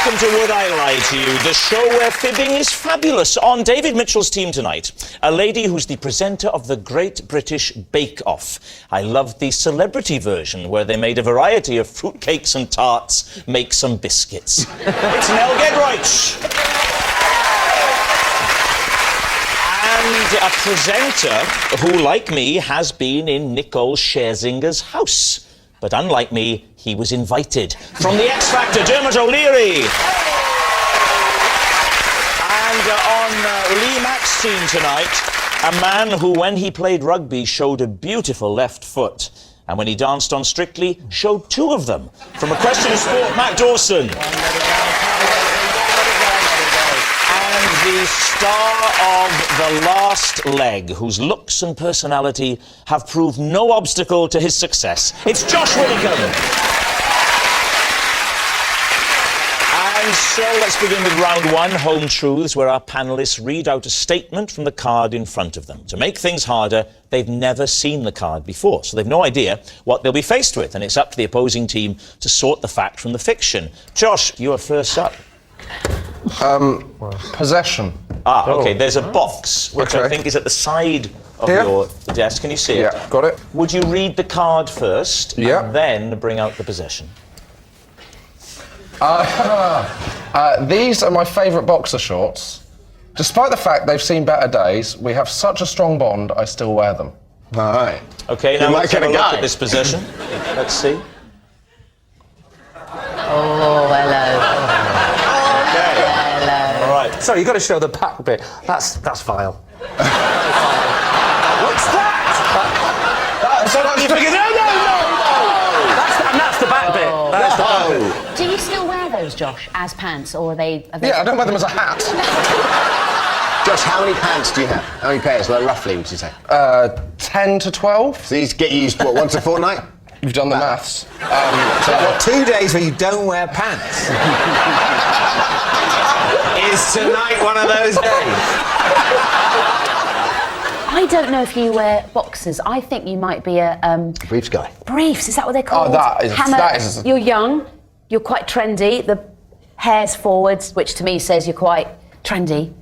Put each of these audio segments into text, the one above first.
welcome to Would I Lie to You, the show where fibbing is fabulous. On David Mitchell's team tonight, a lady who's the presenter of the Great British Bake Off. I loved the celebrity version where they made a variety of fruitcakes and tarts, make some biscuits. It's Nell Giedroyc. And a presenter who, like me, has been in Nicole Scherzinger's house. But unlike me, he was invited. From the X Factor, Dermot O'Leary. And on Lee Mack's team tonight, a man who, when he played rugby, showed a beautiful left foot. And when he danced on Strictly, showed two of them. From A Question of Sport, Matt Dawson. And the star of The Last Leg, whose looks and personality have proved no obstacle to his success. It's Josh Willicombe. And so let's begin with round one, Home Truths, where our panellists read out a statement from the card in front of them. To make things harder, they've never seen the card before, so they've no idea what they'll be faced with, and it's up to the opposing team to sort the fact from the fiction. Josh, you are first up. Possession. Ah, OK, there's a box, which I think is at the side of your desk. Can you see it? Yeah, got it. Would you read the card first and then bring out the possession? These are my favourite boxer shorts. Despite the fact they've seen better days, we have such a strong bond, I still wear them. All right. OK, now let's have a look at this possession. Let's see. Oh, hello. Sorry, you've got to show the back bit. That's vile. What's that? That's the back bit. That's the back bit. Do you still wear those, Josh, as pants, or are they... Yeah, I don't wear them as a hat. Josh, how many pants do you have? How many pairs, like, roughly, would you say? 10 to 12. So these get used, what, once a fortnight? You've done the maths. So what, 2 days where you don't wear pants? Is tonight one of those days? I don't know if you wear boxers. I think you might be a... Briefs guy. Briefs, is that what they're called? Oh, that is... You're young, you're quite trendy, the hair's forwards, which to me says you're quite trendy.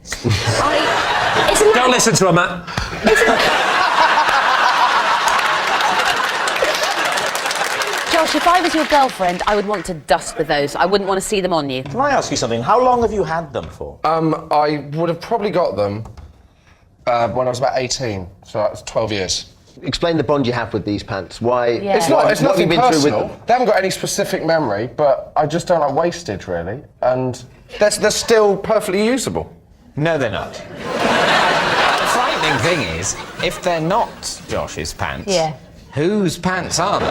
Don't listen to her, Matt. Josh, if I was your girlfriend, I would want to dust with those. I wouldn't want to see them on you. Can I ask you something? How long have you had them for? I would have probably got them when I was about 18, so that's 12 years. Explain the bond you have with these pants. Why? Yeah. It's nothing personal. They haven't got any specific memory, but I just don't like wastage, really. And they're still perfectly usable. No, they're not. The frightening thing is, if they're not Josh's pants, whose pants are they?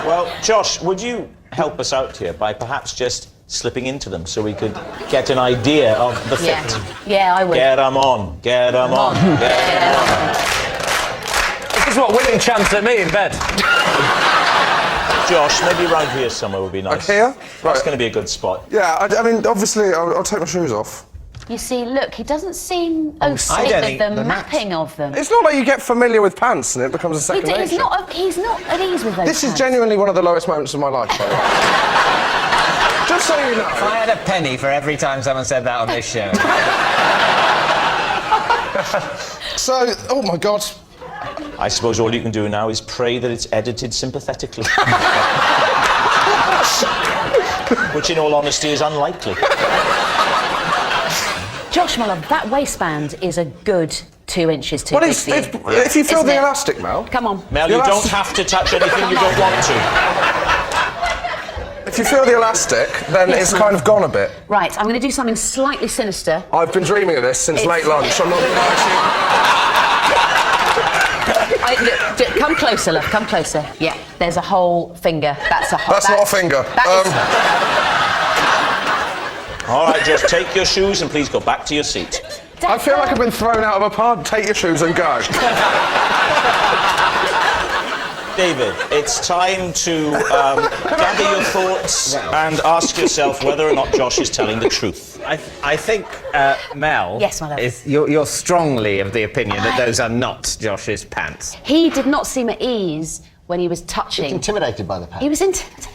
Well, Josh, would you help us out here by perhaps just slipping into them so we could get an idea of the fit? Yeah, I would. Get them on, get them on, get them on. This is what William chants at me in bed. Josh, maybe around here somewhere would be nice. Here? That's going to be a good spot. Yeah, I mean, obviously, I'll take my shoes off. You see, look, he doesn't seem au fait with the mapping of them. It's not like you get familiar with pants and it becomes a second nature. He's not at ease with those This is pants. genuinely one of the lowest moments of my life, by the way. Just so you know. If I had a penny for every time someone said that on this show. So, oh my God. I suppose all you can do now is pray that it's edited sympathetically. Which, in all honesty, is unlikely. Josh, my love, that waistband is a good 2 inches too big for you. If you feel the elastic, Mel. Come on. Mel, you don't have to touch anything you don't want to. If you feel the elastic, then it's kind of gone a bit. Right, I'm going to do something slightly sinister. I've been dreaming of this since late lunch. I'm not going to look, come closer, love, come closer. Yeah, there's a whole finger. That's not a finger. All right, just take your shoes and please go back to your seat. I feel like I've been thrown out of a pub. Take your shoes and go. David, it's time to gather your thoughts and ask yourself whether or not Josh is telling the truth. I think, Mel... Yes, my love. You're strongly of the opinion that those are not Josh's pants. He did not seem at ease when he was touching... Intimidated by the pants. He was intimidated.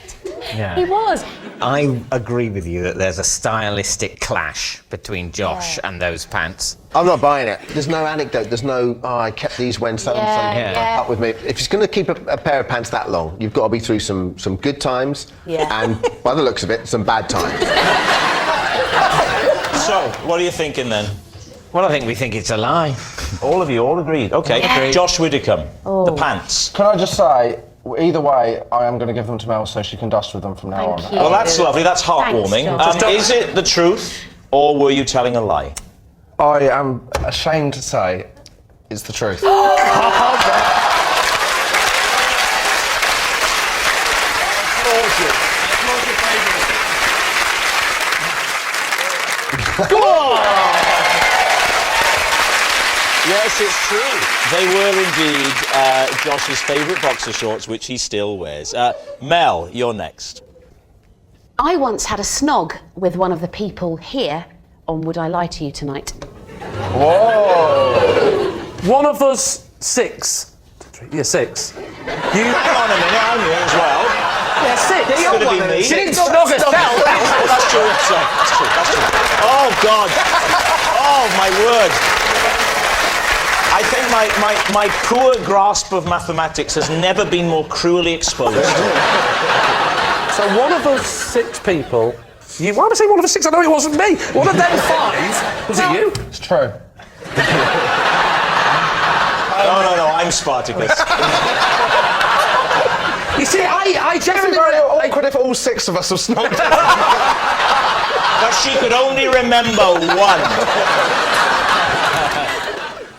Yeah. He was. I agree with you that there's a stylistic clash between Josh and those pants. I'm not buying it. There's no anecdote. There's no, I kept these when so-and-so up with me. If he's going to keep a pair of pants that long, you've got to be through some good times and, by the looks of it, some bad times. So, what are you thinking then? Well, I think we think it's a lie. All of you, all agreed. Okay, Josh Widdicombe, the pants. Can I just say, either way, I am going to give them to Mel so she can dust with them from now on. Thank you. Well, that's lovely. That's heartwarming. Thanks, Is it the truth, or were you telling a lie? I am ashamed to say it's the truth. Yes, it's true. They were indeed Josh's favourite boxer shorts, which he still wears. Mel, you're next. I once had a snog with one of the people here on Would I Lie to You Tonight? Whoa! One of us 6. Yeah, 6. You. Hang on a minute, I'm here as well. Yeah, 6. It's going to be me. She didn't snog herself. Oh, that's true. That's true. That's true. Oh, God. Oh, my word. I think my poor grasp of mathematics has never been more cruelly exposed. So one of us 6 people. Why am I saying one of us 6? I know it wasn't me. One of them 5. Was it you? It's true. No, I'm Spartacus. You see, I It's genuinely... very awkward if all 6 of us have snogged. But she could only remember one.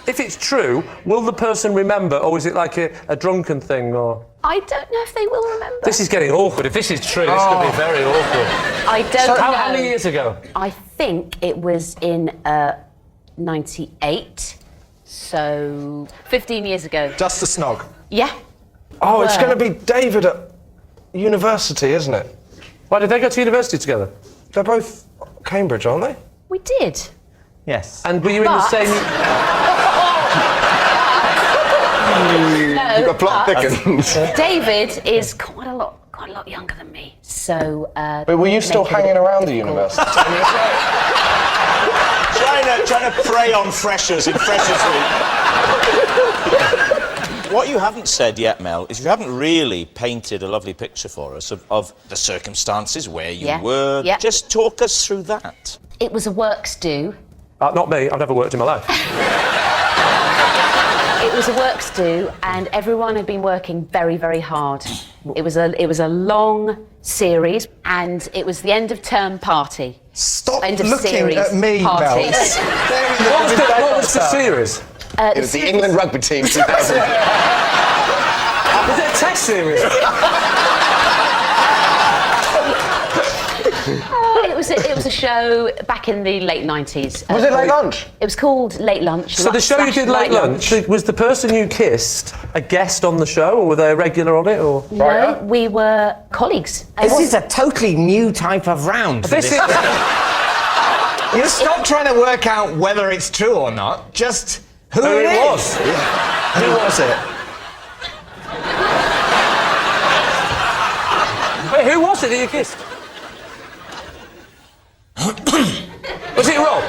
If it's true, will the person remember, or is it like a drunken thing, or...? I don't know if they will remember. This is getting awkward. If this is true, this could be very awkward. I don't know. How many years ago? I think it was in 98, so 15 years ago. Just a snog. Yeah. Oh, it's going to be David at university, isn't it? Why, did they go to university together? They're both Cambridge, aren't they? We did. Yes. And were you in the same... No, The plot thickens. David is quite a lot younger than me, so... But were you still hanging around the university? trying to prey on freshers in Freshers Week. What you haven't said yet, Mel, is you haven't really painted a lovely picture for us of the circumstances where you were. Yeah. Just talk us through that. It was a works do. Not me. I've never worked in my life. It was a works do, and everyone had been working very, very hard. It was a long series, and it was the end of term party. Stop End of looking series at me, Mel. party. What was the series? It was the England rugby team 2000. Was it a test series? It was a show back in the late 90s. Was it Late Lunch? It was called Late Lunch. So the show you did Late Lunch, was the person you kissed a guest on the show, or were they a regular on it, or...? No, we were colleagues. This is a totally new type of round. This is... You stop trying to work out whether it's true or not. Just who it was. Who was it? Wait, who was it that you kissed? Was it Rob?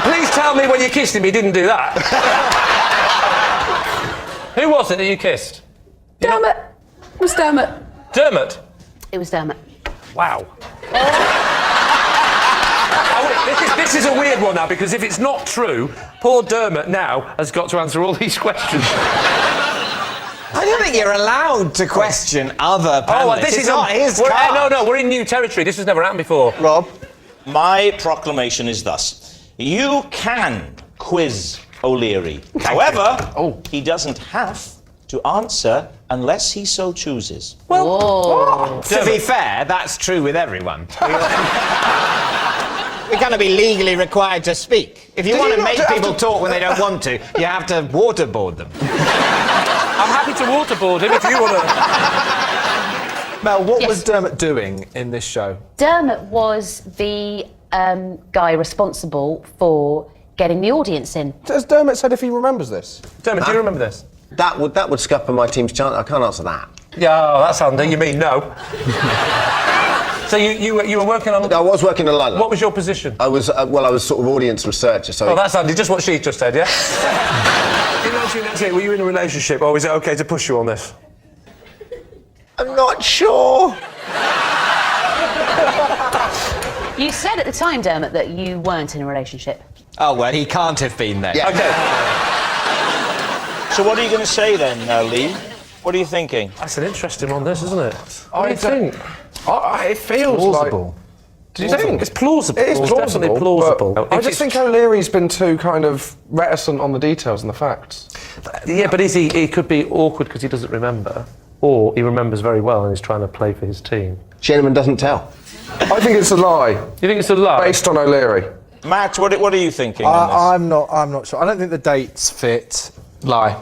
Please tell me when you kissed him he didn't do that. Who was it that you kissed? Dermot. It was Dermot. Dermot? It was Dermot. Wow. This is a weird one now, because if it's not true, poor Dermot now has got to answer all these questions. I don't think you're allowed to question other panelists. This is not his card. No, we're in new territory. This has never happened before. Rob, my proclamation is thus. You can quiz O'Leary. However, he doesn't have to answer unless he so chooses. Well, to be fair, that's true with everyone. We're going to be legally required to speak. If you want to make people talk when they don't want to, you have to waterboard them. I'm happy to waterboard him if you want to... Mel, what was Dermot doing in this show? Dermot was the guy responsible for getting the audience in. Has Dermot said if he remembers this? Dermot, do you remember this? That would scupper my team's chance. I can't answer that. Yeah, oh, that's handy. You mean no? So you were working on... I was working on line. What was your position? I was, I was sort of audience researcher, so... Oh, that's handy. Just what she just said, yeah? Were you in a relationship, or is it OK to push you on this? I'm not sure. You said at the time, Dermot, that you weren't in a relationship. Oh, well, he can't have been there. Yeah. OK. So what are you going to say then, Lee? What are you thinking? That's an interesting one, this, isn't it? What do you think? It feels Plausible. like... Do you think? It's plausible. It is It's plausible. definitely plausible. But I just think O'Leary's been too kind of reticent on the details and the facts. Yeah, but he could be awkward because he doesn't remember, or he remembers very well and he's trying to play for his team. Gentleman doesn't tell. I think it's a lie. You think it's a lie? Based on O'Leary. Matt, what are you thinking on this? I'm not sure. I don't think the dates fit. Lie.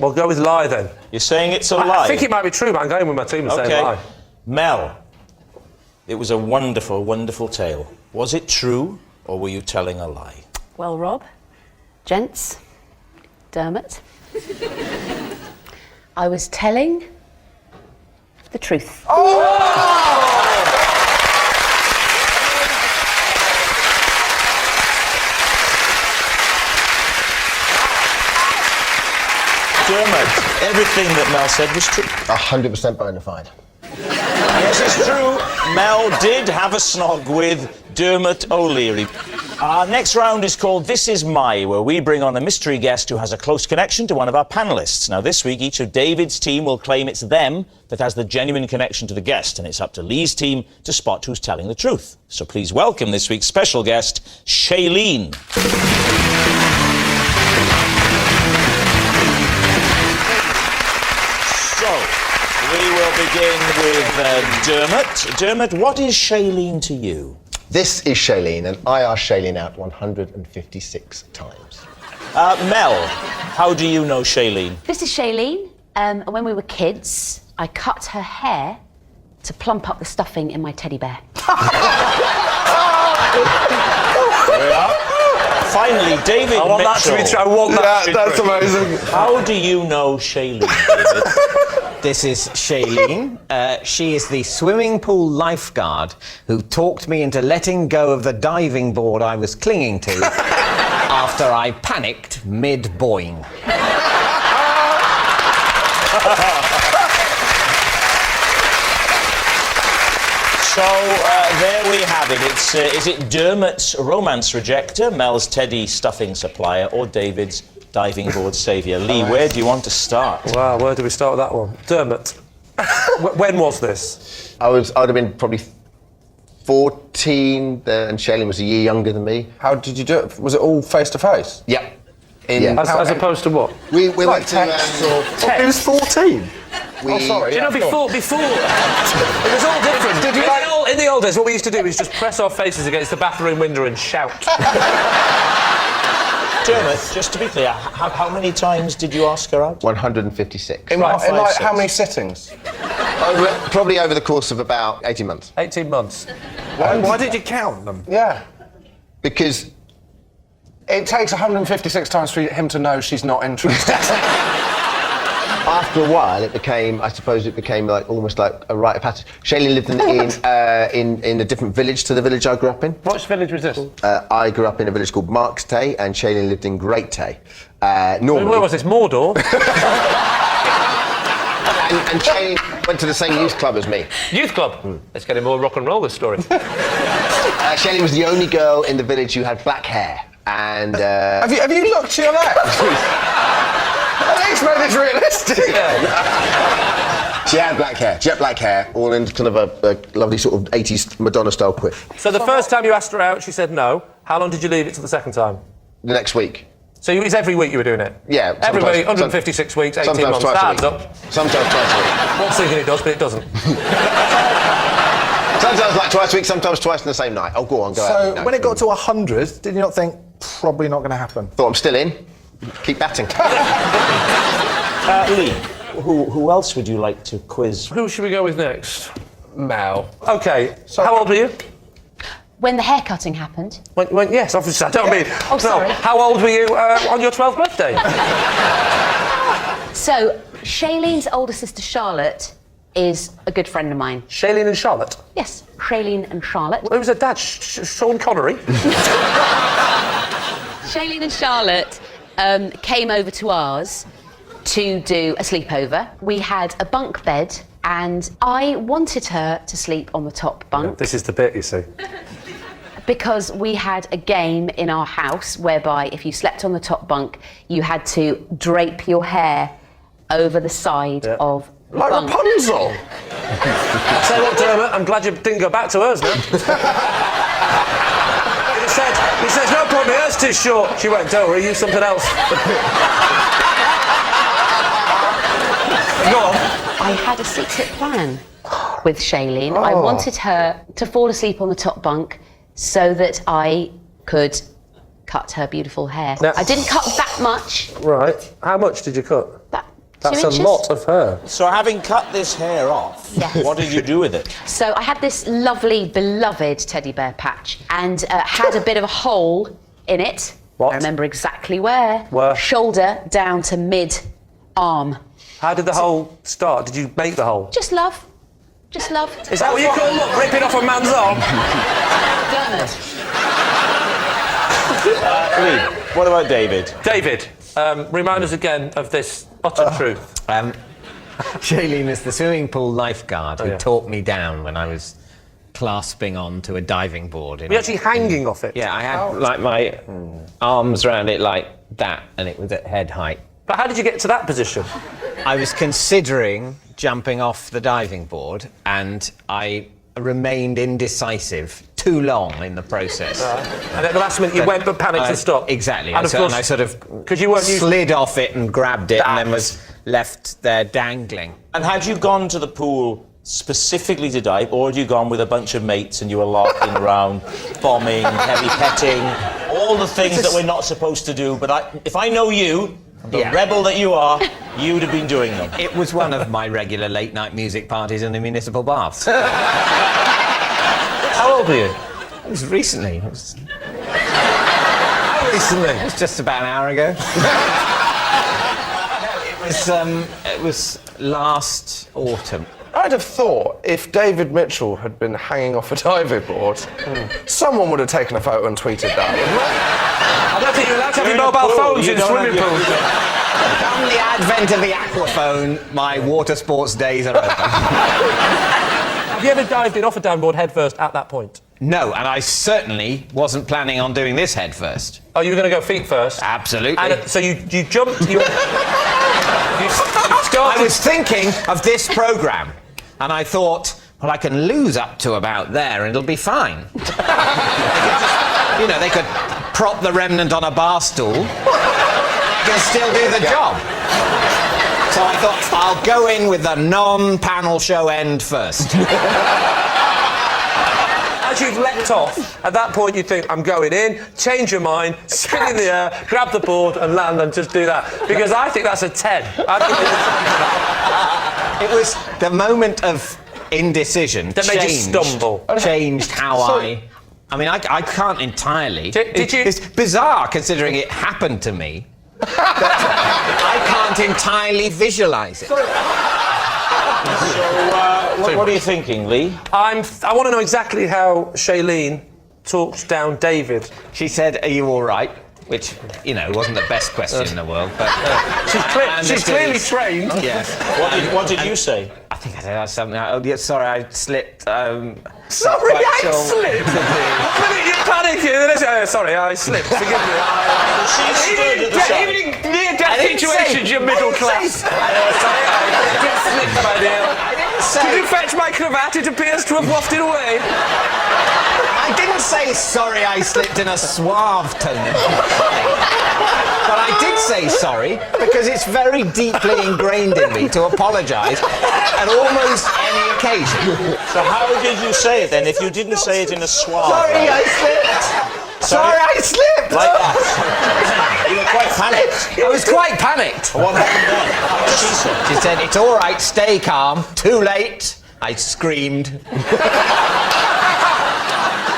Well, go with lie then. You're saying it's a lie? I think it might be true, but I'm going with my team and saying lie. Mel, it was a wonderful, wonderful tale. Was it true, or were you telling a lie? Well, Rob, gents, Dermot, I was telling the truth. Dermot, everything that Mel said was true. 100% bona fide. Yes, it's true. Mel did have a snog with Dermot O'Leary. Our next round is called This Is My, where we bring on a mystery guest who has a close connection to one of our panellists. Now, this week, each of David's team will claim it's them that has the genuine connection to the guest, and it's up to Lee's team to spot who's telling the truth. So please welcome this week's special guest, Shailene. So, we will begin with Dermot. Dermot, what is Shailene to you? This is Shailene, and I asked Shailene out 156 times. Mel, how do you know Shailene? This is Shailene. When we were kids, I cut her hair to plump up the stuffing in my teddy bear. There we are. Finally, David I want Mitchell. that to be true. I want that to be That's true. amazing. How do you know Shailene, David? This is Shailene. She is the swimming pool lifeguard who talked me into letting go of the diving board I was clinging to after I panicked mid-boing. So, there we have it. It's, is it Dermot's romance rejector, Mel's teddy stuffing supplier, or David's diving board saviour? Lee, where do you want to start? Wow, where do we start with that one? Dermot, when was this? I'd have been probably 14, and Shailene was a year younger than me. How did you do it? Was it all face to face? Yep. As opposed to what? We went to... It was 14. Oh, sorry. Do you know, before, it was all different. Did you in the old days, what we used to do is just press our faces against the bathroom window and shout. Dermot, just to be clear, how many times did you ask her out? 156. In like how many sittings? Probably over the course of about 18 months. 18 months. Why did you count them? Yeah. Because... It takes 156 times for him to know she's not interested. After a while, it became like almost like a rite of passage. Shailene lived in a different village to the village I grew up in. Which village was this? I grew up in a village called Marks Tay, and Shailene lived in Great Tay. Normally, Where was this? Mordor? and Shailene went to the same youth club as me. Youth club? Let's get him more rock and roll, this story. Shailene was the only girl in the village who had black hair. And Have you looked to your left? At least make this realistic. She had black hair, jet black hair, all in kind of a lovely sort of 80s Madonna-style quiff. So the first time you asked her out, she said no. How long did you leave it till the second time? The next week. So it's every week you were doing it? Yeah. Every week, 156 weeks, 18 months. Twice a Adds week. up. Sometimes twice a week. What's thinking it does, but it doesn't. Sometimes like twice a week, sometimes twice in the same night. Oh, go on, go out. So No. when it got to 100, did you not think probably not going to happen? Thought I'm still in. Keep batting. Lee, who else would you like to quiz? Who should we go with next? Mel. OK, so how old were you? When the haircutting happened. Yes, obviously, I don't mean... Oh, sorry. No, how old were you on your 12th birthday? So, Shailene's older sister Charlotte is a good friend of mine. Shailene and Charlotte? Yes, Shailene and Charlotte. Who was her dad? Sean Connery? Shailene and Charlotte came over to ours to do a sleepover. We had a bunk bed and I wanted her to sleep on the top bunk. Yeah, this is the bit, you see. Because we had a game in our house whereby if you slept on the top bunk, you had to drape your hair over the side of the Like bunk. Rapunzel. I'll tell you what, Dermot, I'm glad you didn't go back to hers now. He says, no problem, hers too short. She went, don't worry, use something else. Go on. I had a secret plan with Shailene. I wanted her to fall asleep on the top bunk so that I could cut her beautiful hair. Now- I didn't cut that much. Right. How much did you cut? That's 2 a inches. lot of hair. So having cut this hair off, Yes. what did you do with it? So I had this lovely, beloved teddy bear patch and had a bit of a hole in it. What? I remember exactly where. Where? Shoulder down to mid-arm. How did the hole start? Did you make the hole? Just love. Just love. Is that what you call ripping off a man's arm? Lee, what about David? David, remind us again of this utter truth. Shailene is the swimming pool lifeguard who yeah. talked me down when I was clasping on to a diving board. You're actually hanging off it. Yeah, I had like my arms around it like that, and it was at head height. But how did you get to that position? I was considering jumping off the diving board, and I remained indecisive too long in the process. And at the last minute you went but panicked and stopped. Exactly. And of course, I sort of you weren't used- slid off it and grabbed it, and then was left there dangling. And had you gone to the pool specifically to dive, or had you gone with a bunch of mates and you were larking around, bombing, heavy petting, all the things that we're not supposed to do? But if I know you, the rebel that you are, you'd have been doing them. It was one of my regular late-night music parties in the municipal baths. How old were you? It was recently. It was Recently? just about an hour ago. It was last autumn. I'd have thought if David Mitchell had been hanging off a diving board, someone would have taken a photo and tweeted that. I don't think you're allowed to have You're your in a mobile pool, phones you in don't swimming have pools. Come the advent of the aquaphone, my water sports days are over. Have you ever dived in off a diving board head first at that point? No, and I certainly wasn't planning on doing this head first. Oh, you were going to go feet first? Absolutely. And so you jumped... You started... I was thinking of this programme, and I thought, well, I can lose up to about there and it'll be fine. They could prop the remnant on a bar stool, I can still do the job. So I thought, I'll go in with the non-panel show end first. As you've leapt off, at that point you think, I'm going in, change your mind, spin in the air, grab the board and land and just do that. Because I think that's a 10. It was the moment of indecision That made you stumble. Changed how I I can't entirely. Did you- It's bizarre considering it happened to me. I can't entirely visualise it. What are you thinking, Lee? I want to know exactly how Shailene talked down David. She said, "Are you all right?" Which, wasn't the best question in the world, but She's clearly trained. Yes. What did you say? I think I said something. Oh, yeah, sorry, I slipped. Sorry, I slipped. The minute you're panicking, sorry, I slipped. Forgive me. She stood at the side. Even in near-death situations, you're middle class. Sorry, I just slipped, my dear. Did you fetch my cravat? It appears to have wafted away. I didn't say sorry I slipped in a suave tone of voice. But I did say sorry because it's very deeply ingrained in me to apologise at almost any occasion. So how did you say it then, if you didn't say it in a suave Sorry way? I slipped! Sorry I slipped! Like that? You were quite panicked. I was quite panicked. What happened then? What did she say? She said, "It's all right, stay calm. Too late." I screamed.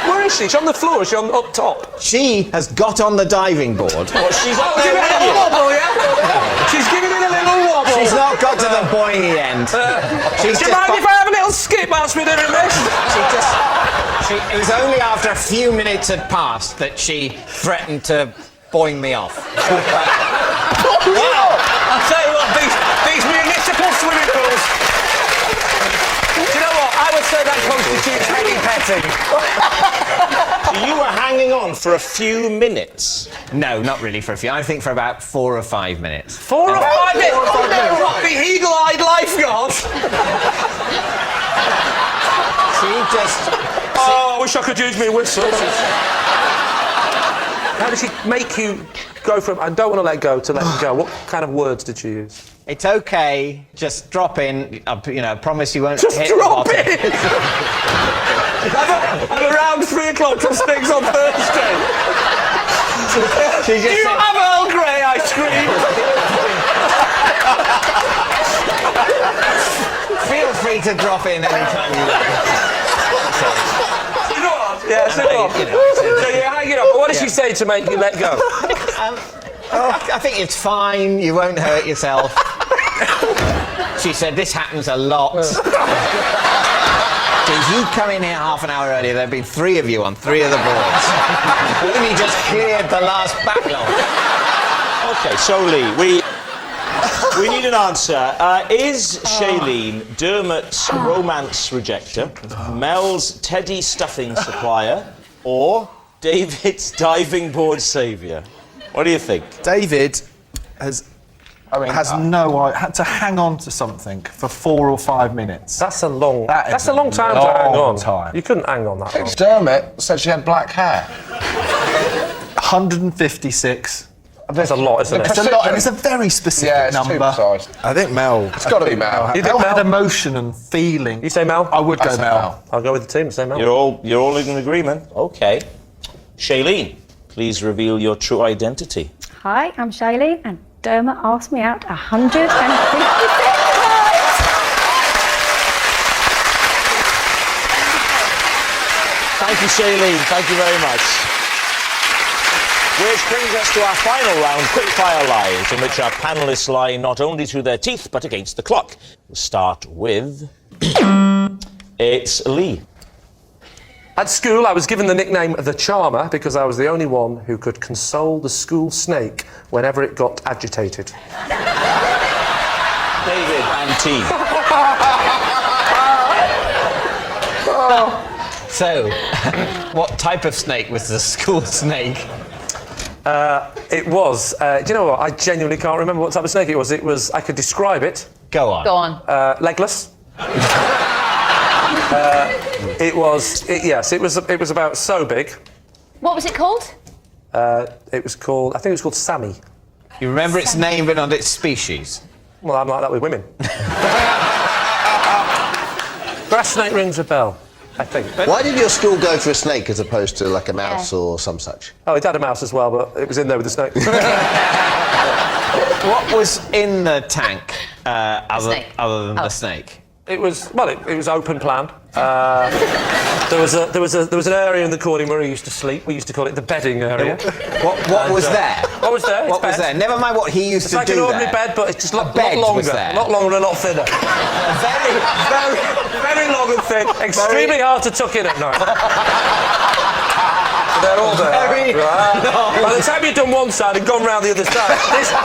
Were is she? Is she on the floor or is she up top? She has got on the diving board. She's up Give there it a with little you. wobble, yeah? She's giving it a little wobble. She's not got to the pointy end. She's Do you just mind if I have a little skip whilst we're doing this? it was only after a few minutes had passed that she threatened to boing me off. I'll tell you what, these municipal swimming pools. Do you know what? I would say that constitutes heavy petting. You were hanging on for a few minutes. No, not really for a few. I think for about 4 or 5 minutes. 4 or 5 minutes? Oh, no, what, the eagle-eyed lifeguard? She just... Oh, I wish I could use me whistle. How did she make you go from, I don't want to let go, to let go? What kind of words did she use? It's okay, just drop in. Promise you won't Just hit drop the bottom. in! I'm around 3 o'clock till Sticks on Thursday. She just Do you said, have Earl Grey ice cream? feel free to drop in anytime you like. Yeah, so you're hanging up. What did she say to make you let go? I think it's fine, you won't hurt yourself. She said, this happens a lot. If you come in here half an hour earlier, there'd been 3 of you on 3 of the boards. We only just cleared the last backlog. OK, so Lee, we need an answer. Is Shailene Dermot's romance rejecter, Mel's teddy stuffing supplier, or David's diving board saviour? What do you think? David had to hang on to something for 4 or 5 minutes. That's a long time to hang on. You couldn't hang on that long. Dermot said she had black hair. 156. There's a lot, isn't it? It's a lot, and it's a very specific Yeah, it's number. too precise. I think Mel. It's got to be Mel. You think Mel had Mel? emotion and feeling. You say Mel? I would go say Mel. I'll go with the team and say Mel. You're all in agreement. OK. Shailene, please reveal your true identity. Hi, I'm Shailene, and Dermot asked me out 156 Thank you, Shailene. Thank you very much. Which brings us to our final round, Quickfire Lies, in which our panellists lie not only through their teeth, but against the clock. We'll start with... It's Lee. At school, I was given the nickname The Charmer because I was the only one who could console the school snake whenever it got agitated. David and team. So, what type of snake was the school snake? It was, do you know what? I genuinely can't remember what type of snake it was. I could describe it. Go on. Go on. Legless. It was about so big. What was it called? I think it was called Sammy. You remember its name but not its species? Well, I'm like that with women. Grass snake rings a bell, I think. Why did your school go for a snake as opposed to like a mouse or some such? Oh, it had a mouse as well, but it was in there with the snake. What was in the tank other than the snake? It was open plan. There was an area in the corner where he used to sleep. We used to call it the bedding area. What was there? What was there? What was there? Never mind what he used It's to like do an ordinary there. bed, but it's just a lot bed was longer. there. A lot longer and a lot thinner. Very long and thin. Extremely hard to tuck in at night. They're all there. By the time you'd done one side and gone round the other side,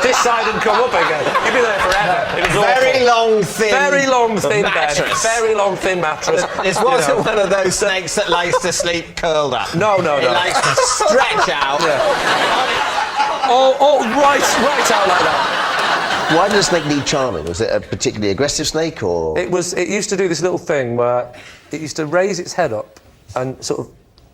this side had come up again. You'd be there forever. It was Very long, thin. Very long, thin mattress. bed. Very long, thin mattress. This wasn't one of those snakes that likes to sleep curled up. No. It likes to stretch out. Oh, right out like that. Why did the snake need charming? Was it a particularly aggressive snake or...? It used to do this little thing where it used to raise its head up and sort of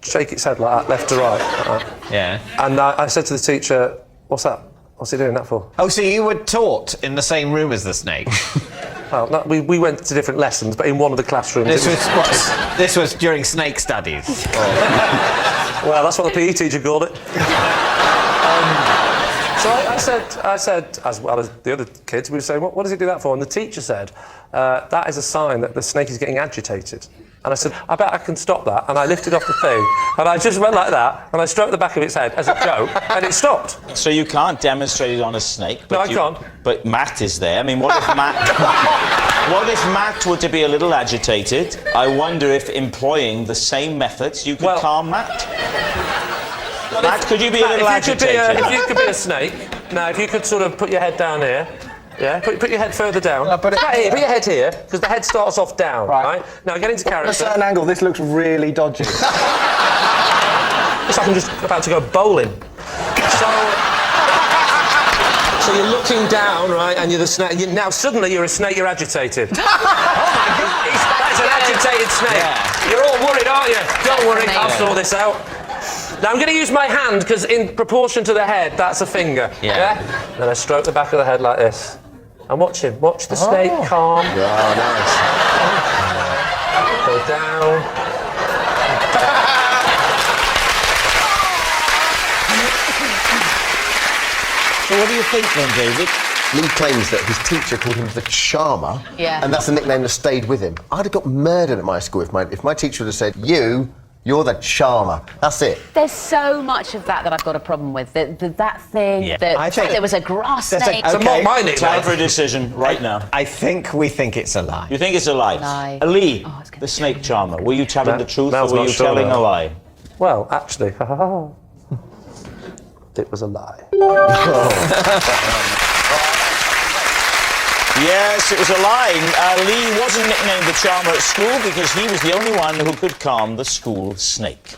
shake its head like that, left to right. Like that. Yeah. And I said to the teacher, what's that? What's he doing that for? Oh, so you were taught in the same room as the snake? Well, no, we went to different lessons, but in one of the classrooms. This was during snake studies. Well, that's what the PE teacher called it. So I said, as well as the other kids, we were saying, what does he do that for? And the teacher said, that is a sign that the snake is getting agitated. And I said, I bet I can stop that. And I lifted off the thing, and I just went like that, and I stroked the back of its head as a joke, and it stopped. So you can't demonstrate it on a snake. But No, I can't. But Matt is there. I mean, what if Matt... what if Matt were to be a little agitated? I wonder if employing the same methods, you could calm Matt? Matt, could you be a little agitated? If you could be a snake, now, if you could sort of put your head down here, yeah, put your head further down. Put your head here, because the head starts off down, right? Now, get into character. At a certain angle, this looks really dodgy. It's like I'm just about to go bowling. So you're looking down, right, and you're the snake. Now, suddenly, you're a snake, you're agitated. Oh, my God! That's an agitated snake. Yeah. You're all worried, aren't you? Don't worry, I'll sort this out. Now, I'm going to use my hand, because in proportion to the head, that's a finger. Yeah? Then I stroke the back of the head like this. And watch him. Watch the snake calm. Oh, nice. Go down. So what do you think then, David? Lee claims that his teacher called him the Charmer, and that's the nickname that stayed with him. I'd have got murdered at my school if my teacher would have said, you're the Charmer. That's it. There's so much of that I've got a problem with. That thing, I think there was a grass snake. So not my nickname. Time for a decision right now. I think we think it's a lie. You think it's a lie? Ali, the snake charmer, were you telling the truth or were you telling a lie? Well, actually, it was a lie. Yes, it was a lie. Lee wasn't nicknamed the charmer at school because he was the only one who could calm the school snake.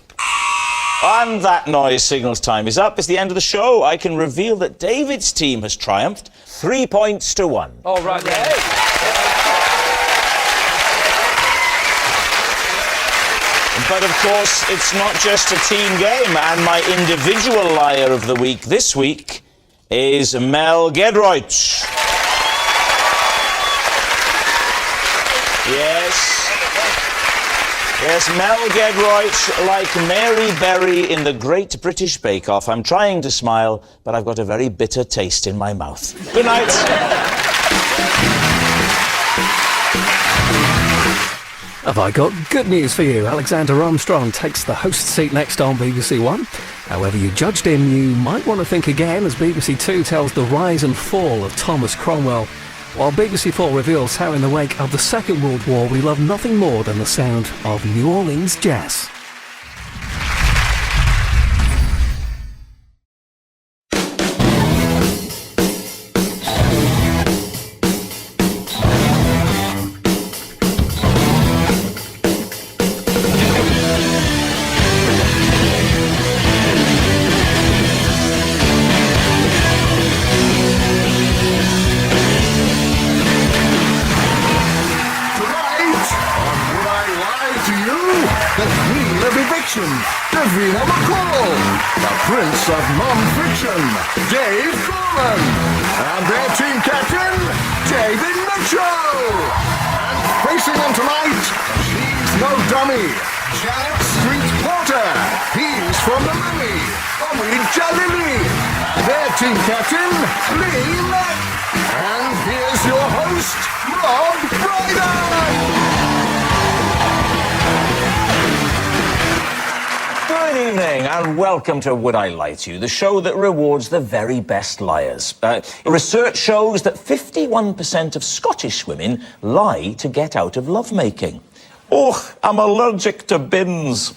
And that noise signals time is up. It's the end of the show. I can reveal that David's team has triumphed 3 points to 1. Oh, right, yeah. But of course, it's not just a team game, and my individual liar of the week this week is Mel Giedroyc. Yes, Mel Giedroyc, like Mary Berry in the Great British Bake Off. I'm trying to smile, but I've got a very bitter taste in my mouth. Good night. Have I got good news for you? Alexander Armstrong takes the host seat next on BBC One. However you judged him, you might want to think again as BBC Two tells the rise and fall of Thomas Cromwell. While BBC 4 reveals how in the wake of the Second World War we love nothing more than the sound of New Orleans jazz. Davina McCall, the Prince of Non-Fiction, Dave Gorman, and their team captain, David Mitchell. And facing them tonight, she's no dummy, Janet Street Porter. He's from the Mummy, Omid Jalili. Their team captain, Lee Mack. And here's your host, Rob Brydon. Good evening and welcome to Would I Lie to You, the show that rewards the very best liars. Research shows that 51% of Scottish women lie to get out of lovemaking. Oh, I'm allergic to bins.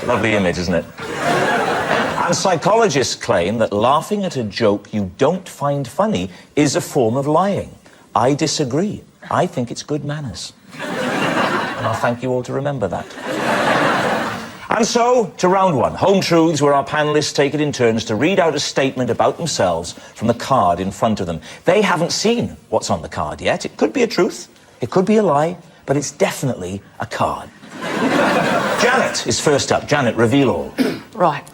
Lovely image, isn't it? And psychologists claim that laughing at a joke you don't find funny is a form of lying. I disagree. I think it's good manners. And I'll thank you all to remember that. And so, to round one, Home Truths, where our panellists take it in turns to read out a statement about themselves from the card in front of them. They haven't seen what's on the card yet. It could be a truth, it could be a lie, but it's definitely a card. Janet is first up. Janet, reveal all. Right.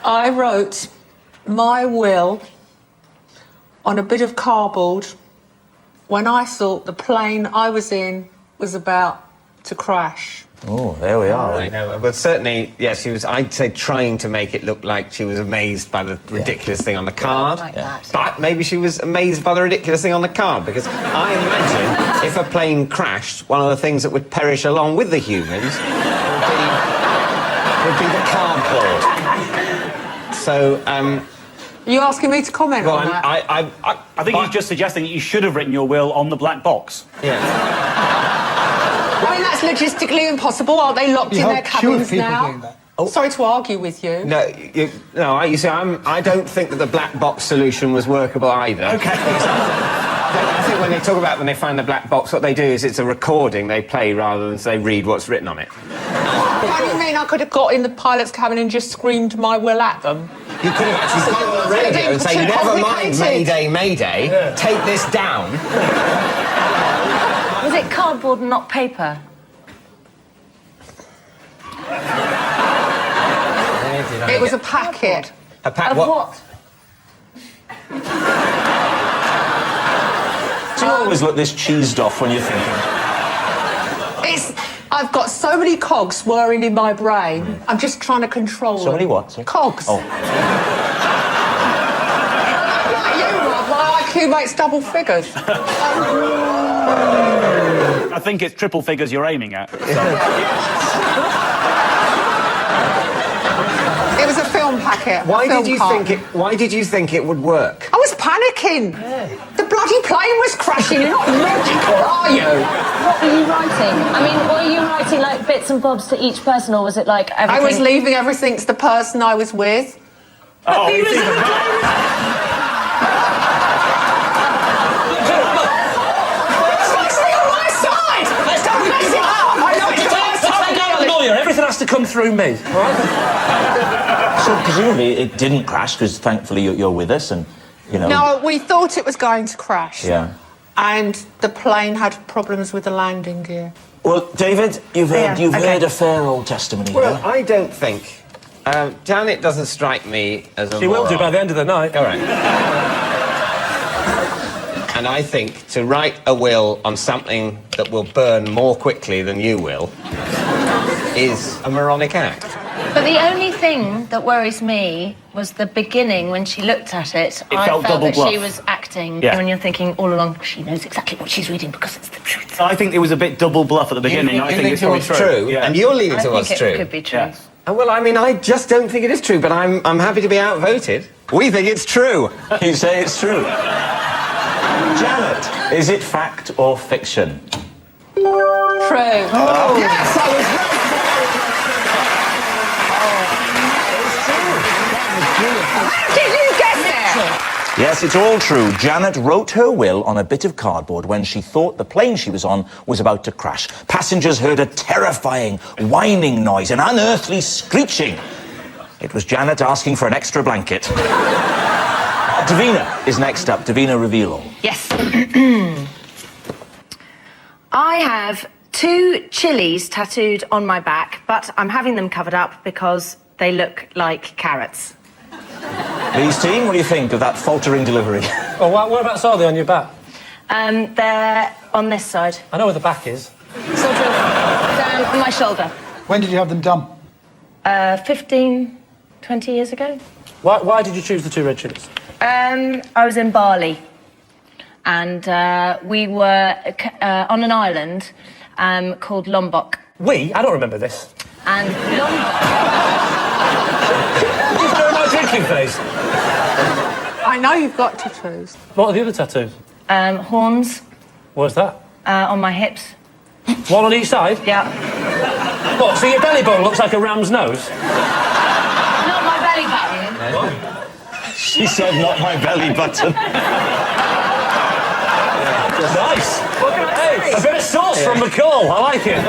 I wrote my will on a bit of cardboard when I thought the plane I was in was about to crash. Oh, there we are. I know, but certainly, yes, she was, I'd say, trying to make it look like she was amazed by the ridiculous thing on the card. Like that. But maybe she was amazed by the ridiculous thing on the card, because I imagine if a plane crashed, one of the things that would perish along with the humans would be the cardboard. So, Are you asking me to comment well, on that? I think he's just suggesting that you should have written your will on the black box. Yeah. I mean, that's logistically impossible. Are they locked in their cabins now? Oh. Sorry to argue with you. No, you see, I don't think that the black box solution was workable either. Okay. I think when they talk about when they find the black box, what they do is it's a recording they play rather than say read what's written on it. What do you mean I could have got in the pilot's cabin and just screamed my will at them? You could have actually gone on the radio and say, never mind, Mayday, Mayday, take this down. Was it cardboard and not paper? It was a packet. A packet Of what? Do you always look this cheesed off when you're thinking? I've got so many cogs whirring in my brain. I'm just trying to control them. So many what? Cogs. Oh. Like you, Rob, my IQ makes double figures. I think it's triple figures you're aiming at. It was a film packet. Why did you think it would work? I was panicking. The bloody plane was crashing. You're not logical, are you? What were you writing? I mean, were you writing like bits and bobs to each person, or was it like everything? I was leaving everything to the person I was with. Oh, he was He's on my side. Don't mess it up. I know it's lawyer. Everything has to come through me. All right? So presumably it didn't crash because thankfully you're with us and, you know... No, we thought it was going to crash. Yeah. And the plane had problems with the landing gear. Well, David, you've heard a fair old testimony Well, here. I don't think... Janet doesn't strike me as a She will do moron. by the end of the night. All right. And I think to write a will on something that will burn more quickly than you will is a moronic act. But the only thing that worries me was the beginning when she looked at it. I felt double that bluff. she was acting. Yeah. When you're thinking all along, she knows exactly what she's reading because it's the truth. I think it was a bit double bluff at the beginning. I think it's probably true. Yeah. And you're leaning I towards think true. it could be true. Yeah. Well, I mean, I just don't think it is true, but I'm happy to be outvoted. We think it's true. You say it's true. Janet, is it fact or fiction? True. Oh, yes, I was right. How did you get there? Yes, it's all true. Janet wrote her will on a bit of cardboard when she thought the plane she was on was about to crash. Passengers heard a terrifying whining noise, an unearthly screeching. It was Janet asking for an extra blanket. Davina is next up. Davina, reveal all. Yes. I have 2 chilies tattooed on my back, but I'm having them covered up because they look like carrots. Lee's team, what do you think of that faltering delivery? Oh, whereabouts are they on your back? They're on this side. I know where the back is. Sort of down on my shoulder. When did you have them done? 15, 20 years ago. Why did you choose the 2 red chilies? I was in Bali, and we were on an island called Lombok. I don't remember this. And Lombok... Just during my drinking phase. I know you've got tattoos. What are the other tattoos? Horns What's that? on my hips. One on each side? Yeah. What, so your belly button looks like a ram's nose? Not my belly button. She said, not my belly button. Nice. Hey, a bit of sauce from McCall. I like it.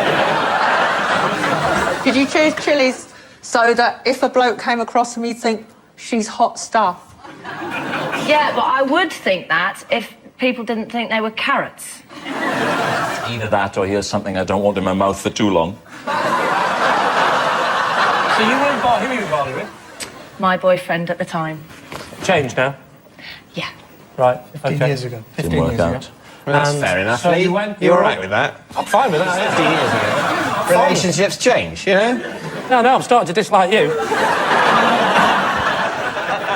Did you choose chilies so that if a bloke came across them, he'd think, she's hot stuff? Yeah, but I would think that if people didn't think they were carrots. Either that or here's something I don't want in my mouth for too long. So you were in Bali. Who were you in Bali with? My boyfriend at the time. Changed now? Yeah. Right. 15 years ago. 15 Didn't work years out. ago. That's fair enough, so Lee. you went- You're all right with that? I'm fine with that, 50 years ago. Relationships change, you know? No, I'm starting to dislike you.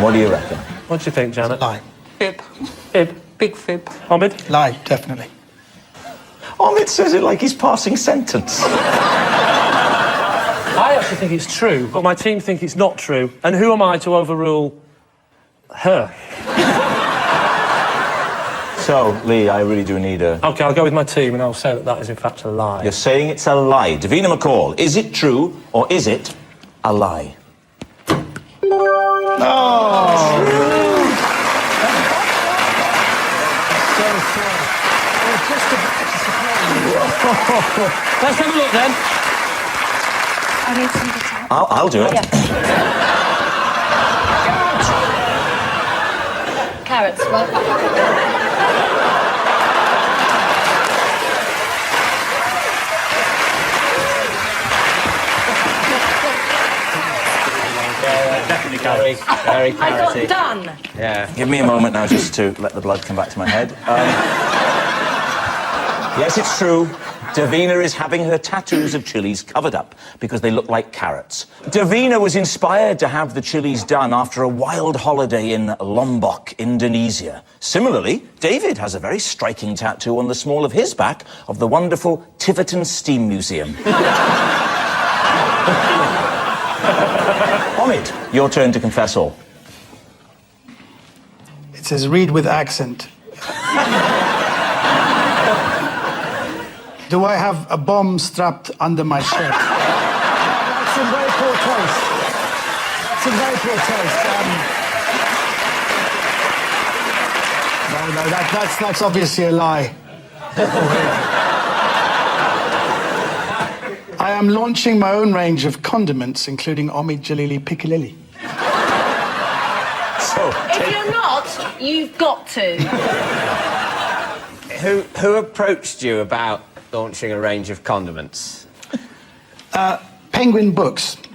What do you reckon? What do you think, Janet? Lie. Fib. Fib. Big fib. Omid? Lie, definitely. Omid says it like he's passing sentence. I actually think it's true, but my team think it's not true. And who am I to overrule her? So, Lee, I really do need a... OK, I'll go with my team and I'll say that that is in fact a lie. You're saying it's a lie. Davina McCall, is it true or is it a lie? Let's have a look then. I need somebody to help. I'll do it. Carrots, well. Definitely Very I got carroty. done. Yeah. Give me a moment now just to let the blood come back to my head. Yes, it's true. Davina is having her tattoos of chilies covered up because they look like carrots. Davina was inspired to have the chilies done after a wild holiday in Lombok, Indonesia. Similarly, David has a very striking tattoo on the small of his back of the wonderful Tiverton Steam Museum. Omid, your turn to confess all. It says read with accent. Do I have a bomb strapped under my shirt? That's in very poor taste. That's in very poor taste. No, that's obviously a lie. I am launching my own range of condiments, including Omid Jalili Piccalilli. So, If you're not, you've got to. Who approached you about launching a range of condiments? Penguin Books. It's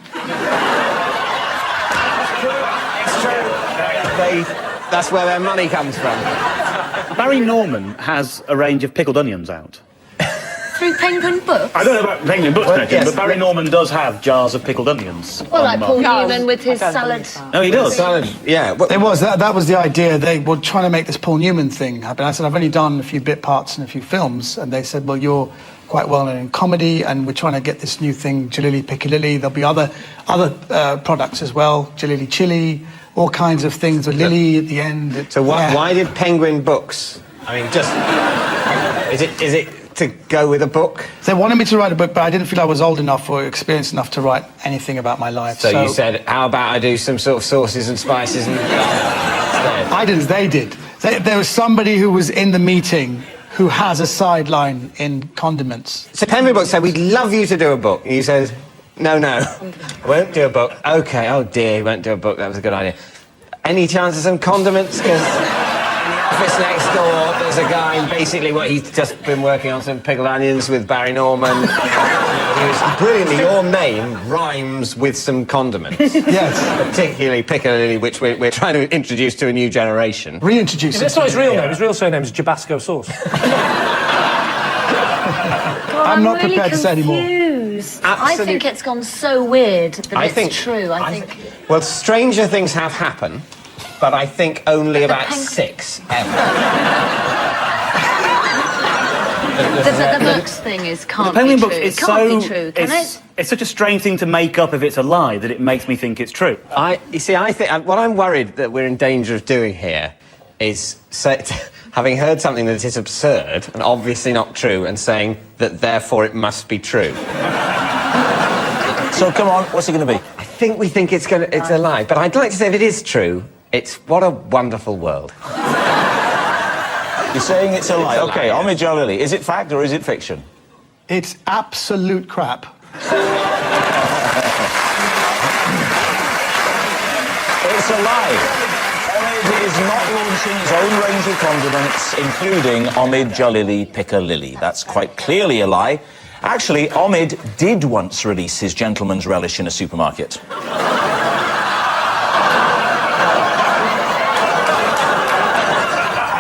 true. That's where their money comes from. Barry Norman has a range of pickled onions out. Through Penguin Books? I don't know about Penguin Books, Well, Nathan, yes, but Barry Norman does have jars of pickled onions. Well, like Paul Does. Newman with his I don't salad. believe that. No, he does. Salad, yeah. Well, That was the idea. They were trying to make this Paul Newman thing happen. I said, I've only done a few bit parts in a few films. And they said, well, you're quite well known in comedy, and we're trying to get this new thing, Jalili Piccalilli. There'll be other products as well, Jalili Chili, all kinds of things, with Lily at the end. So why did Penguin Books? I mean, just... Is it to go with a book? They wanted me to write a book, but I didn't feel I was old enough or experienced enough to write anything about my life. So you said, how about I do some sort of sauces and spices and... I didn't, they did. There was somebody who was in the meeting who has a sideline in condiments. So Penguin Books said, we'd love you to do a book. And you said, no, I won't do a book. OK, oh dear, he won't do a book. That was a good idea. Any chance of some condiments? Because in the office next door, there's a guy, and basically he's just been working on some pickled onions with Barry Norman. He was brilliantly, your name rhymes with some condiments. Yes. Particularly Piccalilli, which we're trying to introduce to a new generation. Reintroduce That's not his real name. His real surname is Jabasco Sauce. I'm not prepared to say anymore. I think it's gone so weird that it's true. I think. Well, stranger things have happened, but I think only about 6 ever. The books thing can't The Penguin be Books true. is Can't be true, can it? It's such a strange thing to make up if it's a lie that it makes me think it's true. I think what I'm worried that we're in danger of doing here is having heard something that is absurd and obviously not true, and saying that therefore it must be true. So come on, what's it going to be? I think we think it's a lie, but I'd like to say if it is true, it's what a wonderful world. You're saying it's a lie. It's a OK, lie, Omid Jalili, is it fact or is it fiction? It's absolute crap. It's a lie. Omid is not launching his own range of condiments, including Omid Jalili Piccalilli. That's quite clearly a lie. Actually, Omid did once release his gentleman's relish in a supermarket.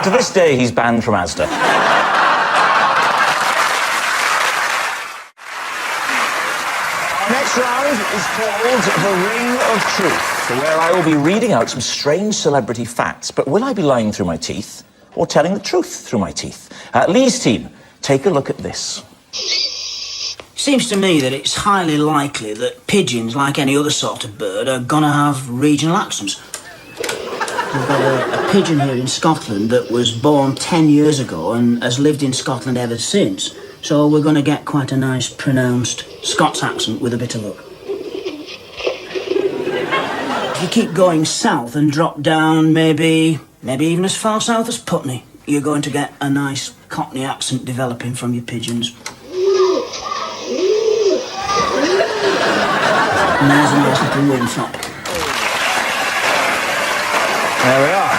To this day, he's banned from Asda. Our next round is called The Ring of Truth, where I will be reading out some strange celebrity facts. But will I be lying through my teeth or telling the truth through my teeth? Lee's team, take a look at this. Seems to me that it's highly likely that pigeons, like any other sort of bird, are gonna have regional accents. We've got a pigeon here in Scotland that was born 10 years ago and has lived in Scotland ever since. So we're gonna get quite a nice pronounced Scots accent with a bit of luck. If you keep going south and drop down maybe even as far south as Putney, you're going to get a nice Cockney accent developing from your pigeons. And there's a nice little wing flap. There we are.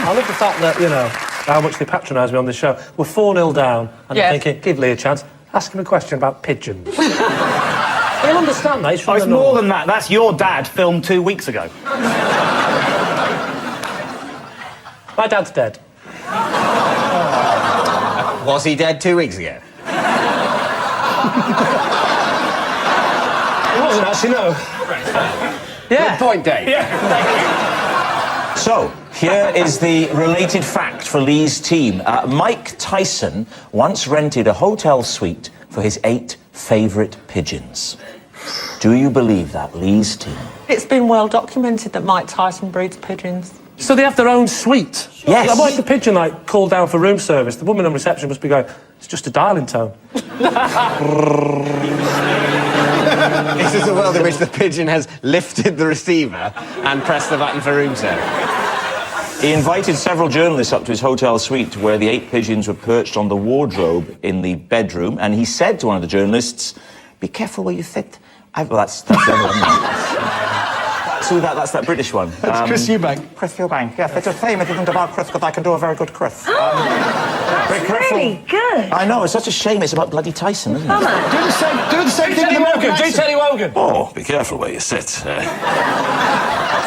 I love the fact that, you know, how much they patronise me on this show. We're 4-0 down, and I'm thinking, give Lee a chance, ask him a question about pigeons. He'll understand that. It's more than that. That's your dad filmed 2 weeks ago. My dad's dead. Was he dead 2 weeks ago? He wasn't actually, no. Yeah. Good point, Dave. Yeah. So, here is the related fact for Lee's team. Mike Tyson once rented a hotel suite for his 8 favourite pigeons. Do you believe that, Lee's team? It's been well documented that Mike Tyson breeds pigeons. So they have their own suite? Yes. What if the pigeon, like, called down for room service? The woman on reception must be going, it's just a dialing tone. This is a world in which the pigeon has lifted the receiver and pressed the button for room service. He invited several journalists up to his hotel suite where the 8 pigeons were perched on the wardrobe in the bedroom, and he said to one of the journalists, "Be careful where you sit." Well, that's the other one. That's that British one. That's Chris Eubank. Chris Eubank, yes. It's a shame it isn't about Chris, because I can do a very good Chris. Really good. I know, it's such a shame it's about bloody Tyson, isn't it? Do the same thing. Teddy Wogan, do Teddy Wogan. Oh, be careful where you sit.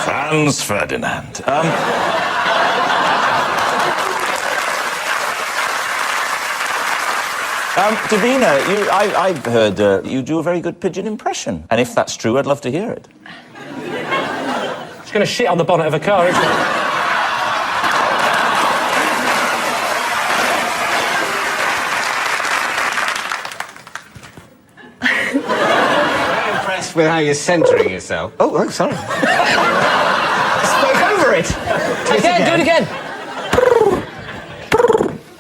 Franz Ferdinand. Davina, I've heard you do a very good pigeon impression. And if that's true, I'd love to hear it. She's going to shit on the bonnet of a car, isn't she? I'm impressed with how you're centering yourself. Oh, sorry. Spoke over it. Again, do it again.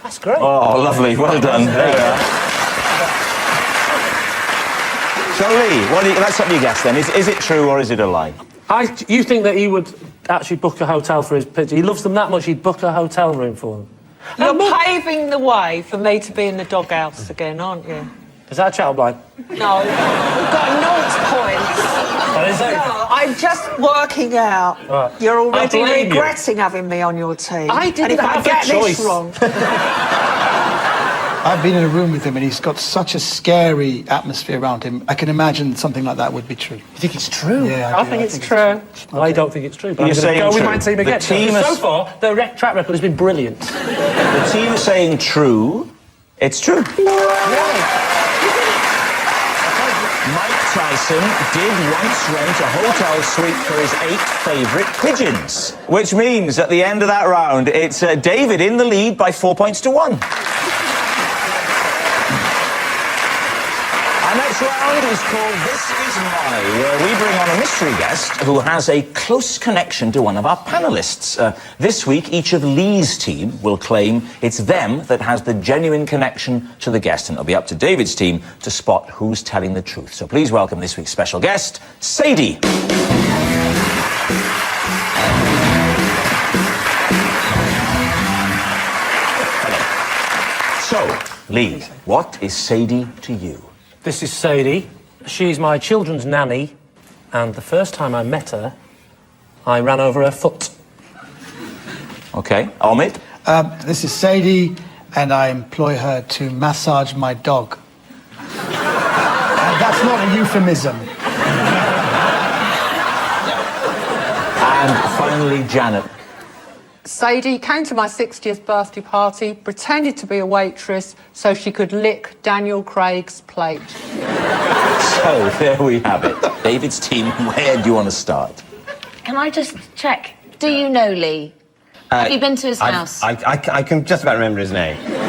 That's great. Oh, lovely. Well done. There we are. So, Lee, that's something you guessed then. Is it true or is it a lie? You think that he would actually book a hotel for his pigeon? He loves them that much, he'd book a hotel room for them. You're paving the way for me to be in the doghouse again, aren't you? Is that a chat blind? No. We've got 0 points. What is it? No, I'm just working out. Right. You're already I blame you. regretting having me on your team. I didn't and if have I get a choice. this wrong... I've been in a room with him and he's got such a scary atmosphere around him. I can imagine something like that would be true. You think it's true? Yeah, I think it's true. I don't think it's true, but You're I'm going to go with saying my true. team again. The team So is- far, the track record has been brilliant. The team is saying true. It's true. Mike Tyson did once rent a hotel suite for his 8 favourite pigeons. Which means at the end of that round, it's David in the lead by 4 points to 1. Our next round is called This Is My, where we bring on a mystery guest who has a close connection to one of our panellists. This week, each of Lee's team will claim it's them that has the genuine connection to the guest, and it'll be up to David's team to spot who's telling the truth. So please welcome this week's special guest, Sadie. So, Lee, what is Sadie to you? This is Sadie. She's my children's nanny, and the first time I met her, I ran over her foot. Okay, Omid? This is Sadie, and I employ her to massage my dog. And that's not a euphemism. And finally, Janet. Sadie came to my 60th birthday party, pretended to be a waitress so she could lick Daniel Craig's plate. So, there we have it. David's team, where do you want to start? Can I just check? Do you know Lee? Have you been to his house? I can just about remember his name. Do you know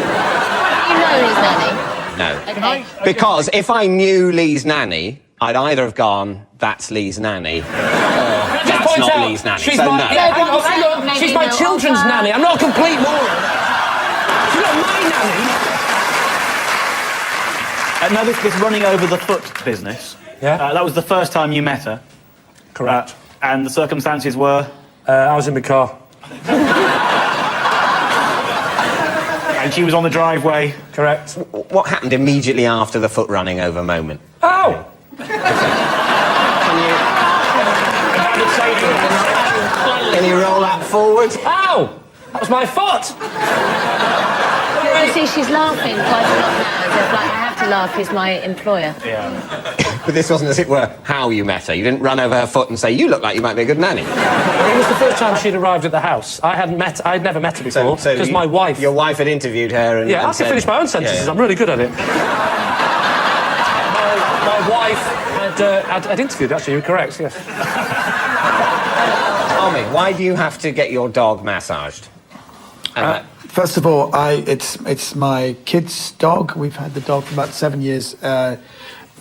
his nanny? No. Okay. Because if I knew Lee's nanny, I'd either have gone, that's Lee's nanny, or that's not Lee's nanny. She's so my, no. hang on. She's my children's nanny. I'm not a complete moron. She's not my nanny. Now, this running over the foot business, that was the first time you met her. Correct. And the circumstances were? I was in the car. And she was on the driveway. Correct. What happened immediately after the foot running over moment? Oh! Can you roll that forward? Ow! That was my foot! You see, she's laughing quite a lot now, as if, like, I have to laugh, he's my employer. Yeah. But this wasn't, as it were, how you met her. You didn't run over her foot and say, you look like you might be a good nanny. It was the first time she'd arrived at the house. I'd never met her before, because my wife... Your wife had interviewed her and... Yeah, I can finish my own sentences. I'm really good at it. my wife had interviewed her, actually, you're correct, yes. Tommy, why do you have to get your dog massaged? First of all, it's my kid's dog. We've had the dog for about 7 years.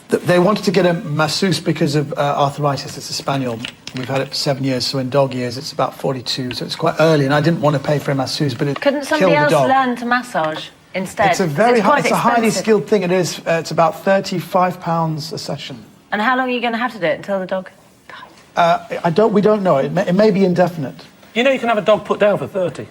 They wanted to get a masseuse because of arthritis. It's a spaniel. We've had it for 7 years, so in dog years it's about 42, so it's quite early, and I didn't want to pay for a masseuse, but it Couldn't killed somebody the else dog. learn to massage instead? It's a highly skilled thing. It is. It's about £35 a session. And how long are you going to have to do it until the dog? We don't know. It may be indefinite. You know you can have a dog put down for 30.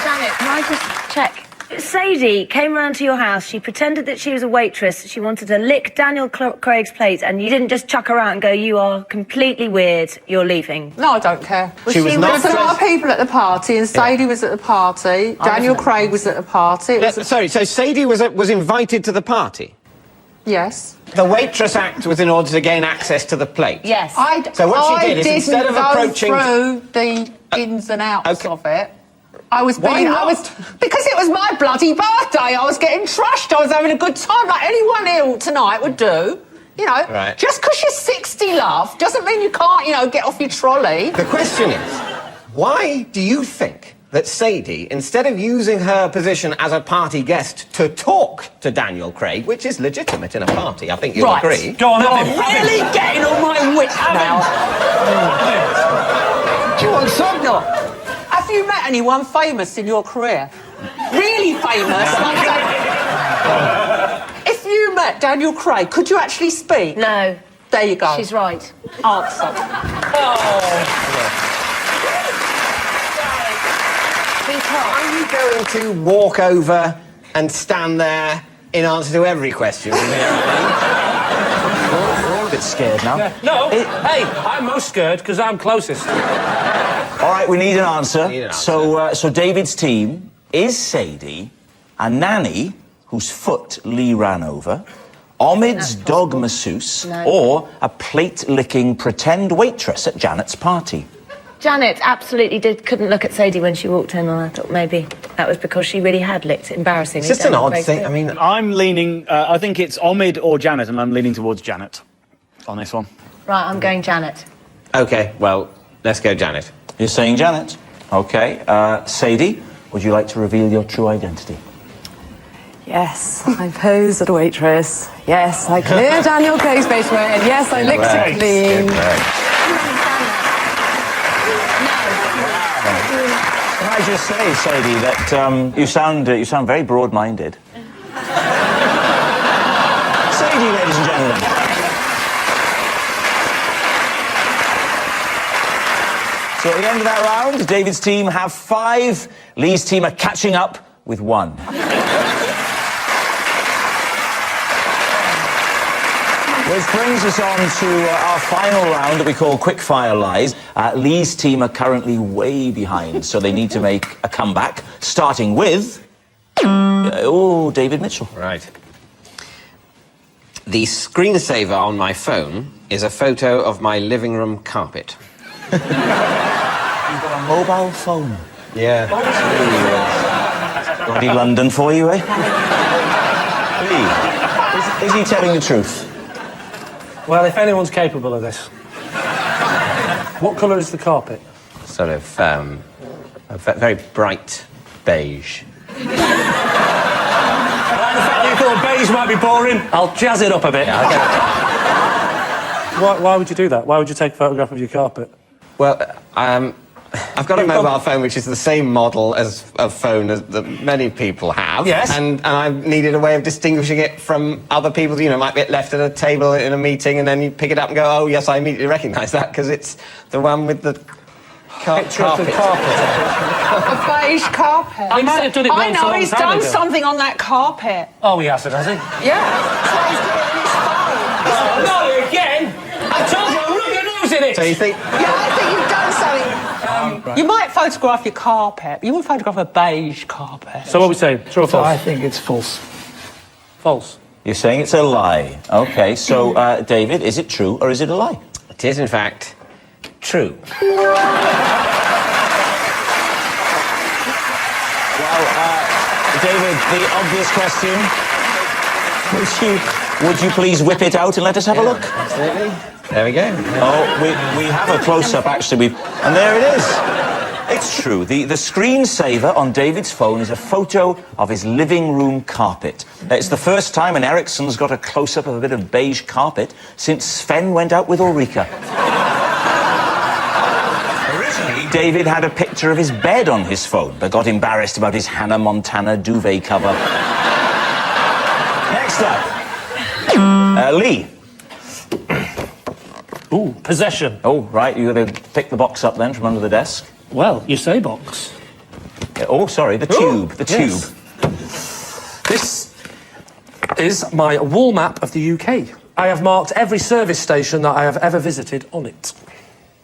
Janet, can I just check? Sadie came round to your house. She pretended that she was a waitress. She wanted to lick Daniel Craig's plate, and you didn't just chuck her out and go, you are completely weird, you're leaving. No, I don't care. She was there not was a lot of people at the party, and Sadie was at the party. Daniel Craig was at the party. Sorry, so Sadie was invited to the party? Yes. The waitress act was in order to gain access to the plate? Yes. So what she did is instead of approaching... I didn't go through the ins and outs of it. Because it was my bloody birthday. I was getting trashed. I was having a good time, like anyone ill tonight would do. You know, Right. just because you're 60, love, doesn't mean you can't, get off your trolley. The question is, why do you think that Sadie, instead of using her position as a party guest to talk to Daniel Craig, which is legitimate in a party, I think you'll agree... Go on, You're really getting on my wits now. Do you want some? No. Have you met anyone famous in your career? Really famous? If you met Daniel Craig, could you actually speak? No. There you go. She's right. Answer. Are you going to walk over and stand there in answer to every question? We're all a bit scared now. No, hey, I'm most scared because I'm closest. All right, we need an answer. So David's team, is Sadie a nanny whose foot Lee ran over, Omid's dog masseuse, or a plate-licking pretend waitress at Janet's party? Janet absolutely couldn't look at Sadie when she walked in, and I thought maybe that was because she really had licked it embarrassingly. It's just an odd thing. I mean, I'm leaning... I think it's Omid or Janet, and I'm leaning towards Janet on this one. Right, I'm going Janet. OK, well, let's go Janet. You're saying Janet? OK. Sadie, would you like to reveal your true identity? Yes, I posed as a waitress. Yes, I cleared Daniel Craig's basement. And yes, I licked it clean. Can I just say, Sadie, that you sound very broad-minded. Sadie, ladies and gentlemen. So at the end of that round, David's team have 5. Lee's team are catching up with 1. Which brings us on to our final round that we call Quickfire Lies. Lee's team are currently way behind, so they need to make a comeback, starting with... David Mitchell. Right. The screensaver on my phone is a photo of my living room carpet. You've got a mobile phone? Yeah. Bloody London for you, eh? Lee, is he telling the truth? Well, if anyone's capable of this. What colour is the carpet? Sort of, a very bright beige. The fact that you thought beige might be boring, I'll jazz it up a bit. Why would you do that? Why would you take a photograph of your carpet? Well, I've got a mobile phone which is the same model as a phone that many people have. Yes. And I needed a way of distinguishing it from other people's. You know, it might be left at a table in a meeting and then you pick it up and go, oh, yes, I immediately recognise that because it's the one with the Picture of the carpet. A beige carpet. He might have done it once I know, a long he's time done ago. something on that carpet. Oh, he hasn't, has he? Yeah. So he's got it in his phone. Not again! I told you, I'm looking at who's in it! So you think... Yeah, I think you've done something. You might photograph your carpet, but you wouldn't photograph a beige carpet. So what are we saying? True or false? I think it's false. False. You're saying it's a lie. OK, so, David, is it true or is it a lie? It is, in fact, true. Well, David, the obvious question, would you please whip it out and let us have a look? Absolutely. There we go. Oh, we have a close-up, actually. And there it is. It's true. The screensaver on David's phone is a photo of his living room carpet. It's the first time an Ericsson's got a close-up of a bit of beige carpet since Sven went out with Ulrika. Originally, David had a picture of his bed on his phone, but got embarrassed about his Hannah Montana duvet cover. Next up, Lee. Ooh, possession. Oh, right, you're going to pick the box up then from under the desk. Well, you say box. Oh, sorry, the tube, the tube. Yes. This is my wall map of the UK. I have marked every service station that I have ever visited on it.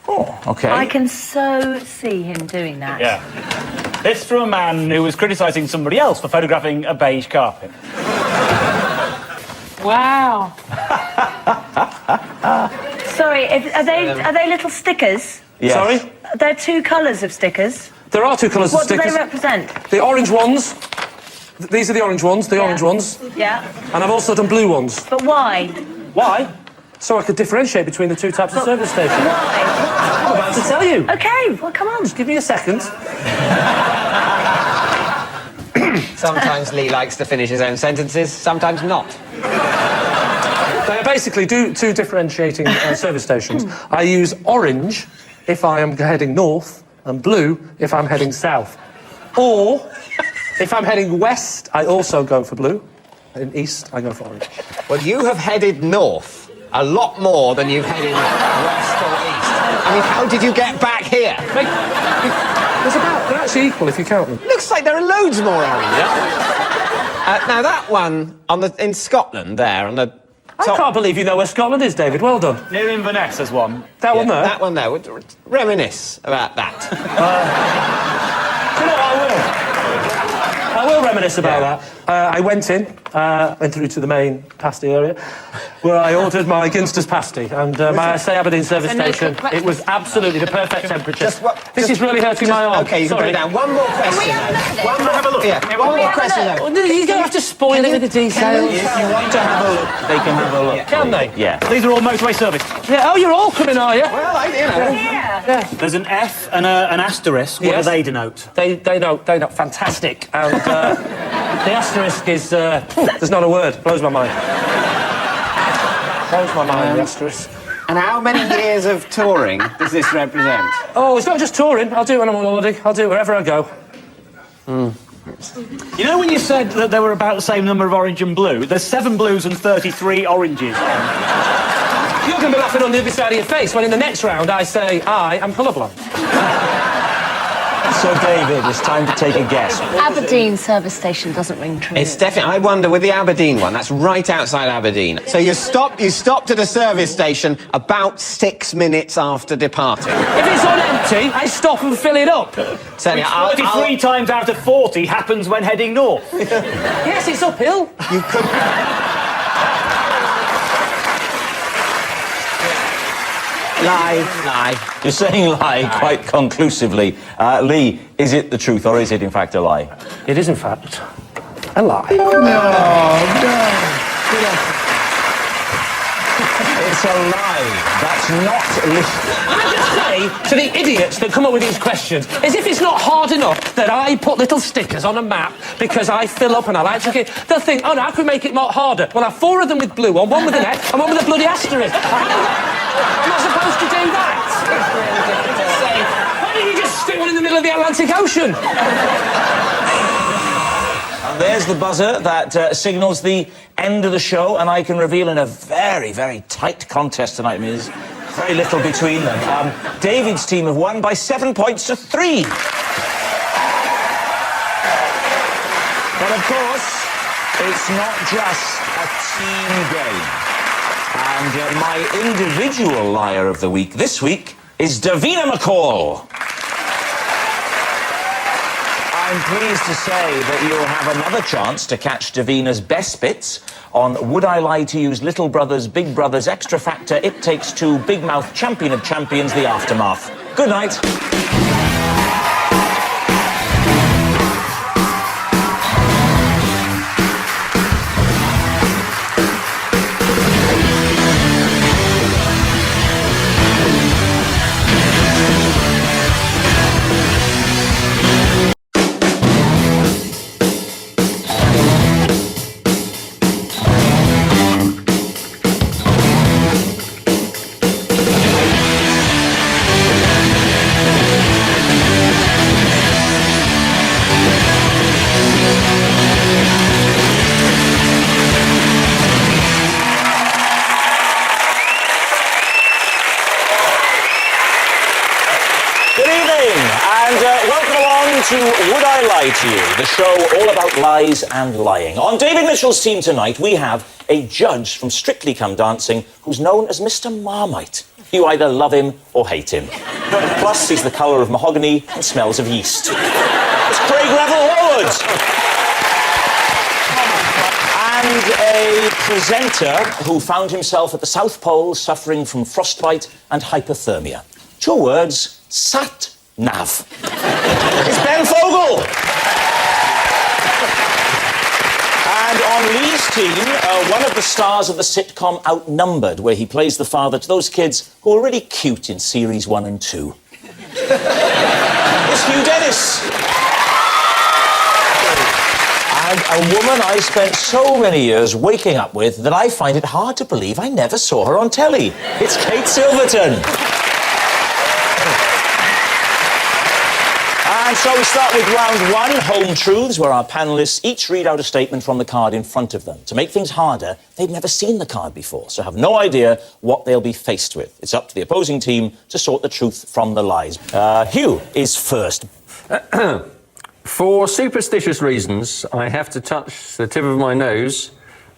Oh, OK. I can so see him doing that. Yeah. This from a man who was criticising somebody else for photographing a beige carpet. Wow. Sorry, are they little stickers? Yes. Sorry? There are two colours of stickers. There are two colours of What do stickers. they represent? The orange ones. These are the orange ones, orange ones. Yeah. And I've also done blue ones. But why? Why? So I could differentiate between the two types of service stations. Why? I'm about to tell you. OK, well, come on. Just give me a second. Sometimes Lee likes to finish his own sentences, sometimes not. They are basically two differentiating service stations. I use orange if I am heading north and blue if I'm heading south. Or, if I'm heading west, I also go for blue. In east, I go for orange. Well, you have headed north a lot more than you've headed west or east. I mean, how did you get back here? They're actually equal if you count them. Looks like there are loads more orange. Now, that one in Scotland there, on the top... I can't believe you know where Scotland is, David. Well done. Near Inverness, there's one. That one there? That one there. Reminisce about that. Do you know what I will? I will reminisce about that. I went through to the main pasty area, where I ordered my Ginster's pasty, and may I say Aberdeen service station, it was absolutely the perfect temperature. This is really hurting my arm. OK, you can put it down. One more question. One more, have a look. Yeah, one more question, though. You don't have to spoil it with the details. If you want to have a look, they can have a look. Can they? Yeah. These are all motorway service. Yeah. Oh, you're all coming, are you? Well, Yeah. There's an F and an asterisk. What Yes. do they denote? They know fantastic. And the asterisk is there's not a word. Blows my mind. Blows my mind. The asterisk. And how many years of touring does this represent? Oh, it's not just touring. I'll do it when I'm on holiday. I'll do it wherever I go. You know when you said that there were about the same number of orange and blue? There's 7 blues and 33 oranges. You're going to be laughing on the other side of your face when in the next round I say I am colourblind. So, David, it's time to take a guess. Aberdeen service station doesn't ring true. It's definitely... I wonder, with the Aberdeen one, that's right outside Aberdeen. So you stopped at a service station about 6 minutes after departing. If it's on empty, I stop and fill it up. Certainly, Which 33 times out of 40 happens when heading north. Yes, it's uphill. You could... Lie. You're saying lie quite conclusively. Lee, is it the truth or is it in fact a lie? It is, in fact, a lie. It's a lie. That's not listed. Can I just say to the idiots that come up with these questions, as if it's not hard enough that I put little stickers on a map because I fill up and I like to get... They'll think, oh no, I could make it more harder. Well, I have 4 of them with blue on, 1 with an X and 1 with a bloody asterisk. I'm not supposed to do that. Why don't you just stick one in the middle of the Atlantic Ocean? There's the buzzer that signals the end of the show, and I can reveal in a very, very tight contest tonight. I mean, there's very little between them. David's team have won by 7 points to 3. But of course, it's not just a team game. And my individual liar of the week this week is Davina McCall. I'm pleased to say that you'll have another chance to catch Davina's best bits on Would I Lie to You's Little Brothers, Big Brothers, Extra Factor, It Takes Two, Big Mouth, Champion of Champions, The Aftermath. Good night. To Would I Lie to You, the show all about lies and lying. On David Mitchell's team tonight, we have a judge from Strictly Come Dancing who's known as Mr. Marmite. You either love him or hate him. Plus, he's the colour of mahogany and smells of yeast. It's Craig Revel Horwood. And a presenter who found himself at the South Pole suffering from frostbite and hypothermia. 2 words, sat-nav. It's Ben Fogle! And on Lee's team, one of the stars of the sitcom Outnumbered, where he plays the father to those kids who are really cute in series 1 and 2. It's Hugh Dennis! And a woman I spent so many years waking up with that I find it hard to believe I never saw her on telly. It's Kate Silverton! And so we start with round 1, Home Truths, where our panellists each read out a statement from the card in front of them. To make things harder, they've never seen the card before, so have no idea what they'll be faced with. It's up to the opposing team to sort the truth from the lies. Hugh is first. For superstitious reasons, I have to touch the tip of my nose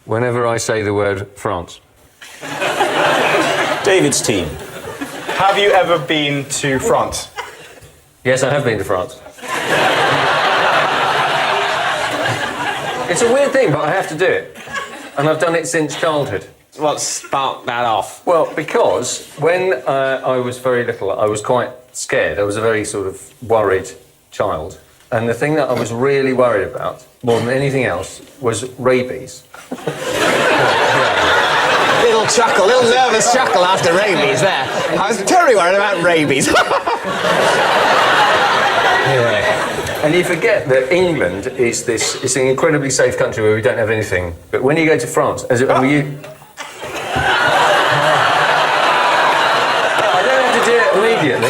whenever I say the word France. David's team. Have you ever been to France? Yes, I have been to France. It's a weird thing, but I have to do it. And I've done it since childhood. What sparked that off? Well, because when I was very little, I was quite scared. I was a very sort of worried child. And the thing that I was really worried about, more than anything else, was rabies. Little chuckle, little nervous chuckle after rabies there. I was terribly worried about rabies. Yeah. And you forget that England is it's an incredibly safe country where we don't have anything. But when you go to France, I don't have to do it immediately.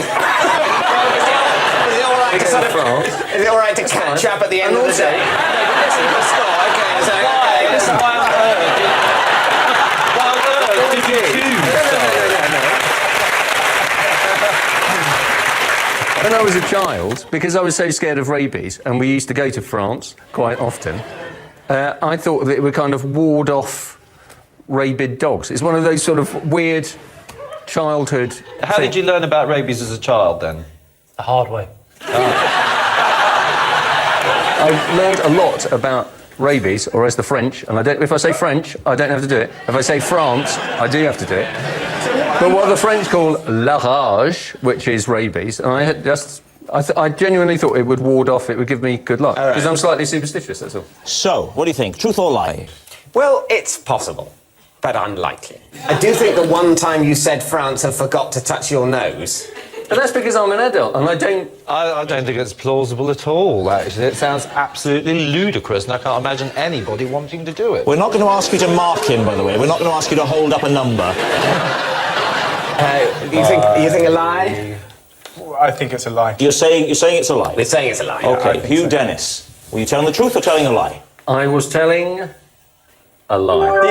Is it all right to catch up at the end of the day? When I was a child, because I was so scared of rabies, and we used to go to France quite often, I thought that it would kind of ward off rabid dogs. It's one of those sort of weird childhood... How did you learn about rabies as a child, then? The hard way. I learned a lot about rabies, or as the French, and if I say French, I don't have to do it. If I say France, I do have to do it. but what the French call la rage, which is rabies, and I had just... I genuinely thought it would ward off, it would give me good luck. Because I'm slightly superstitious, that's all. So, what do you think? Truth or lie? Well, it's possible, but unlikely. I do think the one time you said France and forgot to touch your nose. And that's because I'm an adult, and I don't think it's plausible at all, actually. It sounds absolutely ludicrous, and I can't imagine anybody wanting to do it. We're not going to ask you to mark him, by the way. We're not going to ask you to hold up a number. You think a lie? I think it's a lie. You're saying it's a lie? We're saying it's a lie. OK, Hugh Dennis, were you telling the truth or telling a lie? I was telling a lie.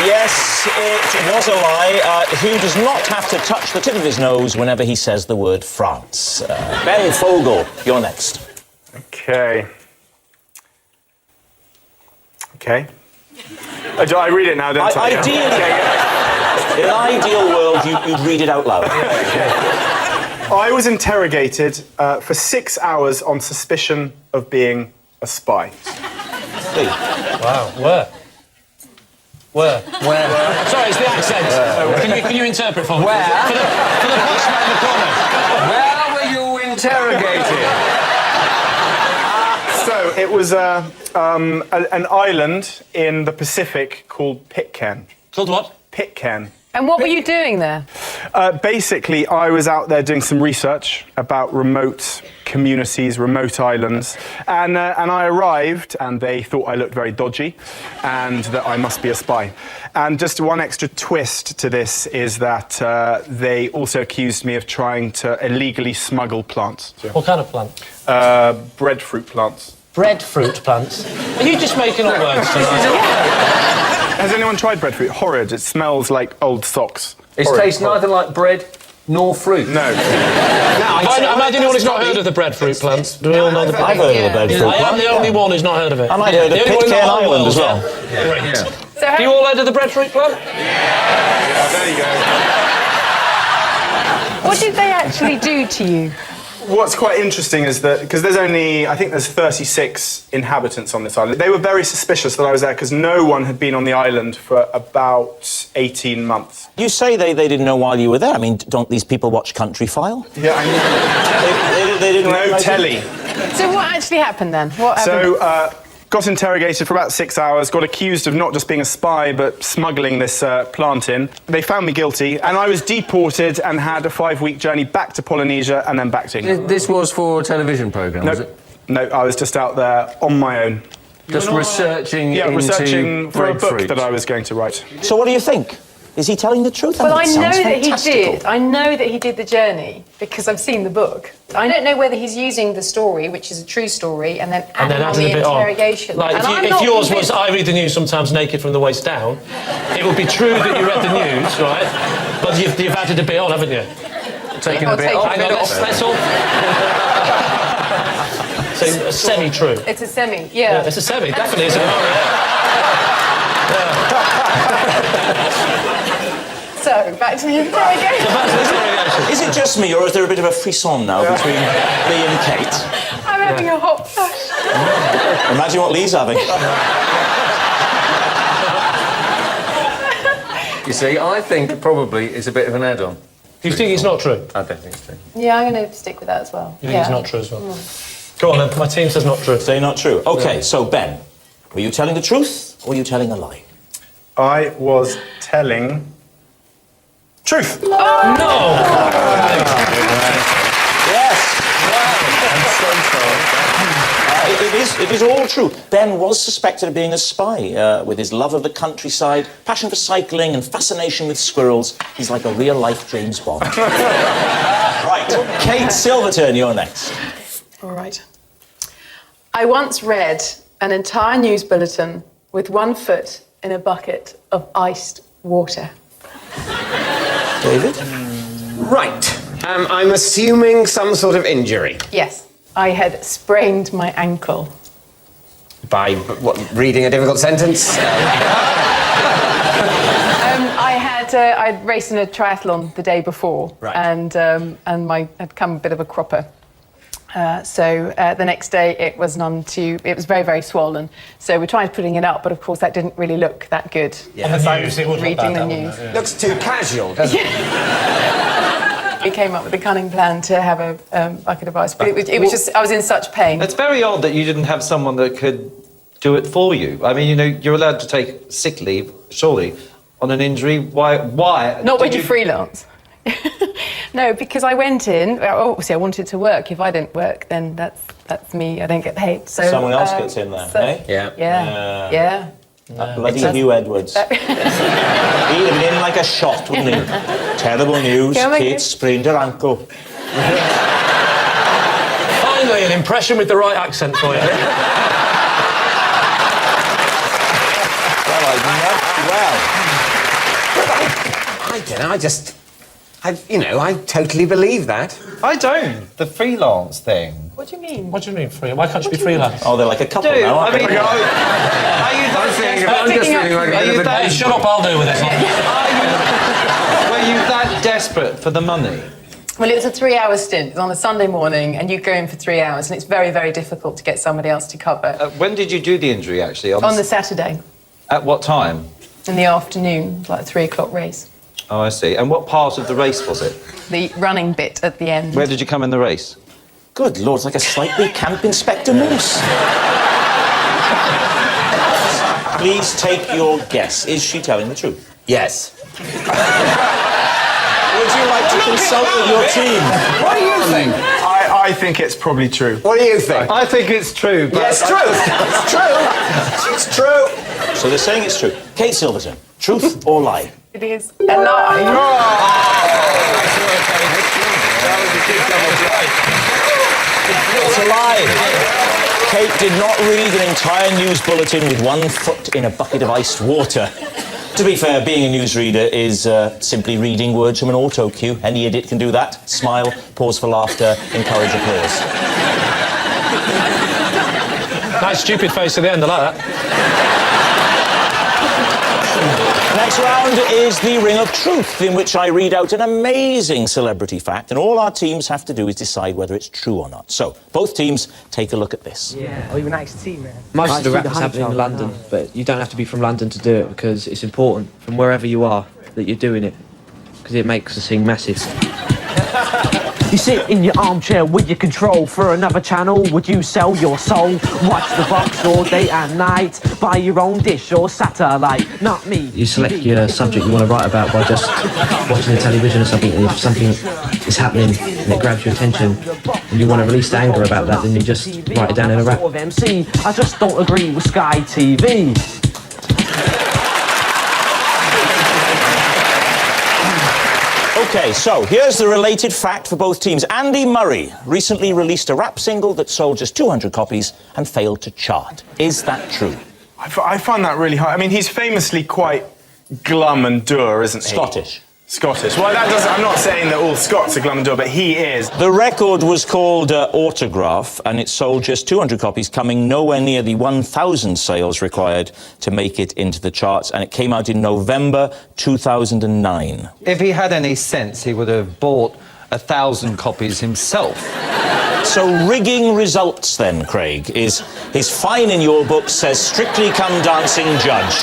Yes, it was a lie. Hugh does not have to touch the tip of his nose whenever he says the word France. Ben Fogel, you're next. OK. OK. I read it now, don't I? In an ideal world, you'd read it out loud. I was interrogated for 6 hours on suspicion of being a spy. Wow, where? Where? Sorry, it's the accent. Can you interpret for me? Where? For the postman in the corner. Where were you interrogated? So, it was an island in the Pacific called Pitcairn. Called what? Pitcairn. And what were you doing there? Basically, I was out there doing some research about remote communities, remote islands, and I arrived, and they thought I looked very dodgy, and that I must be a spy. And just one extra twist to this is that they also accused me of trying to illegally smuggle plants. What kind of plant? Breadfruit plants. Breadfruit plants? Are you just making up words tonight? Has anyone tried breadfruit? Horrid. It smells like old socks. It tastes neither like bread nor fruit. No. Am I the only one who's not heard of the breadfruit plant? Do we all know the breadfruit plant? I've heard of the breadfruit plant. I am the only one who's not heard of it. And I'd heard of Pitcairn Island as well. Great. Have you all heard of the breadfruit plant? Yeah, there you go. What did they actually do to you? What's quite interesting is that, because there's 36 inhabitants on this island, they were very suspicious that I was there because no one had been on the island for about 18 months. You say they didn't know while you were there. I mean, don't these people watch Country File? Yeah, I mean, they didn't know telly. So what actually happened then? What happened? So, got interrogated for about 6 hours, got accused of not just being a spy, but smuggling this plant in. They found me guilty, and I was deported and had a 5-week journey back to Polynesia and then back to England. This was for a television programme, was it? No, I was just out there on my own. Just researching into researching for a book breadfruit. that I was going to write. So what do you think? Is he telling the truth? Well, I know Sounds that he fantastical. did. I know that he did the journey because I've seen the book. I don't know whether he's using the story, which is a true story, and then adding on the interrogation. Like, if yours was, I read the news sometimes naked from the waist down, it would be true that you read the news, right? But you've added a bit on, haven't you? Taking a bit off. Hang on, let's all... So, semi-true. It's a semi, yeah. It's a semi, definitely. It's a... So, back to the interrogation. Is it just me, or is there a bit of a frisson now between Lee and Kate? I'm having a hot flash. Imagine what Lee's having. You see, I think it probably is a bit of an add-on. Do you think it's not true? I don't think it's true. Yeah, I'm going to stick with that as well. You think it's not true as well? Go on then, my team says not true. Say not true. OK, so Ben, were you telling the truth, or were you telling a lie? I was telling... truth! Oh! No! Yes! It is all true. Ben was suspected of being a spy. With his love of the countryside, passion for cycling and fascination with squirrels, he's like a real-life James Bond. Right, Kate Silverton, you're next. All right. I once read an entire news bulletin with one foot in a bucket of iced water. David? Right. I'm assuming some sort of injury. Yes. I had sprained my ankle. By, what, reading a difficult sentence? I'd raced in a triathlon the day before, right. and I'd come a bit of a cropper, So the next day it was very, very swollen. So we tried putting it up, but of course that didn't really look that good. On the news, it would look reading bad, the that news. wouldn't it? Looks too casual, doesn't it? We came up with a cunning plan to have a bucket of ice, but it was just, I was in such pain. It's very odd that you didn't have someone that could do it for you. I mean, you know, you're allowed to take sick leave, surely, on an injury. Why? Not when you freelance. No, because I went in, obviously I wanted to work. If I didn't work, then that's me, I don't get paid. So someone else gets in there, eh? Yeah. That bloody Hugh Edwards. He'd have been in like a shot, wouldn't he? Terrible news, Kate sprained her ankle. Finally, an impression with the right accent for you. I don't know, I totally believe that. I don't. The freelance thing. What do you mean? What do you mean, free? Why can't you be freelance? Oh, they're like a couple now, aren't they? Are you that Shut up, I'll deal with it. Were you that desperate for the money? Well, it was a 3-hour stint. It was on a Sunday morning, and you go in for 3 hours, and it's very, very difficult to get somebody else to cover. When did you do the injury, actually? On the Saturday, At what time? in the afternoon, like a 3 o'clock race. Oh, I see. And what part of the race was it? The running bit at the end. Where did you come in the race? Good Lord, it's like a slightly Camp Inspector Moose. Please take your guess. Is she telling the truth? Yes. Would you like to consult with your team? What do you think? I think it's probably true. What do you think? I think it's true. But Yes, true. It's true. So they're saying it's true. Kate Silverton, truth or lie? It is a lie. It's a lie. Kate did not read an entire news bulletin with one foot in a bucket of iced water. To be fair, being a newsreader is simply reading words from an auto cue. Any idiot can do that. Smile, pause for laughter, encourage applause. Nice stupid face at the end, I like that. Next round is the Ring of Truth, in which I read out an amazing celebrity fact, and all our teams have to do is decide whether it's true or not. So, both teams, take a look at this. Yeah, you're a nice team, man. Most of the rap is happening in London, but you don't have to be from London to do it because it's important from wherever you are that you're doing it because it makes the scene massive. You sit in your armchair with your control for another channel. Would you sell your soul? Watch the box all day and night. Buy your own dish or satellite. Not me. You select your subject you want to write about by just watching the television or something, and if something is happening and it grabs your attention and you want to release anger about that, then you just write it down in a rap. MC, I just don't agree with Sky TV. Okay, so here's the related fact for both teams. Andy Murray recently released a rap single that sold just 200 copies and failed to chart. Is that true? I find that really hard. I mean, he's famously quite glum and dour, isn't he? Scottish. Scottish. Well, that doesn't... I'm not saying that all Scots are glum and dour, but he is. The record was called Autograph, and it sold just 200 copies, coming nowhere near the 1,000 sales required to make it into the charts, and it came out in November 2009. If he had any sense, he would have bought 1,000 copies himself. So rigging results then, Craig, is his fine in your book says strictly come dancing judge.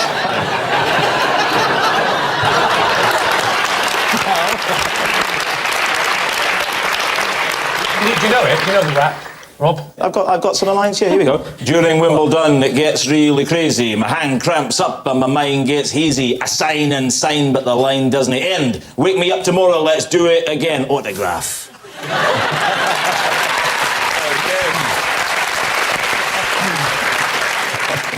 Do you know it? Do you know the rap, Rob? I've got some lines here. Here we go. During Wimbledon, it gets really crazy. My hand cramps up and my mind gets hazy. I sign and sign, but the line doesn't end. Wake me up tomorrow, let's do it again. Autograph.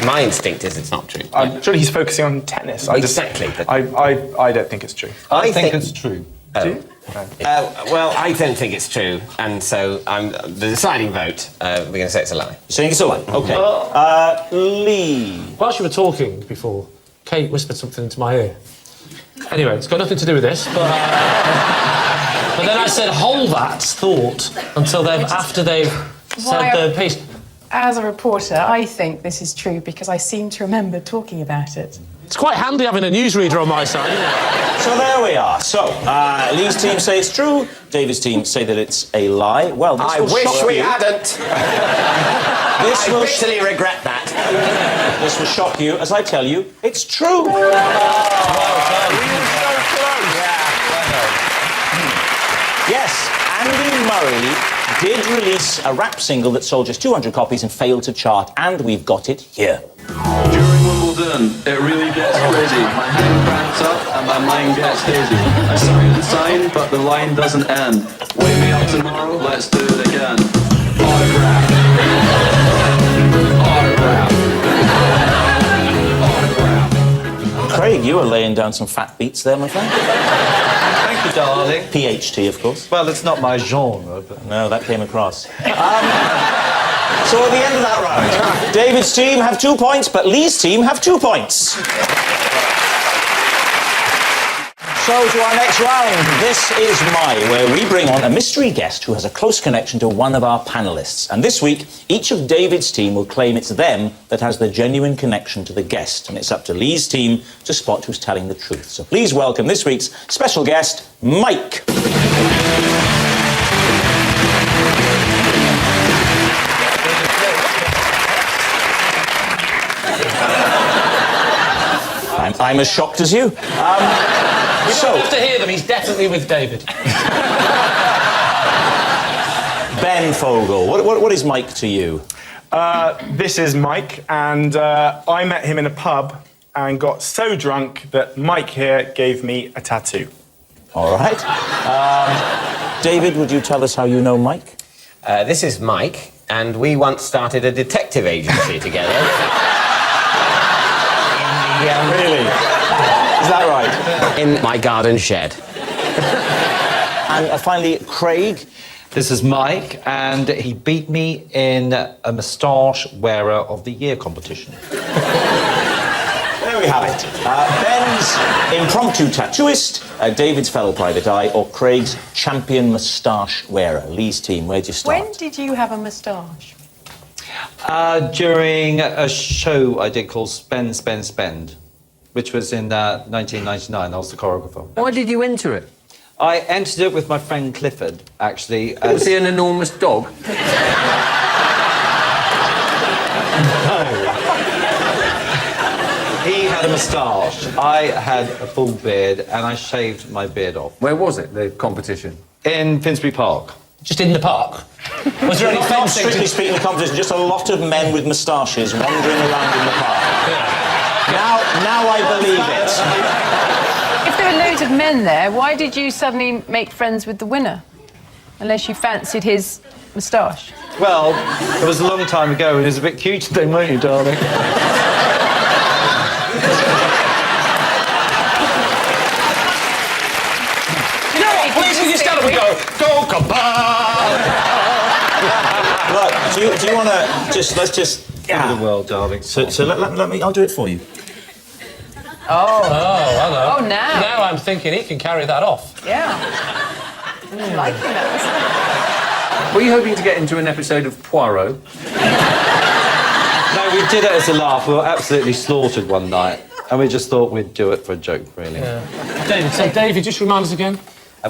My instinct is it's not true. Surely he's focusing on tennis. Exactly. I don't think it's true. I think it's true. Do you? Well, I don't think it's true, and so the deciding vote, we're going to say it's a lie. Saying it's a lie? OK. Lee. Whilst you were talking before, Kate whispered something into my ear. Anyway, it's got nothing to do with this, but then I said, hold that thought until after they've said their piece. As a reporter, I think this is true because I seem to remember talking about it. It's quite handy having a newsreader on my side, isn't it? So there we are. So, Lee's team say it's true. David's team say that it's a lie. Well, this I will wish shock we you. hadn't. This I will bitterly regret that. This will shock you as I tell you it's true. Yes, Andy Murray did release a rap single that sold just 200 copies and failed to chart, and we've got it here. During Wimbledon, it really gets crazy. My hand cramps up and my mind gets hazy. I sign and sign, but the line doesn't end. Wake me up tomorrow, let's do it again. Autograph. Autograph. Autograph. Craig, you were laying down some fat beats there, my friend. Thank you, darling. PHT, of course. Well, it's not my genre, but... No, that came across. So at the end of that round, David's team have 2 points, but Lee's team have 2 points. So to our next round, This Is My, where we bring on a mystery guest who has a close connection to one of our panellists. And this week, each of David's team will claim it's them that has the genuine connection to the guest. And it's up to Lee's team to spot who's telling the truth. So please welcome this week's special guest, Mike. I'm as shocked as you. You don't have to hear them, he's definitely with David. Ben Fogle, what is Mike to you? This is Mike, and I met him in a pub and got so drunk that Mike here gave me a tattoo. All right. David, would you tell us how you know Mike? This is Mike, and we once started a detective agency together. Really? Is that right? In my garden shed. And finally, Craig. This is Mike, and he beat me in a moustache wearer of the year competition. There we have it. Ben's impromptu tattooist, David's fellow private eye, or Craig's champion moustache wearer. Lee's team, where'd you start? When did you have a moustache? During a show I did called Spend, Spend, Spend, which was in 1999. I was the choreographer. Why did you enter it? I entered it with my friend Clifford, actually. Was he an enormous dog? No. He had a moustache, I had a full beard, and I shaved my beard off. Where was it, the competition? In Finsbury Park. Just in the park? Was there any Not fencing? strictly speaking, the competition, just a lot of men with moustaches wandering around in the park. Now I believe it. If there were loads of men there, why did you suddenly make friends with the winner? Unless you fancied his moustache. Well, it was a long time ago, and it was a bit cute today, weren't you, darling? You know what? Please, can you stand up and go cuppa? Look, do you want to let's just Give it a whirl, darling. So let me. I'll do it for you. Oh, hello. Oh, now. Now I'm thinking he can carry that off. Yeah. I'm liking that. Were you hoping to get into an episode of Poirot? No, we did it as a laugh. We were absolutely slaughtered one night, and we just thought we'd do it for a joke, really. Yeah. David, so David, just remind us again.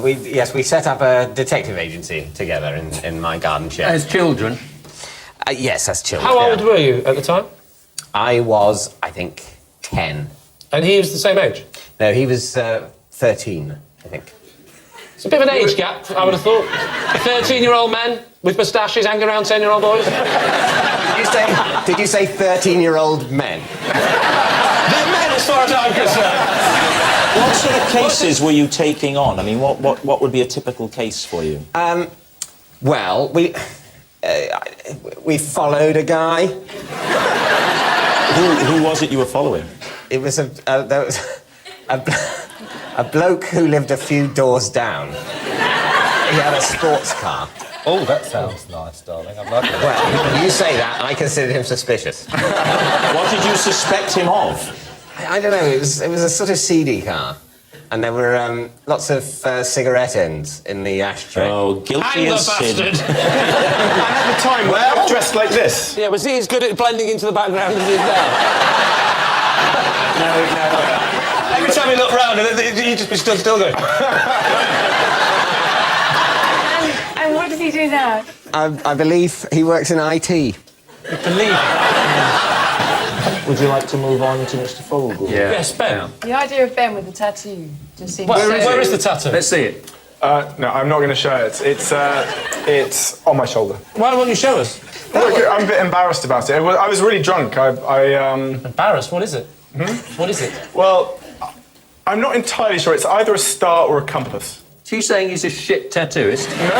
We set up a detective agency together in my garden shed. As children? Yes, as children. How old were you at the time? I was, I think, 10. And he was the same age? No, he was 13, I think. It's a bit of an age gap, I would have thought. 13-year-old men with moustaches hanging around 10-year-old boys. Did you say 13-year-old men? They're men as far as I'm concerned. What sort of cases were you taking on? I mean, what would be a typical case for you? Well, we followed a guy. Who was it you were following? It was there was a bloke who lived a few doors down. He had a sports car. Oh, that sounds nice, darling. I love it. Well, you say that, I considered him suspicious. What did you suspect him of? I don't know. It was a sort of seedy car, and there were lots of cigarette ends in the ashtray. Oh, guilty as sin. And at the time, dressed like this. Yeah, was he as good at blending into the background as he is now? Every time you look round, you just be still going. And what does he do now? I believe he works in IT. You believe? Would you like to move on to Mr. Fogel? Yeah. Yes, Ben. The idea of Ben with the tattoo just seems... Where is the tattoo? Let's see it. No, I'm not going to show it. It's on my shoulder. Why won't you show us? Look, I'm a bit embarrassed about it. I was really drunk. Embarrassed? What is it? What is it? Well, I'm not entirely sure. It's either a star or a compass. So you saying he's a shit tattooist? No.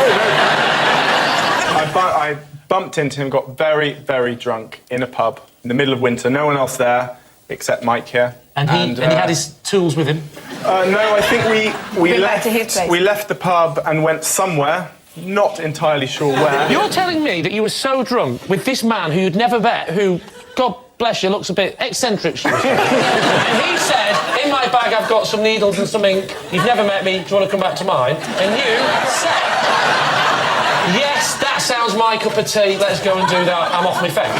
I bumped into him, got very, very drunk in a pub in the middle of winter. No one else there except Mike here. And he had his tools with him? No, I think we back to his place. we left the pub and went somewhere. Not entirely sure where. You're telling me that you were so drunk with this man who you'd never met, who, God bless you, looks a bit eccentric. And he said, in my bag I've got some needles and some ink. You've never met me, do you want to come back to mine? And you said, yes, that sounds my cup of tea, let's go and do that, I'm off my fence.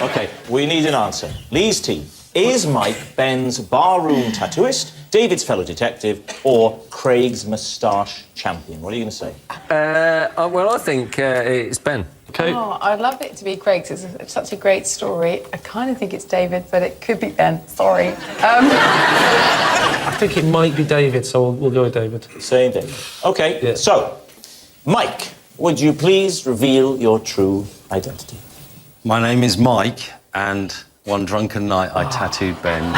OK, we need an answer. Lee's team. Is Mike Ben's barroom tattooist, David's fellow detective, or Craig's moustache champion? What are you going to say? Well, I think it's Ben. Okay. Oh, I'd love it to be Craig, 'cause it's such a great story. I kind of think it's David, but it could be Ben. Sorry. I think it might be David, so we'll go with David. Same thing. OK, Yeah. So, Mike, would you please reveal your true identity? My name is Mike, and one drunken night I tattooed Ben.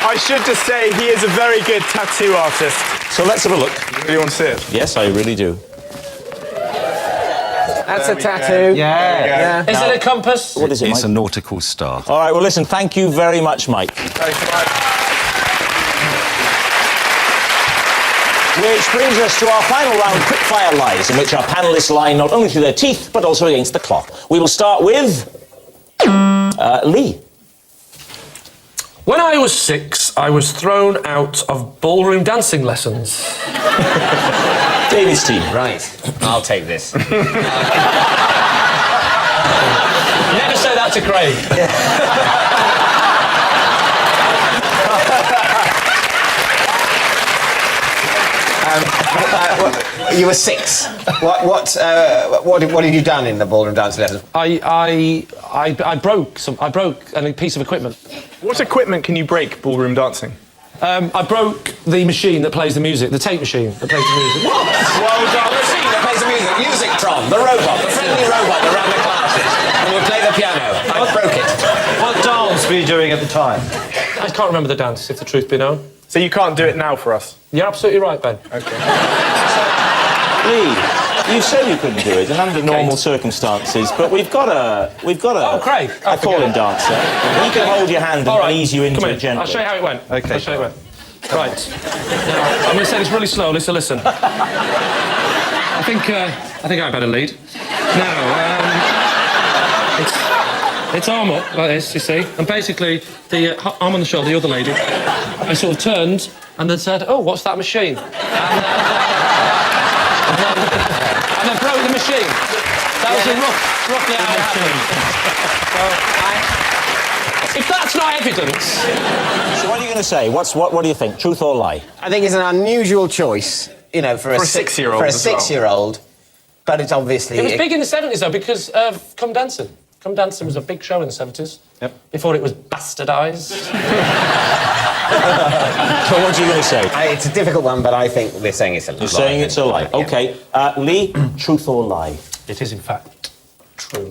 I should just say he is a very good tattoo artist. So let's have a look. Do you want to see it? Yes, I really do. That's a tattoo. Yeah. Is it a compass? What is it, It's Mike? a nautical star. All right, well, listen, thank you very much, Mike. Thanks, Mike. Which brings us to our final round, quickfire lies, in which our panellists lie not only through their teeth, but also against the clock. We will start with... Lee. When I was 6, I was thrown out of ballroom dancing lessons. David's team. Right, I'll take this. Never say that to Craig. You were 6. What have you done in the ballroom dance lessons? I broke a piece of equipment. What equipment can you break ballroom dancing? I broke the machine that plays the music, the tape machine that plays the music. What? Well done. The machine that plays the music. Musictron, the robot, the friendly robot that ran the classes and would play the piano. I broke it. What dance were you doing at the time? I can't remember the dance, if the truth be known. So you can't do it now for us? You're absolutely right, Ben. OK. Lee, you said you couldn't do it, and under normal circumstances, but we've got a... Oh, Craig. I call him dancer. He can hold your hand and ease you into it gently. I'll show you how it went. OK. I'll show you how it went. Right. Now, I'm going to say this really slowly, so listen. I think I better lead. Now, it's arm up, like this, you see, and basically, the arm on the shoulder, the other lady, I sort of turned and then said, oh, what's that machine? And I broke the machine. That was roughly how it happened. If that's not evidence... So what are you going to say? What do you think? Truth or lie? I think it's an unusual choice, you know, for a 6-year-old. For a 6-year-old, but it's obviously... It was big in the 70s, though, because of Come Dancing. Come Dancing was a big show in the 70s. Yep. Before it was bastardised. So what are you going to say? It's a difficult one, but I think we're saying it's a lie. You're saying it's a lie. OK. Lee, truth or lie? It is, in fact, true.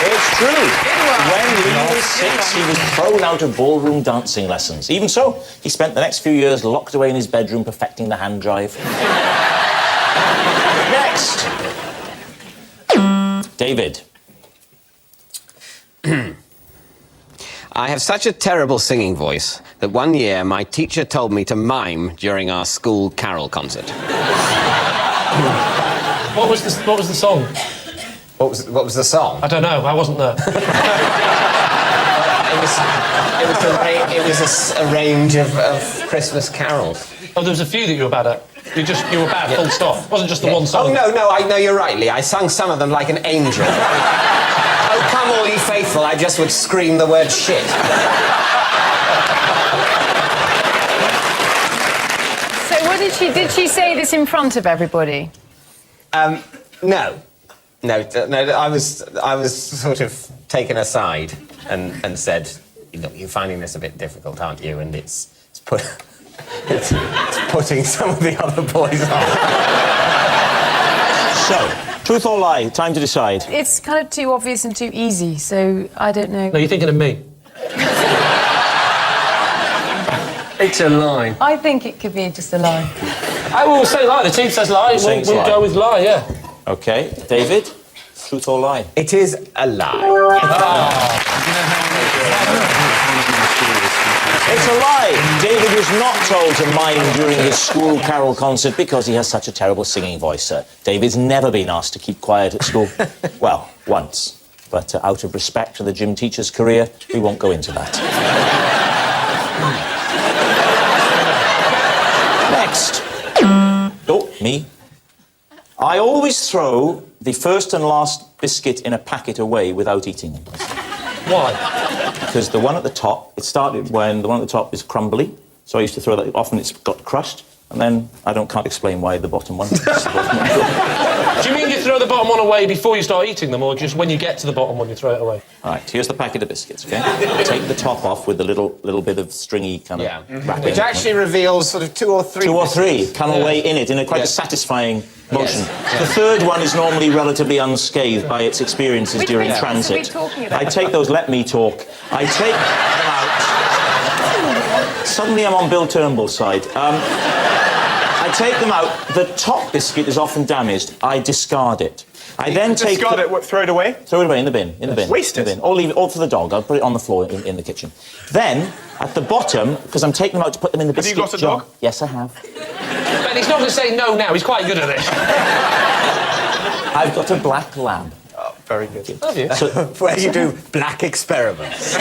It's true. When Lee was 6, he was thrown out of ballroom dancing lessons. Even so, he spent the next few years locked away in his bedroom perfecting the hand drive. Next. David. I have such a terrible singing voice that one year my teacher told me to mime during our school carol concert. What was the song? What was the song? I don't know. I wasn't there. It was a range of Christmas carols. Oh, there was a few that you were bad at. You were bad, full stop. It wasn't just the one song. Oh, no, I know you're right, Lee. I sang some of them like an angel. Oh, come all ye faithful, I just would scream the word shit. So what did she say this in front of everybody? No, I was sort of taken aside and said, look, you're finding this a bit difficult, aren't you? And it's putting some of the other boys off. So, truth or lie? Time to decide. It's kind of too obvious and too easy, so I don't know. No, you're thinking of me. It's a lie. I think it could be just a lie. I will say lie. The team says lie. We'll go with lie, yeah. OK. David, truth or lie? It is a lie. It's a lie. David was not told to mime during his school carol concert because he has such a terrible singing voice, sir. David's never been asked to keep quiet at school. Well, once. But out of respect for the gym teacher's career, we won't go into that. Next. Oh, me. I always throw the first and last biscuit in a packet away without eating them. Why? Because the one at the top, it started when the one at the top is crumbly, so I used to throw that. Often it's got crushed, and then can't explain why the bottom one. Do you mean you throw the bottom one away before you start eating them, or just when you get to the bottom one you throw it away? All right, here's the packet of biscuits, OK? Take the top off with the little bit of stringy kind of wrapping. Which actually reveals sort of 2 or 3 2 or 3 come away in it in a quite a satisfying motion. The third one is normally relatively unscathed by its experiences during transit. I take those, let me talk. I take them out. Suddenly I'm on Bill Turnbull's side. I take them out. The top biscuit is often damaged. I discard it. I then take discard it. What, throw it away? Throw it away in the bin. In the bin. Waste it. Or leave it all for the dog. I'll put it on the floor in the kitchen. Then at the bottom, because I'm taking them out to put them in the biscuit jar. Have you got a dog? Yes, I have. But he's not going to say no now. He's quite good at it. I've got a black lab. Oh, very good. Have you? So, where you do black experiments.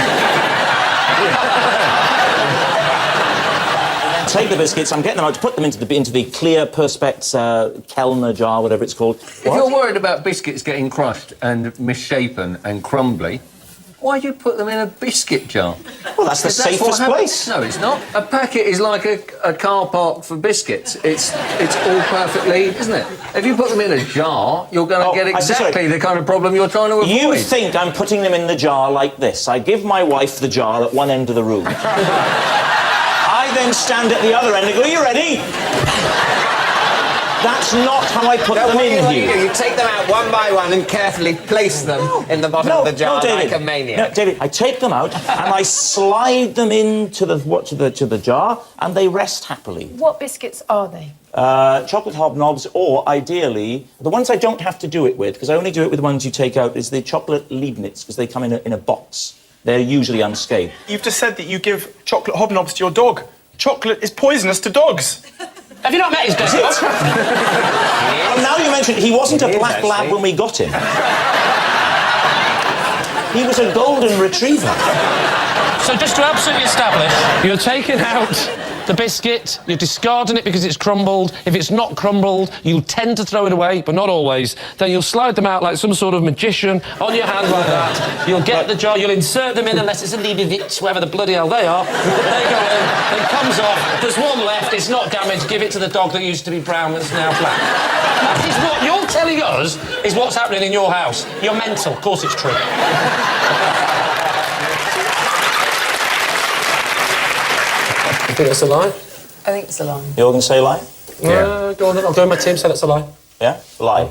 Take the biscuits, I'm getting them out to put them into the clear Perspex Kellner jar, whatever it's called. If you're worried about biscuits getting crushed and misshapen and crumbly, why do you put them in a biscuit jar? Well, that's the safest place. No, it's not. A packet is like a car park for biscuits. It's all perfectly, isn't it? If you put them in a jar, you're going to get exactly the kind of problem you're trying to avoid. You think I'm putting them in the jar like this. I give my wife the jar at one end of the room. I then stand at the other end and go, you ready? That's not how I put them in here. You take them out one by one and carefully place them in the bottom of the jar like a maniac. No, David, I take them out and I slide them into the jar and they rest happily. What biscuits are they? Chocolate hobnobs, or ideally, the ones I don't have to do it with, because I only do it with the ones you take out, is the chocolate Leibniz, because they come in a box. They're usually unscathed. You've just said that you give chocolate hobnobs to your dog. Chocolate is poisonous to dogs. Have you not met his dog? Well, now you mention he wasn't a black lab when we got him. He was a golden retriever. So just to absolutely establish, you're taking out the biscuit, you're discarding it because it's crumbled. If it's not crumbled, you'll tend to throw it away, but not always. Then you'll slide them out like some sort of magician on your hand like that. You'll get the jar, you'll insert them in, unless it's a Leibniz, whoever the bloody hell they are. They go in, it comes off, there's one left, it's not damaged, give it to the dog that used to be brown that's now black. That is what you're telling us is what's happening in your house. You're mental, of course it's true. You think it's a lie? I think it's a lie. You're going to say lie? Yeah. Go on then, I'll go with my team, say that's a lie. Yeah? Lie.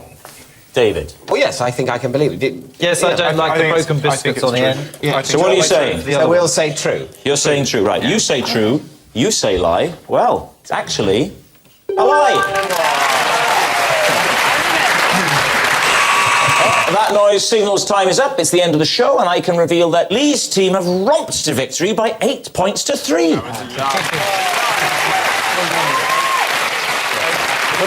David? Oh, yes, I think I can believe it. Yes, I don't like the broken biscuits on the end. Yeah. So what are you saying? So we'll say true. You're saying true, right. You say true, you say lie. Well, it's actually a lie. That noise signals time is up. It's the end of the show, and I can reveal that Lee's team have romped to victory by 8 points to 3. But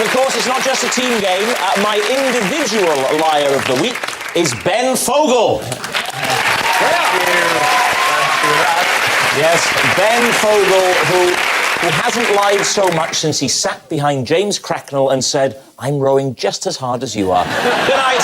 of course, it's not just a team game. My individual liar of the week is Ben Fogle. Yes, Ben Fogle, who who hasn't lied so much since he sat behind James Cracknell and said, "I'm rowing just as hard as you are." Good night.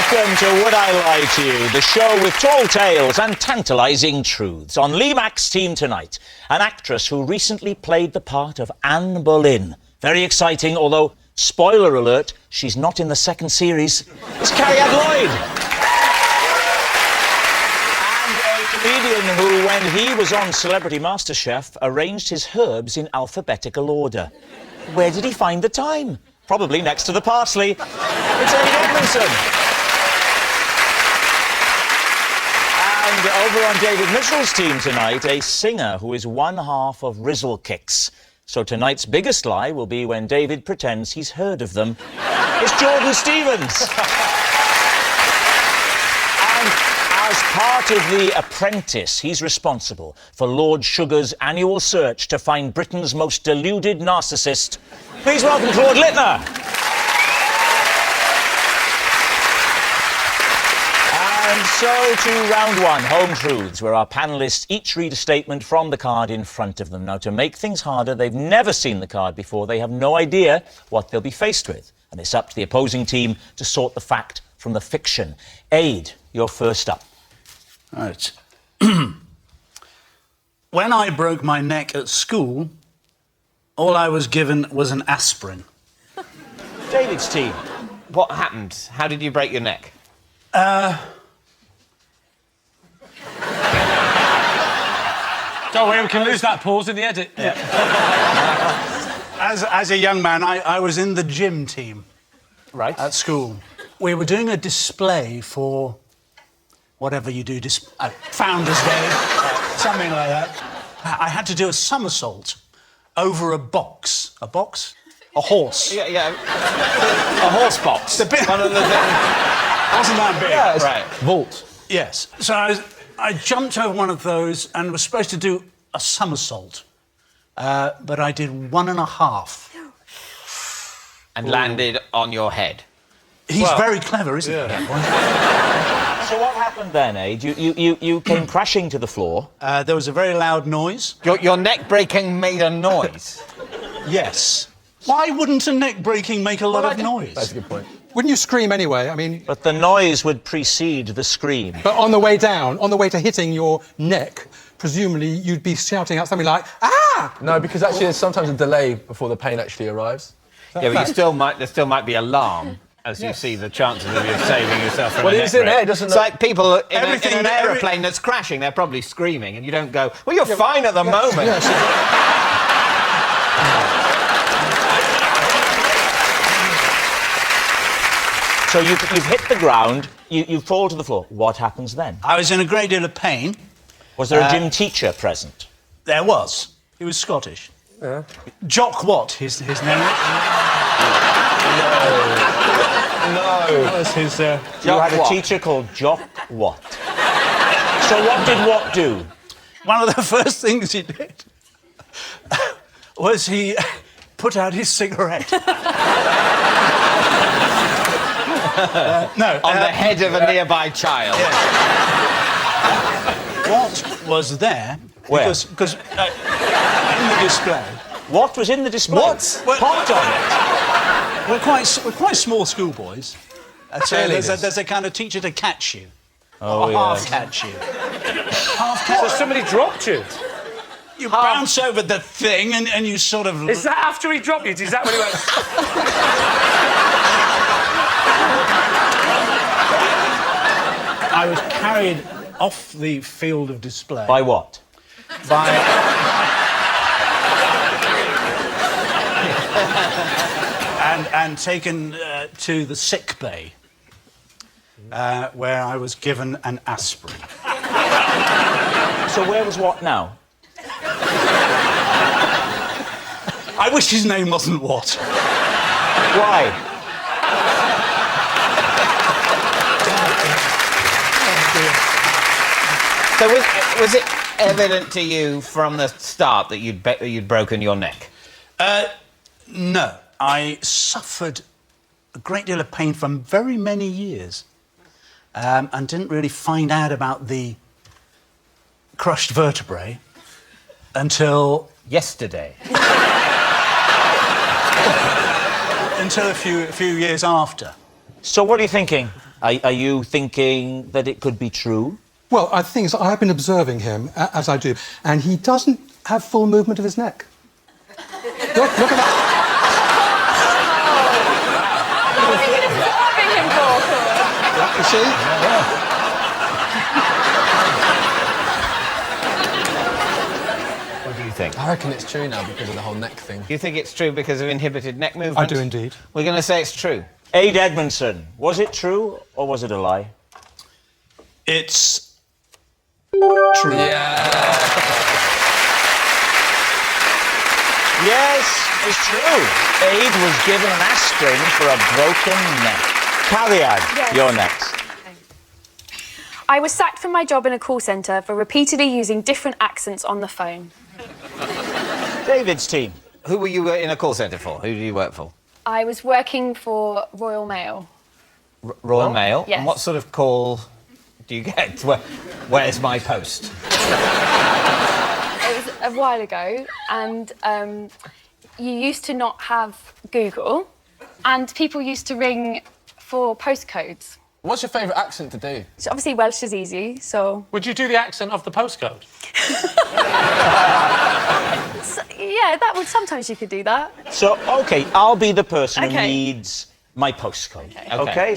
Welcome to Would I Lie to You, the show with tall tales and tantalising truths. On Lee Mack's team tonight, an actress who recently played the part of Anne Boleyn. Very exciting, although, spoiler alert, she's not in the second series. It's Carrie-Anne Lloyd. And a comedian who, when he was on Celebrity MasterChef, arranged his herbs in alphabetical order. Where did he find the time? Probably next to the parsley. It's Aid Edmondson. And over on David Mitchell's team tonight, a singer who is one half of Rizzle Kicks. So tonight's biggest lie will be when David pretends he's heard of them. It's Jordan Stevens. And as part of The Apprentice, he's responsible for Lord Sugar's annual search to find Britain's most deluded narcissist. Please welcome Claude Littner. And so to round one, Home Truths, where our panellists each read a statement from the card in front of them. Now, to make things harder, they've never seen the card before. They have no idea what they'll be faced with. And it's up to the opposing team to sort the fact from the fiction. Aid, you're first up. Right. When I broke my neck at school, all I was given was an aspirin. David's team. What happened? How did you break your neck? Don't worry, we can lose that pause in the edit. Yeah. As a young man, I was in the gym team. Right. At school. We were doing a display for whatever you do, Founders Day, something like that. I had to do a somersault over a box. A box? A horse. Yeah. A horse box. One of the wasn't that big? Yeah, right. Vault. Yes. So I jumped over one of those and was supposed to do a somersault, but I did 1.5. And landed on your head. He's very clever, isn't he? So what happened then, Aid? You came crashing to the floor. There was a very loud noise. Your neck breaking made a noise? Yes. Why wouldn't a neck breaking make a lot of noise? That's a good point. Wouldn't you scream anyway? I mean... But the noise would precede the scream. But on the way down, on the way to hitting your neck, presumably you'd be shouting out something like, "Ah!" No, because actually there's sometimes a delay before the pain actually arrives. Yeah, but there still might be alarm as you see the chances of you saving yourself from a neck it's in break. there, doesn't It's like people in an every- aeroplane that's crashing, they're probably screaming, and you don't go, "Well, you're fine at the moment." So you've hit the ground, you fall to the floor. What happens then? I was in a great deal of pain. Was there a gym teacher present? There was. He was Scottish. Yeah. Jock Watt, his name. No. That was his... You had a teacher called Jock Watt. So what did Watt do? One of the first things he did was he put out his cigarette. On the head of a nearby child. Yeah. Watt was there... Where? Because in the display... What was in the display? What? Part of it. We're quite small schoolboys. So there's a kind of teacher to catch you. Oh, yeah. Half catch you. Half catch. So somebody dropped you? You bounce over the thing and you sort of... Is that after he dropped you? Is that when he went... I was carried off the field of display. By what? And taken to the sick bay. where I was given an aspirin. So where was what now? I wish his name wasn't what. Why? So was it evident to you from the start that you'd broken your neck? No. I suffered a great deal of pain for very many years and didn't really find out about the crushed vertebrae until... Yesterday. Until a few years after. So what are you thinking? Are you thinking that it could be true? Well, I think so. I've been observing him, as I do, and he doesn't have full movement of his neck. Look at that. What are you observing him for? You see? What do you think? I reckon it's true now because of the whole neck thing. Do you think it's true because of inhibited neck movement? I do indeed. We're going to say it's true. Aid Edmondson, was it true or was it a lie? It's true. Yes, it's true. Aid was given an aspirin for a broken neck. Cariad, Yes. you're next. I was sacked from my job in a call centre for repeatedly using different accents on the phone. David's team. Who were you in a call centre for? Who did you work for? I was working for Royal Mail. Royal Mail? Yes. And what sort of call do you get? Where's my post? It was a while ago, and you used to not have Google, and people used to ring for postcodes. What's your favourite accent to do? So obviously Welsh is easy, so... Would you do the accent of the postcode? So, yeah, that would... Sometimes you could do that. So, OK, I'll be the person who Okay. needs my postcode. OK?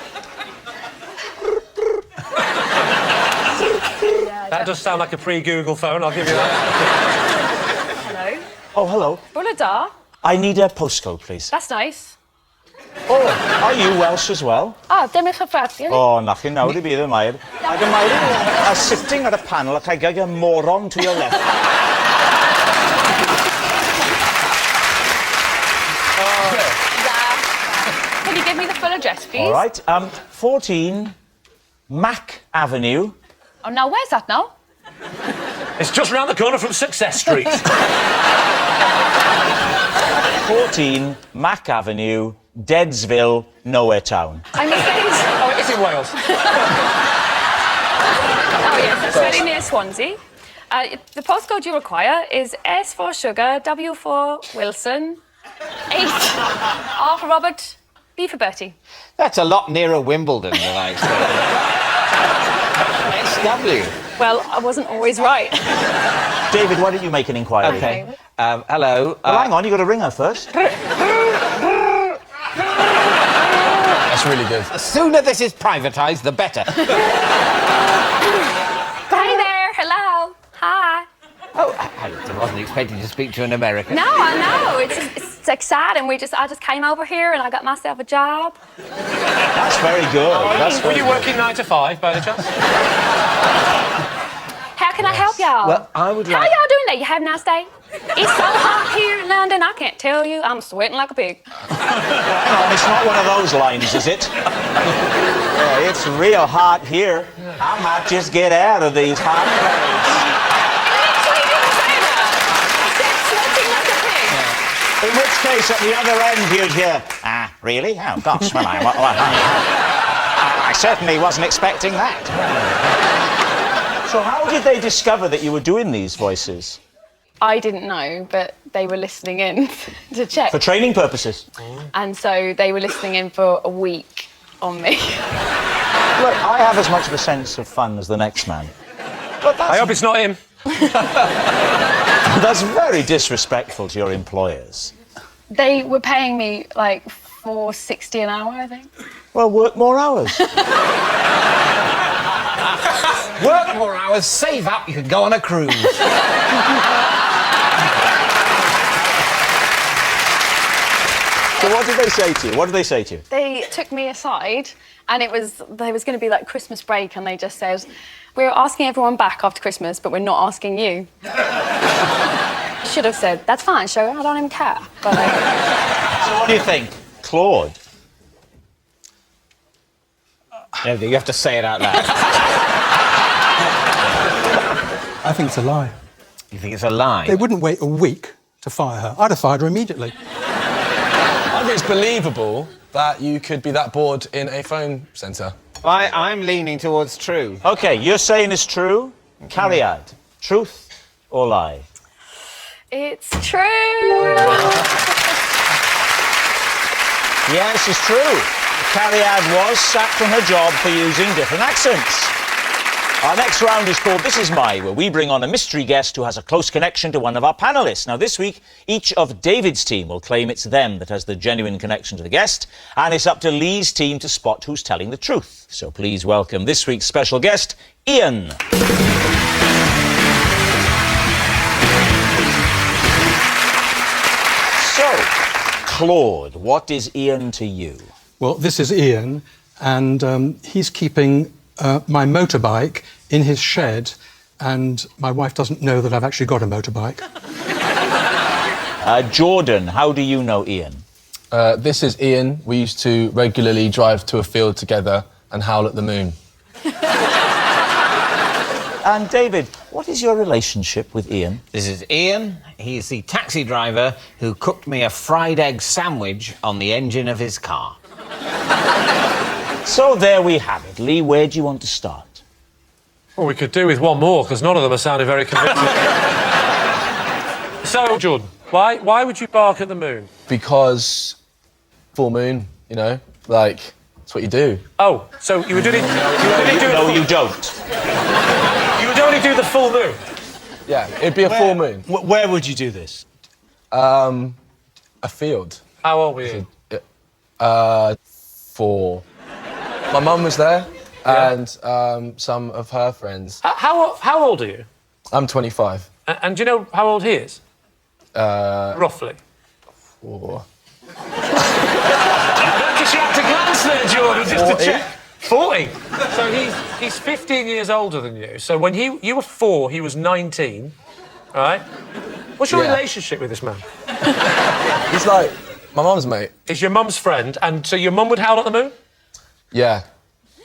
That does sound like a pre-Google phone, I'll give you that. Hello. Oh, hello. Bula da. I need a postcode, please. That's nice. Oh, are you Welsh as well? Dyma chyfrathu. Oh, nothing now, to be the Mair. I'd admire sitting at a panel like I got a moron to your left. Can you give me the full address, please? All right. 14 Mack Avenue. Oh, now where's that now? It's just round the corner from Success Street. 14 Mack Avenue, Deadsville, Nowhere Town. I'm afraid... Oh, it is in Wales. Oh, yes, that's very near Swansea. The postcode you require is S for Sugar, W for Wilson, 8, R for Robert, B for Bertie. That's a lot nearer Wimbledon than I expected. SW. Well, I wasn't always right. David, why don't you make an inquiry? OK. Hello. Well, hang on, you've got to ring her first. That's really good. The sooner this is privatised, the better. Hi there, hello, hi. Oh, I wasn't expecting to speak to an American. No, I know, it's exciting. I just came over here and I got myself a job. That's very good. That's Were very you working 9 to 5, by any chance? How can I help y'all? Well, I would How like... y'all doing there? You have a nice day? It's so hot here in London, I can't tell you. I'm sweating like a pig. Hang on, it's not one of those lines, is it? Yeah, it's real hot here. I might just get out of these hot days. In which case, at the other end, you'd hear, really? Oh, gosh, well, I certainly wasn't expecting that. So how did they discover that you were doing these voices? I didn't know, but they were listening in to check. For training purposes? And so they were listening in for a week on me. Look, I have as much of a sense of fun as the next man. But I hope it's not him. That's very disrespectful to your employers. They were paying me like $4.60 an hour, I think. Well, work more hours. Work more hours, save up, you could go on a cruise. So what did they say to you? What did they say to you? They took me aside, and there was going to be like Christmas break, and they just said, "We're asking everyone back after Christmas, but we're not asking you." Should have said, "That's fine, Sugar, I don't even care." But So what do you think, Claude? No, you have to say it out loud. I think it's a lie. You think it's a lie? They wouldn't wait a week to fire her. I'd have fired her immediately. I think it's believable that you could be that bored in a phone centre. I'm leaning towards true. OK, you're saying it's true. Cariad, truth or lie? it's true. Yes, it's true. Cariad was sacked from her job for using different accents. Our next round is called This Is My, where we bring on a mystery guest who has a close connection to one of our panellists. Now, this week, each of David's team will claim it's them that has the genuine connection to the guest, and it's up to Lee's team to spot who's telling the truth. So please welcome this week's special guest, Ian. So, Claude, what is Ian to you? Well, this is Ian, and he's keeping my motorbike in his shed, and my wife doesn't know that I've actually got a motorbike. Jordan, how do you know Ian? This is Ian. We used to regularly drive to a field together and howl at the moon. And David, what is your relationship with Ian? This is Ian. He's the taxi driver who cooked me a fried egg sandwich on the engine of his car. So there we have it. Lee, where do you want to start? Well, we could do with one more, because none of them are sounding very convincing. So, Jordan, why would you bark at the moon? Because full moon, you know, like, that's what you do. Oh, so you would only do No, you don't. You would only do the full moon? Yeah, it'd be a full moon. Where would you do this? A field. How old were you? 4. My mum was there, and some of her friends. How old are you? I'm 25. And do you know how old he is? Roughly. 4. Just you had to glance there, Jordan, just 40? to check. 40. So he's 15 years older than you. So when you were 4, he was 19, right? What's your relationship with this man? He's like my mum's mate. Is your mum's friend, and so your mum would howl at the moon? Yeah.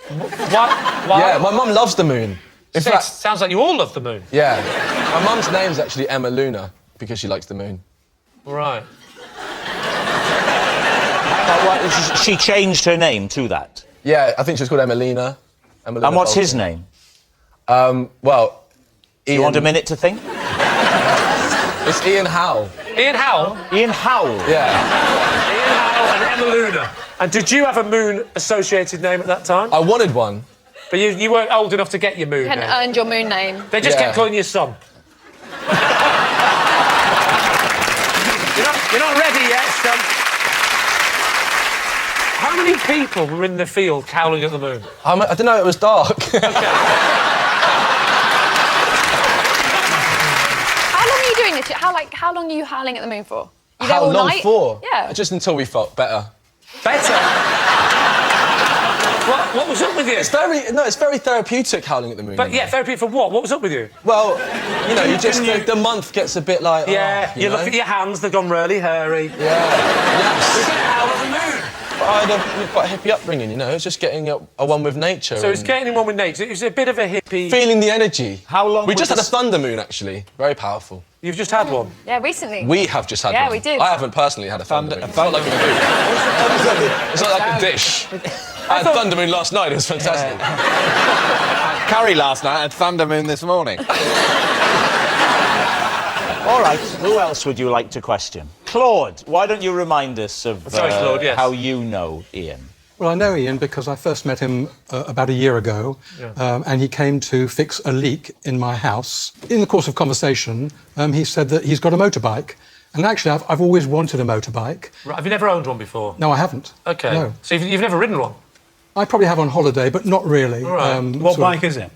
Why? Yeah, my mum loves the moon. In fact, sounds like you all love the moon. Yeah. My mum's name's actually Emma Luna because she likes the moon. Right. She changed her name to that? Yeah, I think she was called Emelina. And what's his name? Well, Ian... You want a minute to think? It's Ian Howell. Ian Howell? Ian Howell? Yeah. Ian Howell and Emma Luna. And did you have a moon-associated name at that time? I wanted one. But you weren't old enough to get your moon You hadn't name. earned your moon name. They just kept calling you son. You're not ready yet, son. How many people were in the field howling at the moon? I don't know, it was dark. How long are you doing this? How long are you howling at the moon for? You there How all long night? for? Yeah. Just until we felt better. Better? What was up with you? It's very therapeutic howling at the moon. But yeah, therapy for what? What was up with you? Well, you know, the month gets a bit like... Yeah, oh, you look at your hands, they've gone really hairy. Yeah. Yes. We're going to howl at the moon. I had quite a hippie upbringing, you know, it's just getting a one with nature. So it's getting in one with nature. It was a bit of a hippie... Feeling the energy. How long... We just had a thunder moon, actually. Very powerful. You've just had one? Yeah, recently. We have just had one. Yeah, we did. I haven't personally had a thunder moon. It's not like a moon. It's not like a dish. I had thunder moon last night, it was fantastic. Curry last night, I had thunder moon this morning. All right, who else would you like to question? Claude, why don't you remind us of Claude, yes. how you know Ian? Well, I know Ian because I first met him about a year ago, and he came to fix a leak in my house. In the course of conversation, he said that he's got a motorbike. And actually, I've always wanted a motorbike. Right, have you never owned one before? No, I haven't. OK. No. So you've never ridden one? I probably have on holiday, but not really. Right. What bike is it?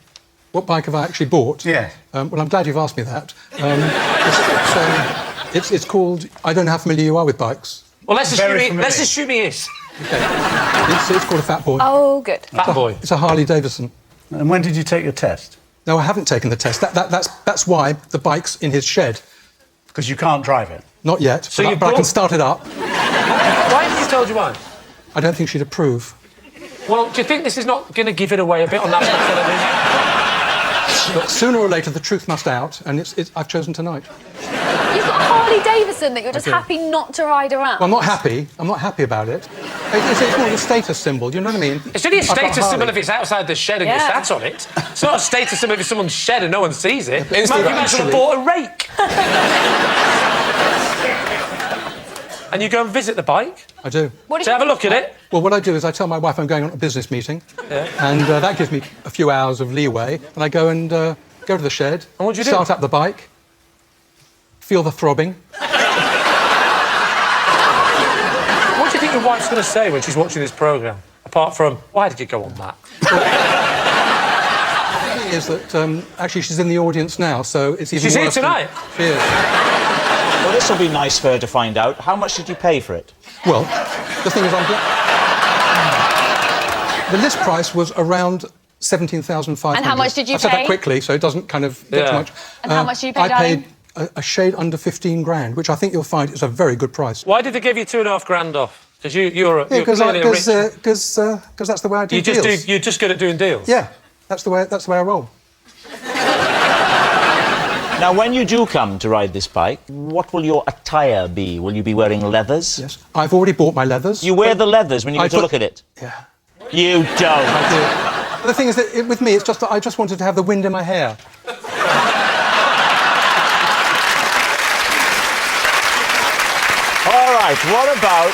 What bike have I actually bought? Yeah. Well, I'm glad you've asked me that. It's called... I don't know how familiar you are with bikes. Well, let's assume he is. It's called a fat boy. Oh, good. Fat boy. It's a Harley Davidson. And when did you take your test? No, I haven't taken the test. That's why the bike's in his shed. Because you can't drive it? Not yet, So but I can start it up. Why hasn't he told you why? I don't think she'd approve. Well, do you think this is not going to give it away a bit on national television? But sooner or later, the truth must out, and I've chosen tonight. You've got a Harley Davidson that you're just happy not to ride around. Well, I'm not happy. I'm not happy about it. It's more of a status symbol, you know what I mean? It's only a I've got status symbol Harley. if it's outside the shed and you're sat on it. It's not a status symbol if it's someone's shed and no one sees it. You might as well have bought a rake. And you go and visit the bike? I do. To have a look at it? Well, what I do is I tell my wife I'm going on a business meeting, and that gives me a few hours of leeway, and I go and go to the shed, and what do you do? Start up the bike, feel the throbbing. What do you think your wife's going to say when she's watching this programme? Apart from, why did you go on that? The thing is that actually she's in the audience now, so it's even She's here worse tonight? She is. Well, this will be nice for her to find out. How much did you pay for it? Well, the thing is, the list price was around 17,500. And how much did you I said pay? that quickly, so it doesn't kind of get too much. And how much did you pay, I darling? paid a shade under 15 grand, which I think you'll find is a very good price. Why did they give you $2.5 grand off? Because you're Because clearly a rich... that's the way I do deals. You're just good at doing deals? Yeah, that's the way I roll. Now, when you do come to ride this bike, what will your attire be? Will you be wearing leathers? Yes. I've already bought my leathers. You wear the leathers when you go to look at it? Yeah. You don't. I do. But the thing is that with me, it's just that I just wanted to have the wind in my hair. All right, what about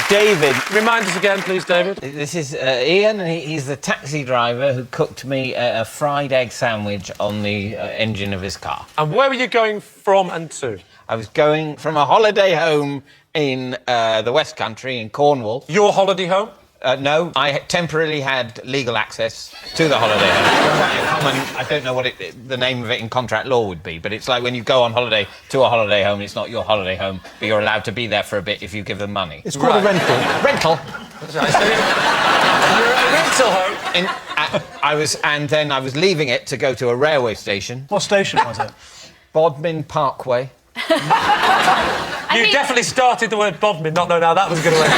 David? Remind us again, please, David. This is Ian. He's the taxi driver who cooked me a fried egg sandwich on the engine of his car. And where were you going from and to? I was going from a holiday home in the West Country, in Cornwall. Your holiday home? No, I temporarily had legal access to the holiday home. I don't know what the name of it in contract law would be, but it's like when you go on holiday to a holiday home, it's not your holiday home, but you're allowed to be there for a bit if you give them money. It's called a rental. Rental. You're at a rental home? And then I was leaving it to go to a railway station. What station was it? Bodmin Parkway. You definitely started the word Bodmin, not knowing how that was going to end.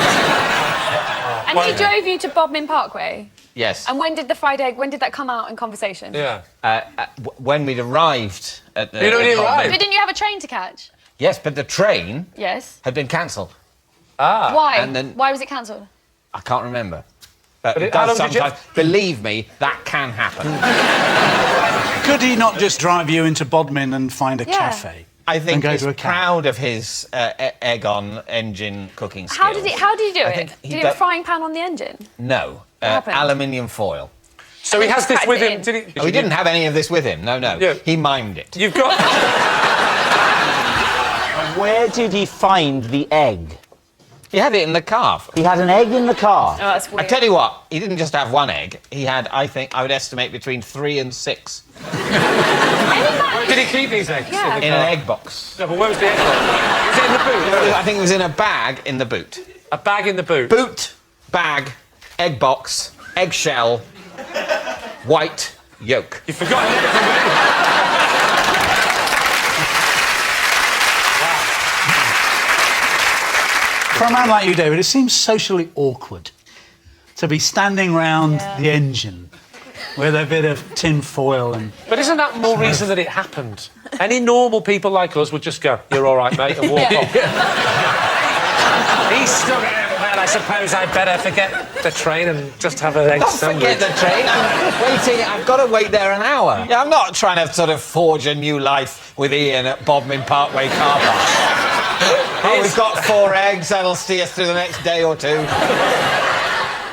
And he drove you to Bodmin Parkway? Yes. And when did that come out in conversation? Yeah. When we'd arrived at the... You'd already arrived? But didn't you have a train to catch? Yes, but the train Yes. had been cancelled. Why? And then Why was it cancelled? I can't remember. But it how does long did you- sometimes. Believe me, that can happen. Could he not just drive you into Bodmin and find a cafe? I think and go he's to a cafe? proud of his egg-on engine cooking skills. How did he do I it? think Did he have a frying pan on the engine? No, happened? aluminium foil. So he has this with him, did he? Oh, he didn't have any of this with him, no. Yeah. He mimed it. You've got... Where did he find the egg? He had it in the car. He had an egg in the car? Oh, that's weird. I tell you what, he didn't just have one egg. He had, I would estimate, between 3 and 6. Did he keep these eggs? Yeah. In an egg box. No, but where was the egg box? Was it in the boot? I think it was in a bag in the boot. A bag in the boot? Boot, bag, egg box, eggshell, white yolk. You forgot. For a man like you, David, it seems socially awkward to be standing round the engine with a bit of tin foil and... But isn't that more reason that it happened? Any normal people like us would just go, "You're all right, mate," and walk off. He's stuck there. Well, I suppose I'd better forget the train and just have an egg sandwich. Forget the train. I've got to wait there an hour. Yeah, I'm not trying to sort of forge a new life with Ian at Bodmin Parkway car park. Oh, we've got 4 eggs. That'll see us through the next day or 2.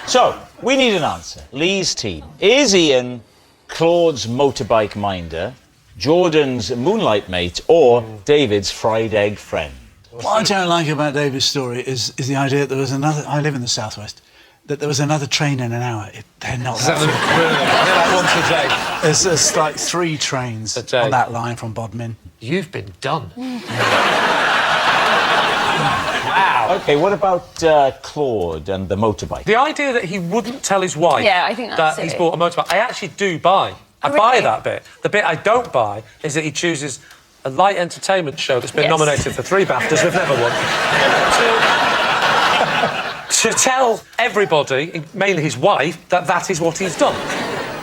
So, we need an answer. Lee's team. Is Ian Claude's motorbike minder, Jordan's moonlight mate, or David's fried egg friend? What I don't like about David's story is the idea that there was another... I live in the southwest. That there was another train in an hour. They're not that Once a day. There's like 3 trains on that line from Bodmin. You've been done. Wow. OK, what about Claude and the motorbike? The idea that he wouldn't tell his wife Yeah, I think that's that he's silly. bought a motorbike, I actually do buy. I Oh, buy really? that bit. The bit I don't buy is that he chooses a light entertainment show that's been Yes. nominated for 3 BAFTAs we've never won. to tell everybody, mainly his wife, that that is what he's done.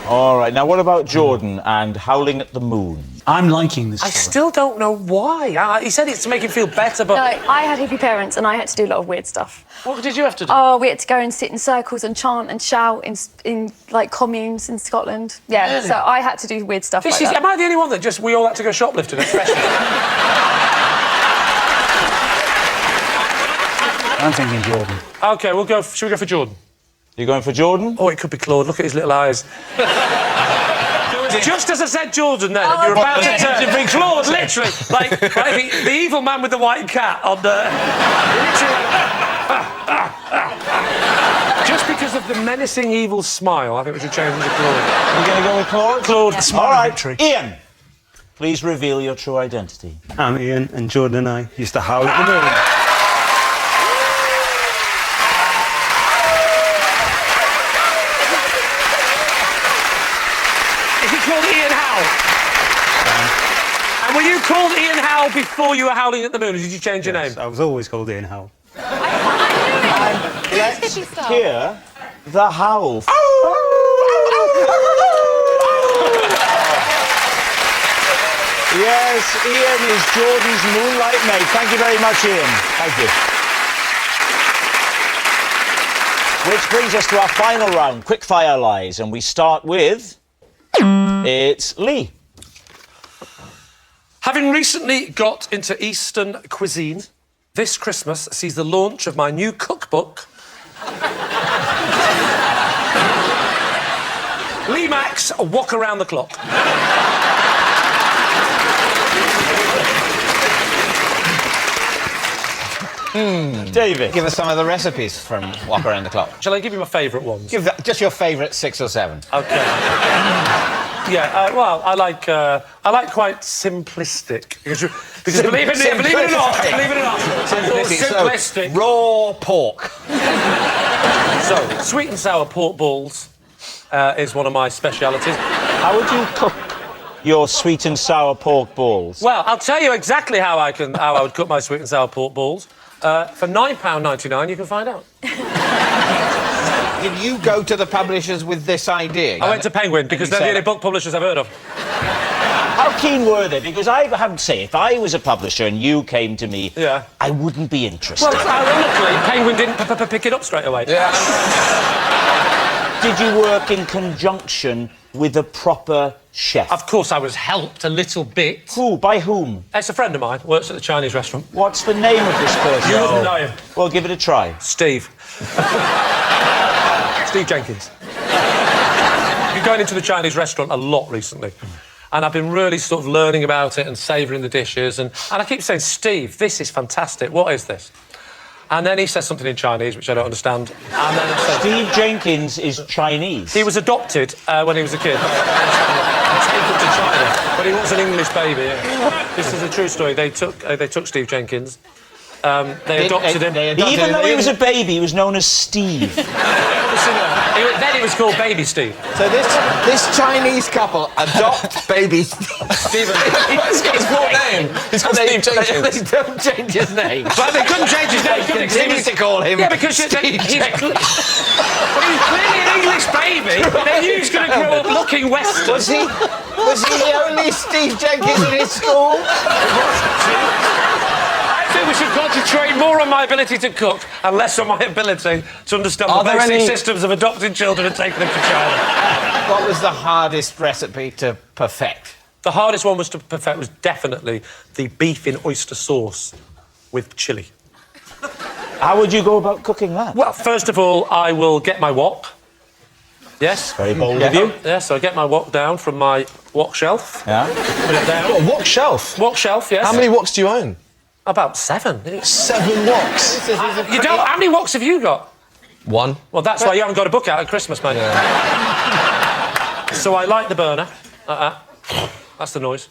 All right, now what about Jordan and Howling at the Moon? I'm liking this I story. still don't know why. He said it's to make him feel better, but... No, I had hippie parents and I had to do a lot of weird stuff. What did you have to do? Oh, we had to go and sit in circles and chant and shout in like communes in Scotland. Yeah, Really? so I had to do weird stuff like that. Am I the only one that just we all had to go shoplifting at Christmas? I'm thinking Jordan. OK, should we go for Jordan? You're going for Jordan? Oh, it could be Claude. Look at his little eyes. Just as I said Jordan then, you're about to turn Claude, literally. Like the evil man with the white cat on the... Just because of the menacing evil smile, I think we should change him to Claude. Are you going to go with Claude? Claude. All right, Ian, please reveal your true identity. I'm Ian, and Jordan and I used to howl at the moon. Called Ian Howe. And were you called Ian Howe before you were howling at the moon, or did you change your name? I was always called Ian Howe. Let's hear the howl. Yes, Ian is Jordan's moonlight mate. Thank you very much, Ian. Thank you. Which brings us to our final round, quickfire lies, and we start with... It's Lee. Having recently got into Eastern cuisine, this Christmas sees the launch of my new cookbook. Lee Mack's A Walk Around the Clock. David. Give us some of the recipes from Walk Around the Clock. Shall I give you my favourite ones? Give just your favourite 6 or 7. OK. Yeah, well, I like quite simplistic. Because believe it or not, simplistic. Raw pork. So, sweet and sour pork balls is one of my specialities. How would you cook your sweet and sour pork balls? Well, I'll tell you exactly how I would cook my sweet and sour pork balls. For £9.99, you can find out. Did you go to the publishers with this idea? I went to Penguin because they're the only book publishers I've heard of. How keen were they? Because I have to say, if I was a publisher and you came to me, I wouldn't be interested. Well, ironically, Penguin didn't pick it up straight away. Yeah. Did you work in conjunction with a proper chef? Of course, I was helped a little bit. Who? By whom? It's a friend of mine, works at the Chinese restaurant. What's the name of this person? You wouldn't know him. Well, give it a try. Steve. Steve Jenkins. I've been going into the Chinese restaurant a lot recently. And I've been really sort of learning about it and savouring the dishes. And I keep saying, Steve, this is fantastic. What is this? And then he says something in Chinese, which I don't understand. And then I said, Steve Jenkins is Chinese. He was adopted when he was a kid. Taken to China, but he was an English baby. Yeah. This is a true story. They took Steve Jenkins. They adopted him. Even though he was a baby, he was known as Steve. Then he was called Baby Steve. So this Chinese couple adopt baby Stephen. He's got his full name. He's called Steve Jenkins. They don't change his name. Well, they couldn't change his name. They continue to call him. Yeah, because he's clearly an English baby. They knew he was going to grow up looking Western. Was he the only Steve Jenkins in his school? I think we should concentrate more on my ability to cook and less on my ability to understand the basic systems of adopting children and taking them to China. What was the hardest recipe to perfect? The hardest one to perfect was definitely the beef in oyster sauce with chilli. How would you go about cooking that? Well, first of all, I will get my wok. Yes. Very bold of you. Yes, so I get my wok down from my wok shelf. Yeah. Put it down. What, a wok shelf? Wok shelf, yes. How many woks do you own? About 7. 7 woks? You don't. How many woks have you got? 1. Well, that's why you haven't got a book out at Christmas, mate. Yeah. So I light the burner. That's the noise.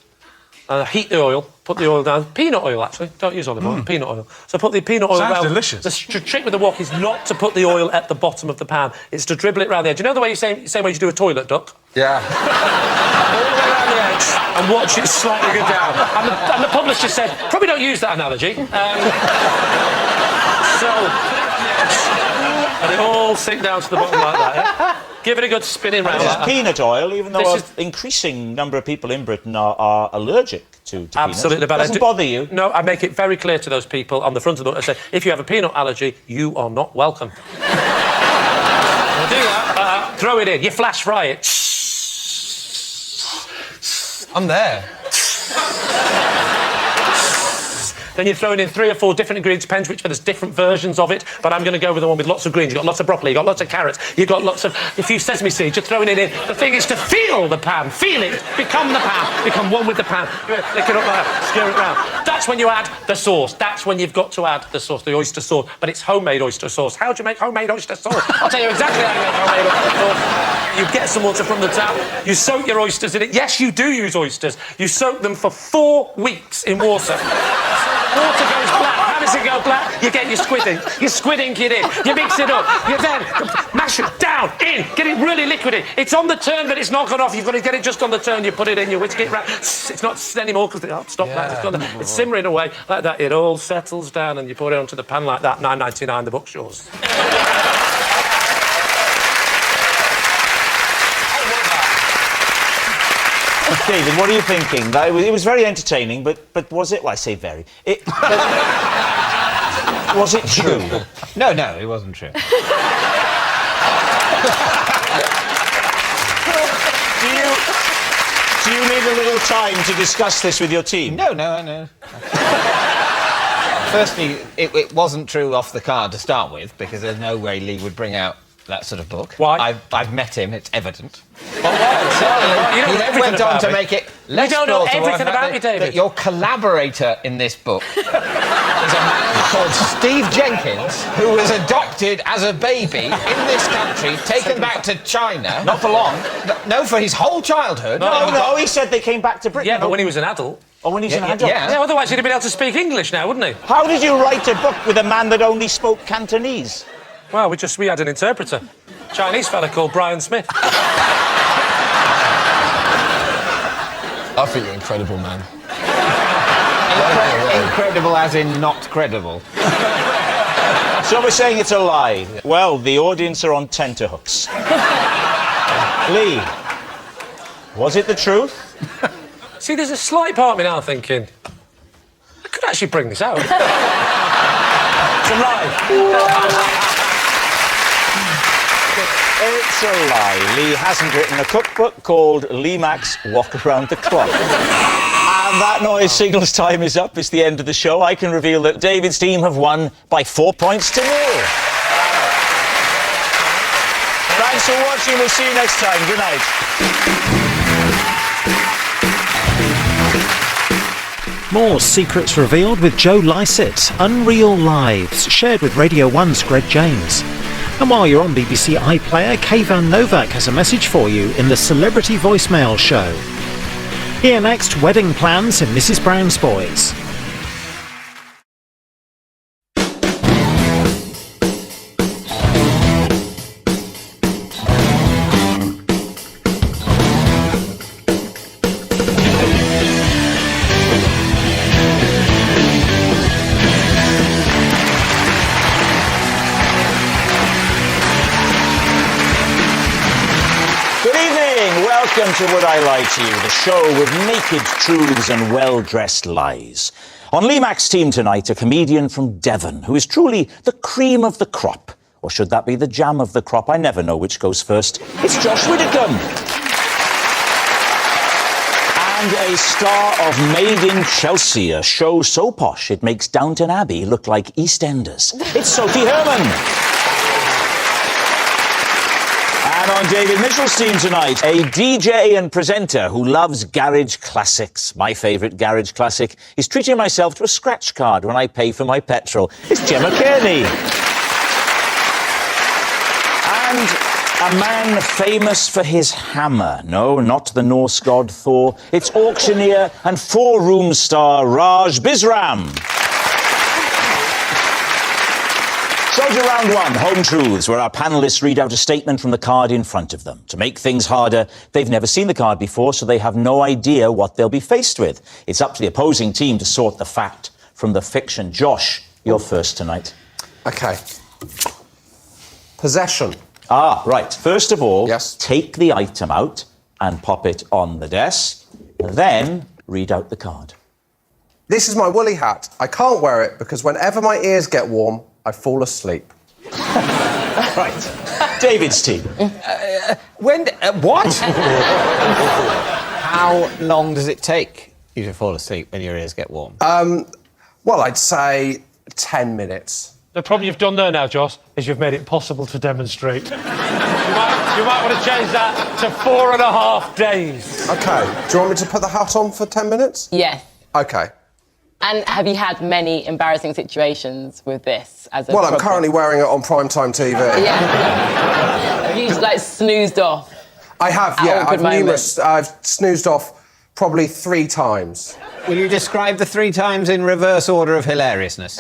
Heat the oil, put the oil down. Peanut oil, actually. Don't use olive oil, peanut oil. So put the peanut oil Sounds around. delicious. The trick with the wok is not to put the oil at the bottom of the pan. It's to dribble it around the edge. You know the way same way you do a toilet duck? Yeah. All the way around the edge and watch it slightly go down. And the publisher said, probably don't use that analogy. And it all sink down to the bottom like that, yeah? Give it a good spinning round. This is peanut oil, even though an increasing number of people in Britain are allergic to peanuts. Absolutely. It doesn't bother you? No, I make it very clear to those people on the front of the book. I say, if you have a peanut allergy, you are not welcome. I'll do that. Throw it in. You flash fry it. I'm there. Then you're throwing in 3 or 4 different ingredients, depends which, but there's different versions of it. But I'm going to go with the one with lots of greens. You've got lots of broccoli, you've got lots of carrots, you've got lots of a few sesame seeds. You're throwing it in. The thing is to feel the pan, feel it, become the pan, become one with the pan. Lick it up like that, stir it round. That's when you add the sauce. That's when you've got to add the sauce, the oyster sauce. But it's homemade oyster sauce. How do you make homemade oyster sauce? I'll tell you exactly how you make homemade oyster sauce. You get some water from the tap. You soak your oysters in it. Yes, you do use oysters. You soak them for 4 weeks in water. Water goes black. How does it go black? You get your squid ink. You squid ink it in. You mix it up. You then mash it down, in. Get it really liquidy. It's on the turn, but it's not gone off. You've got to get it just on the turn. You put it in, you whisk it round. It's not anymore because stop that. It's simmering away like that. It all settles down and you put it onto the pan like that. £9.99. The book's yours. David, what are you thinking? It was very entertaining, but was it? Well, I say very. Was it true? No, it wasn't true. Do you need a little time to discuss this with your team? No, I know. Firstly, it wasn't true off the card to start with, because there's no way Lee would bring out that sort of book. Why? I've met him, it's evident. You don't know He went on to make it less You don't know plausible everything about me, David. that your collaborator in this book is a man called Steve Jenkins, who was adopted as a baby in this country, taken back to China. Not for long. No, for his whole childhood. No, he said they came back to Britain. Yeah, but when he was an adult. Oh, when he's an adult? Yeah, otherwise he'd have been able to speak English now, wouldn't he? How did you write a book with a man that only spoke Cantonese? Well, we had an interpreter. Chinese fella called Brian Smith. I think you're incredible, man. Incredible as in not credible. So we're saying it's a lie. Well, the audience are on tenterhooks. Lee, was it the truth? See, there's a slight part of me now thinking, I could actually bring this out. It's a lie. It's a lie. Lee hasn't written a cookbook called Lee Mack's Walk Around the Clock. And that noise signals time is up. It's the end of the show. I can reveal that David's team have won by 4 points to 0. Thanks for watching. We'll see you next time. Good night. More secrets revealed with Joe Lycett. Unreal Lives, shared with Radio 1's Greg James. And while you're on BBC iPlayer, Kayvan Novak has a message for you in the Celebrity Voicemail Show. Here next, wedding plans in Mrs Brown's Boys. Welcome to Would I Lie to You, the show with naked truths and well-dressed lies. On Lee Mack's team tonight, a comedian from Devon who is truly the cream of the crop. Or should that be the jam of the crop? I never know which goes first. It's Josh Widdicombe. And a star of Made in Chelsea, a show so posh it makes Downton Abbey look like EastEnders. It's Sophie Herman. And on David Mitchell's team tonight, a DJ and presenter who loves garage classics. My favourite garage classic is treating myself to a scratch card when I pay for my petrol. It's Gemma Kearney. And A man famous for his hammer. No, not the Norse god Thor. It's auctioneer and four-room star Raj Bisram. So to round one, Home Truths, where our panellists read out a statement from the card in front of them. To make things harder, they've never seen the card before, so they have no idea what they'll be faced with. It's up to the opposing team to sort the fact from the fiction. Josh, you're first tonight. OK. Possession. Ah, right. First of all, take the item out and pop it on the desk. Then read out the card. This is my woolly hat. I can't wear it because whenever my ears get warm, I fall asleep. Right. David's team. What? How long does it take you to fall asleep when your ears get warm? Well, I'd say 10 minutes. The problem you've done there now, Josh, is you've made it possible to demonstrate. you might want to change that to 4.5 days. OK. Do you want me to put the hat on for 10 minutes? Yes. OK. And have you had many embarrassing situations with this as a Well, I'm problem? currently wearing it on primetime TV. Yeah. Have you, like, snoozed off? I have, yeah. I've snoozed off probably 3 times. Will you describe the 3 times in reverse order of hilariousness?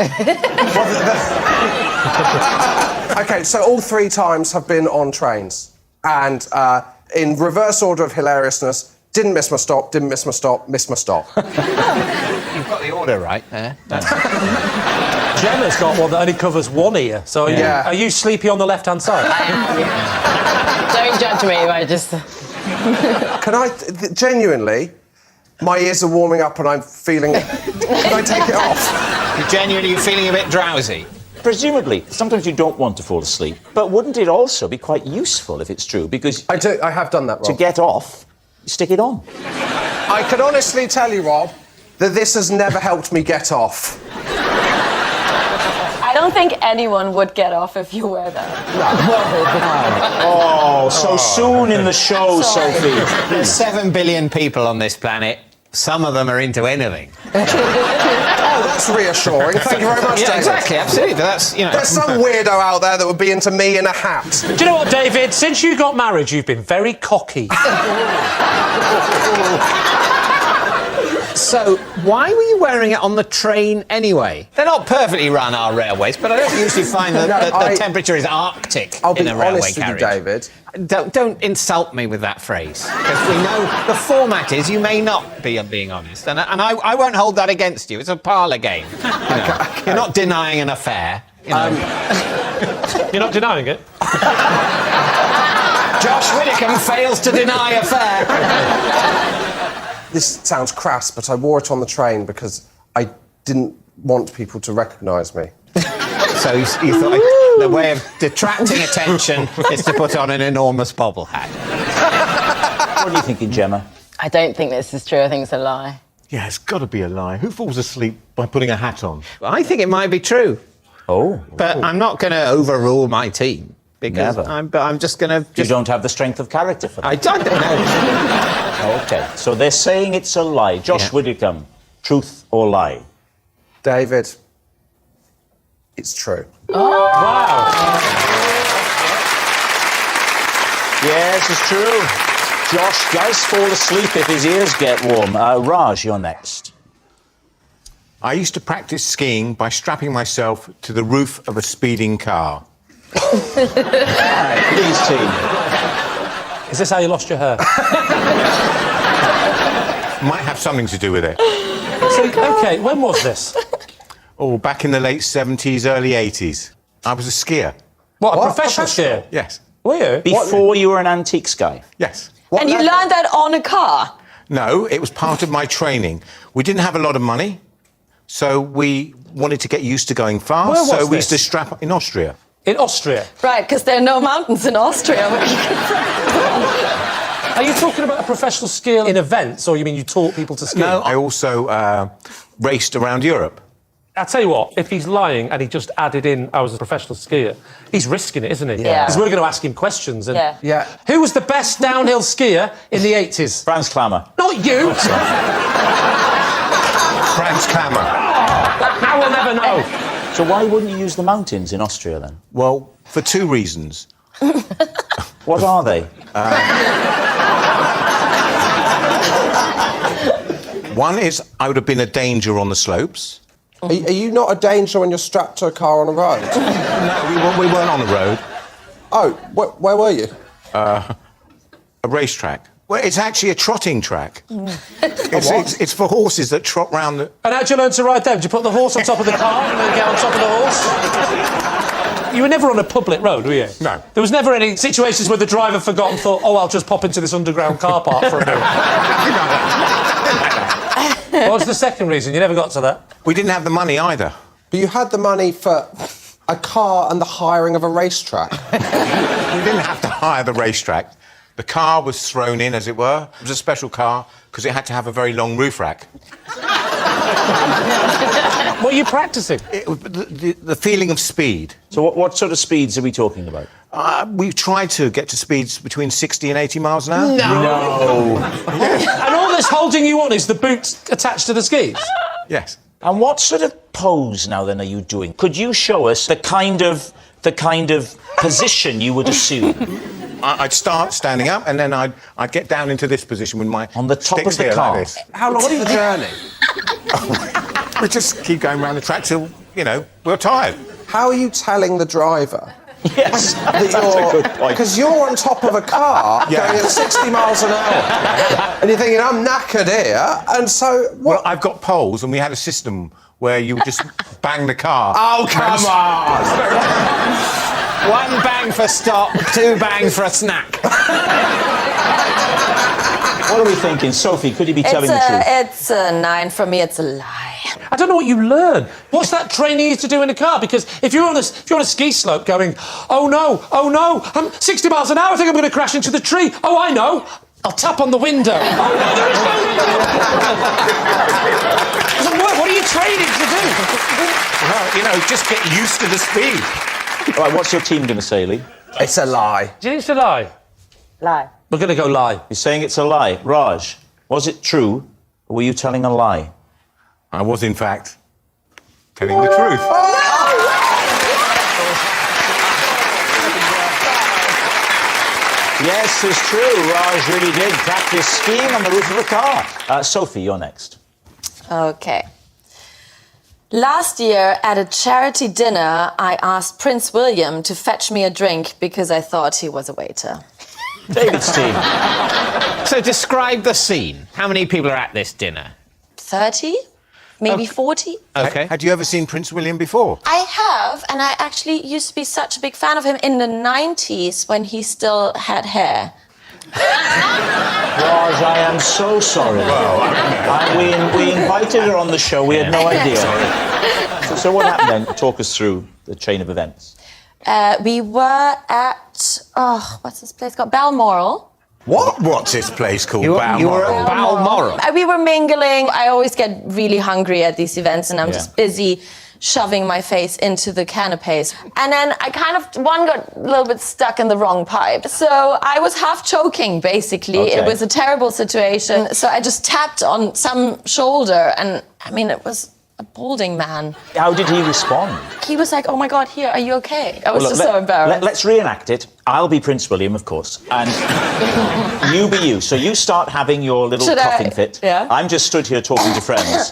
OK, so all 3 times have been on trains. And in reverse order of hilariousness, didn't miss my stop, didn't miss my stop, missed my stop. You've got the order right there. Gemma's got one that only covers one ear, so are you sleepy on the left-hand side? Don't judge me, I just... Can I... Genuinely, my ears are warming up and I'm feeling... Can I take it off? You're feeling a bit drowsy? Presumably, sometimes you don't want to fall asleep, but wouldn't it also be quite useful if it's true? Because... I have done that, Rob. To get off, you stick it on. I can honestly tell you, Rob, that this has never helped me get off. I don't think anyone would get off if you wear that. Oh, so soon in the show, Sophie. There's 7 billion people on this planet. Some of them are into anything. Oh, that's reassuring. Thank you very much, David. Exactly, absolutely. That's, There's some weirdo out there that would be into me in a hat. Do you know what, David? Since you got married, you've been very cocky. So, why were you wearing it on the train anyway? They're not perfectly run, our railways, but I don't usually find that the temperature is arctic in a railway carriage. I'll be honest with you, David. Don't insult me with that phrase, because we know the format is you may not be being honest, and I won't hold that against you. It's a parlour game. You're not denying an affair. You're not denying it? Josh Widdicombe fails to deny affair. This sounds crass, but I wore it on the train because I didn't want people to recognise me. So you thought the way of detracting attention is to put on an enormous bobble hat. What are you thinking, Gemma? I don't think this is true. I think it's a lie. Yeah, it's got to be a lie. Who falls asleep by putting a hat on? I think it might be true. Oh. But I'm not going to overrule my team. Because Never. I'm just going to... You don't have the strength of character for that. I don't know. OK, so they're saying it's a lie. Josh Widdicombe, truth or lie? David, it's true. Oh. Wow. Yes, it's true. Josh does fall asleep if his ears get warm. Raj, you're next. I used to practice skiing by strapping myself to the roof of a speeding car. Please, team. Is this how you lost your hair? Might have something to do with it. OK, when was this? Oh, back in the late 70s, early 80s. I was a skier. What, a professional skier? Yes. Were you? Before you were an antiques guy? Yes. And you learned that on a car? No, it was part of my training. We didn't have a lot of money, so we wanted to get used to going fast. Where was so we this? used to strap up in Austria. In Austria? Right, because there are no mountains in Austria. Are you talking about a professional skier in events, or you mean you taught people to ski? No, I also raced around Europe. I'll tell you what, if he's lying and he just added in, I was a professional skier, he's risking it, isn't he? Yeah. Because we're going to ask him questions. And Yeah. Who was the best downhill skier in the 80s? Franz Klammer. Not you! Franz Klammer. Now we'll never know. So why wouldn't you use the mountains in Austria, then? Well, for 2 reasons. What are they? One is I would have been a danger on the slopes. Are you not a danger when you're strapped to a car on a road? No, we weren't on the road. Oh, where were you? A racetrack. Well, it's actually a trotting track. It's for horses that trot round the... And how'd you learn to ride them? Did you put the horse on top of the car and then get on top of the horse? You were never on a public road, were you? No. There was never any situations where the driver forgot and thought, oh, I'll just pop into this underground car park for a bit. What was the second reason? You never got to that? We didn't have the money either. But you had the money for a car and the hiring of a racetrack. We didn't have to hire the racetrack. The car was thrown in, as it were. It was a special car because it had to have a very long roof rack. What are you practising? The feeling of speed. So what sort of speeds are we talking about? We tried to get to speeds between 60 and 80 miles an hour. No. And all this holding you on is the boots attached to the skis? Yes. And what sort of pose now then are you doing? Could you show us the kind of position you would assume? I'd start standing up and then I'd get down into this position with my on the top sticks of the here car. like this. How long is the journey? We just keep going around the track till, we're tired. How are you telling the driver? Yes, that's a good point. Because you're on top of a car going at 60 miles an hour. And you're thinking, I'm knackered here. And so... Well, I've got poles and we had a system where you would just bang the car. Oh, come on! 1 bang for stop, 2 bangs for a snack. What are we thinking? Sophie, could you be telling the truth? It's a 9 from me, it's a lie. I don't know what you learn. What's that training used to do in a car? Because if you're on a ski slope going, oh no, I'm 60 miles an hour, I think I'm going to crash into the tree. Oh, I know. I'll tap on the window. Oh, no, there is no window. Doesn't work. What are you training to do? Well, just get used to the speed. All right, what's your team going to say, Lee? It's a lie. Do you think it's a lie? Lie. We're going to go lie. You're saying it's a lie. Raj, was it true, or were you telling a lie? I was, in fact, telling the truth. Yes, it's true. Raj really did practice skiing on the roof of a car. Sophie, you're next. Okay. Last year, at a charity dinner, I asked Prince William to fetch me a drink because I thought he was a waiter. David's team. So describe the scene. How many people are at this dinner? 30? Maybe 40? Okay. Had you ever seen Prince William before? I have, and I actually used to be such a big fan of him in the 90s when he still had hair. Raj, I am so sorry. We invited her on the show. We had no idea. So what happened then? Talk us through the chain of events. We were at... what's this place called? Balmoral. What? What's this place called? You were at Balmoral? We were mingling. I always get really hungry at these events and I'm just busy shoving my face into the canapes. And then I one got a little bit stuck in the wrong pipe. So I was half choking, basically. Okay. It was a terrible situation. So I just tapped on some shoulder and, it was a balding man. How did he respond? He was like, oh my God, here, are you okay? I was just so embarrassed. Let's reenact it. I'll be Prince William, of course, and you be you. So you start having your little coughing fit. Yeah. I'm just stood here talking to friends.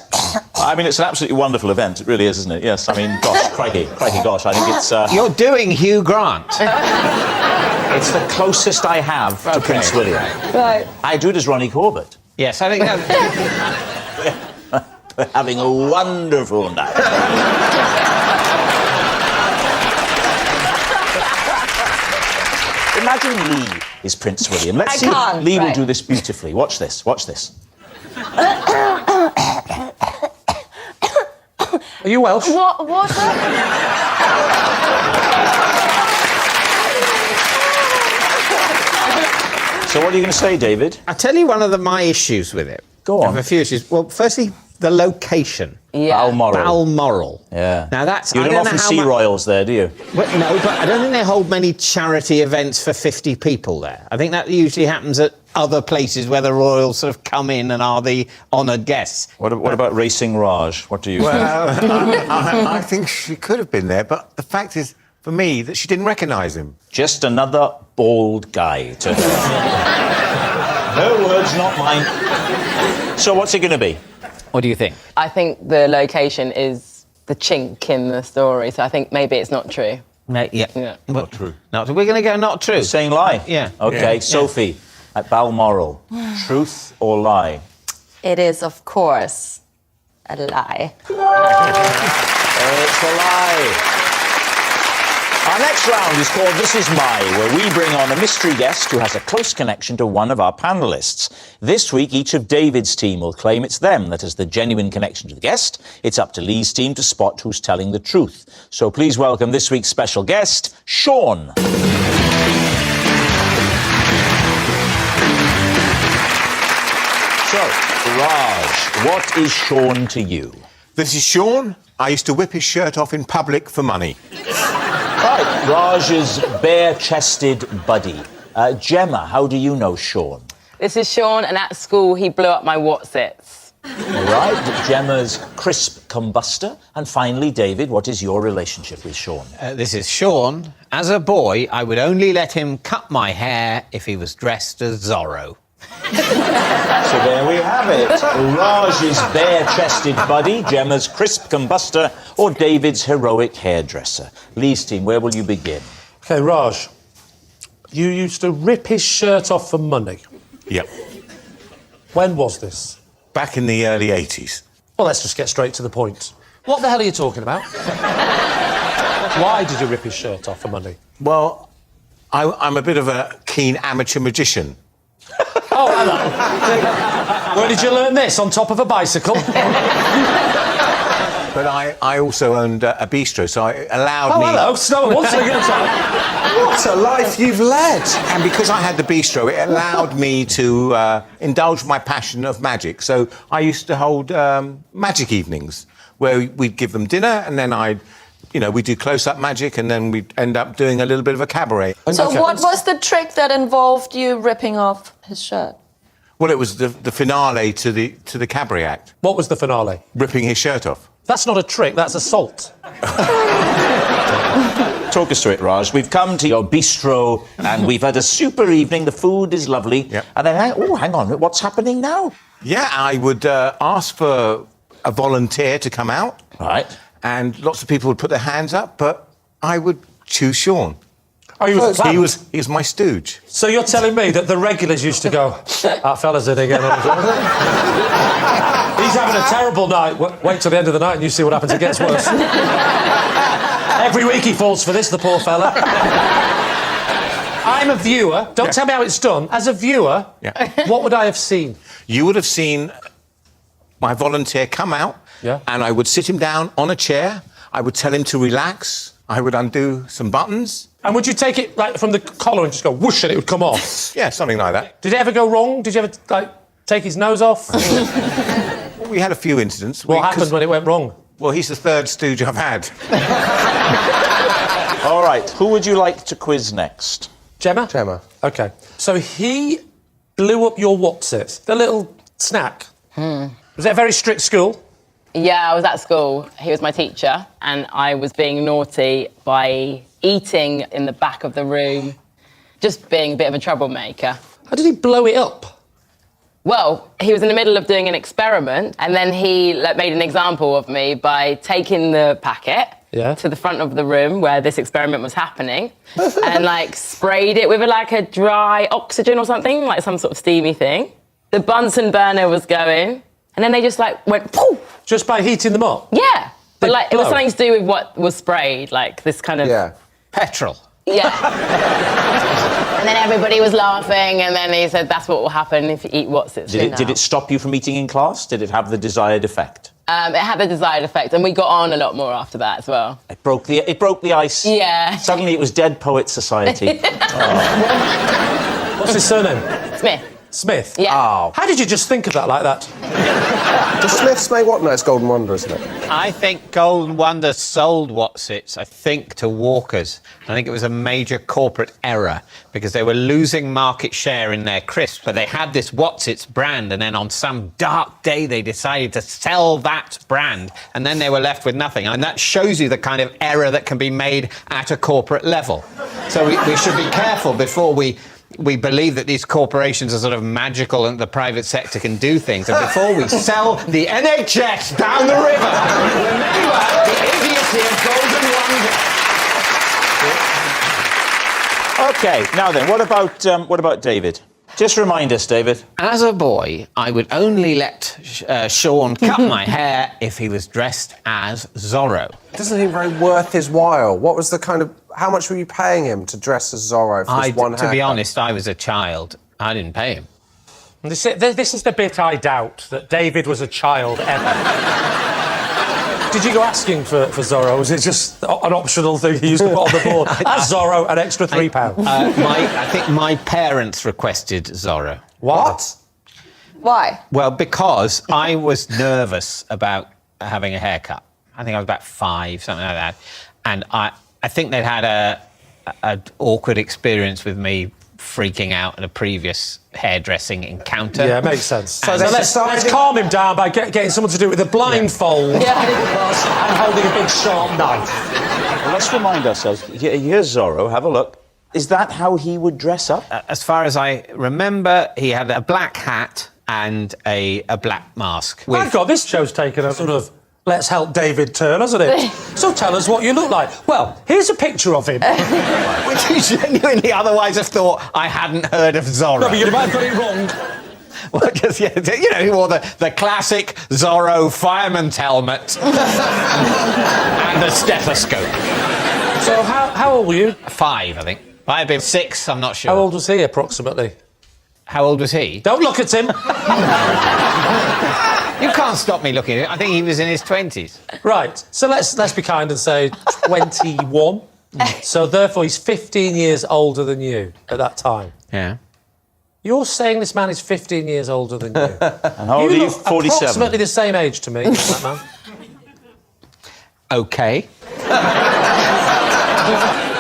It's an absolutely wonderful event. It really is, isn't it? Yes, gosh, crikey, gosh, I think it's... You're doing Hugh Grant. It's the closest I have to Prince William. Right. I do it as Ronnie Corbett. Yes, I think that... We're having a wonderful night. Imagine Lee is Prince William. Let's see if Lee will do this beautifully. Watch this. Are you Welsh? What? So what are you going to say, David? I'll tell you one of my issues with it. Go on. I have a few issues. Well, firstly, the location. Yeah. Balmoral. Yeah. Now that's... You don't often see royals there, do you? Well, no, but I don't think they hold many charity events for 50 people there. I think that usually happens at other places where the royals sort of come in and are the honoured guests. What about Racing Raj? What do you think? Well, I think she could have been there, but the fact is, for me that she didn't recognise him. Just another bald guy to her. Her words, not mine. So what's it going to be? What do you think? I think the location is the chink in the story, so I think maybe it's not true. Yeah. Not true. We're going to go not true. Saying lie? Yeah. OK, Sophie, at Balmoral, truth or lie? It is, of course, a lie. It's a lie. Our next round is called This Is My, where we bring on a mystery guest who has a close connection to one of our panellists. This week, each of David's team will claim it's them that has the genuine connection to the guest. It's up to Lee's team to spot who's telling the truth. So please welcome this week's special guest, Sean. So, Raj, what is Sean to you? This is Sean. I used to whip his shirt off in public for money. Right, Raj's bare-chested buddy. Gemma, how do you know Sean? This is Sean, and at school he blew up my Whatsits. All right, Gemma's crisp combustor. And finally, David, what is your relationship with Sean? This is Sean. As a boy, I would only let him cut my hair if he was dressed as Zorro. So there we have it. Raj's bare-chested buddy, Gemma's crisp combustor, or David's heroic hairdresser. Lee's team, where will you begin? OK, Raj, you used to rip his shirt off for money. Yep. When was this? Back in the early 80s. Well, let's just get straight to the point. What the hell are you talking about? Why did you rip his shirt off for money? Well, I'm a bit of a keen amateur magician. Oh, hello. Where did you learn this? On top of a bicycle? But I also owned a bistro, so it allowed me... hello. So, once again, What a life you've led! And because I had the bistro, it allowed me to indulge my passion of magic. So I used to hold magic evenings, where we'd give them dinner, and then we'd do close-up magic, and then we'd end up doing a little bit of a cabaret. So what was the trick that involved you ripping off his shirt? Well, it was the finale to the cabaret act. What was the finale? Ripping his shirt off. That's not a trick, that's assault. Talk us through it, Raj. We've come to your bistro and we've had a super evening. The food is lovely. Yep. And then, hang on, what's happening now? Yeah, I would ask for a volunteer to come out. Right. And lots of people would put their hands up, but I would choose Sean. Oh, he was my stooge. So you're telling me that the regulars used to go, that fella's in again. He's having a terrible night. Wait till the end of the night and you see what happens. It gets worse. Every week he falls for this, the poor fella. I'm a viewer. Don't tell me how it's done. As a viewer, what would I have seen? You would have seen my volunteer come out, and I would sit him down on a chair. I would tell him to relax. I would undo some buttons. And would you take it from the collar and just go whoosh and it would come off? Yeah, something like that. Did it ever go wrong? Did you ever take his nose off? Well, we had a few incidents. What happened when it went wrong? Well, he's the third stooge I've had. All right, who would you like to quiz next? Gemma? Gemma. OK. So he blew up your What's-It, the little snack. Was it a very strict school? Yeah, I was at school. He was my teacher, and I was being naughty by eating in the back of the room, just being a bit of a troublemaker. How did he blow it up? Well, he was in the middle of doing an experiment, and then he made an example of me by taking the packet to the front of the room where this experiment was happening, and sprayed it with a dry oxygen or something, like some sort of steamy thing. The Bunsen burner was going, and then they just went poof. Just by heating them up? Yeah. But it was something to do with what was sprayed, this kind of... Yeah. Petrol. Yeah. And then everybody was laughing, and then he said, that's what will happen if you eat What's-It. Did it stop you from eating in class? Did it have the desired effect? It had the desired effect, and we got on a lot more after that as well. It broke the ice. Yeah. Suddenly it was Dead Poets Society. What's his surname? Smith. Smith? Yeah. Oh. How did you just think of that like that? Does Smiths make what? No, it's Golden Wonder, isn't it? I think Golden Wonder sold Wotsits, I think, to Walkers. I think it was a major corporate error because they were losing market share in their crisps, but they had this Wotsits brand, and then on some dark day they decided to sell that brand, and then they were left with nothing. And that shows you the kind of error that can be made at a corporate level. So we should be careful before we believe that these corporations are sort of magical and the private sector can do things. And before we sell the NHS down the river, remember the idiocy of Golden Wonder. OK, now then, what about David? Just remind us, David. As a boy, I would only let Sean cut my hair if he was dressed as Zorro. It doesn't seem very worth his while. What was the kind of... How much were you paying him to dress as Zorro for this one haircut? To be honest, I was a child. I didn't pay him. This is the bit I doubt, that David was a child ever. Did you go asking for Zorro? Was it just an optional thing he used to put on the board? As Zorro, an extra £3. I think my parents requested Zorro. What? Why? Well, because I was nervous about having a haircut. I think I was about 5, something like that. And I think they'd had an awkward experience with me freaking out at a previous hairdressing encounter. Yeah, makes sense. So let's calm him down by getting someone to do it with a blindfold and holding a big sharp knife. Well, let's remind ourselves. Here's Zorro. Have a look. Is that how he would dress up? As far as I remember, he had a black hat and a black mask. My God, this show's taken a sort of let's help David turn, hasn't it? So tell us what you look like. Well, here's a picture of him. Which you genuinely otherwise have thought I hadn't heard of Zorro. No, but you might have got it wrong. Well, just, he wore the classic Zorro fireman's helmet and a stethoscope. So how old were you? 5, I think. Might have been 6, I'm not sure. How old was he, approximately? How old was he? Don't look at him. You can't stop me looking at him. I think he was in his 20s. Right, so let's be kind and say 21. So therefore he's 15 years older than you at that time. Yeah. You're saying this man is 15 years older than you. And how old are you? 47. Approximately the same age to me, that man. OK.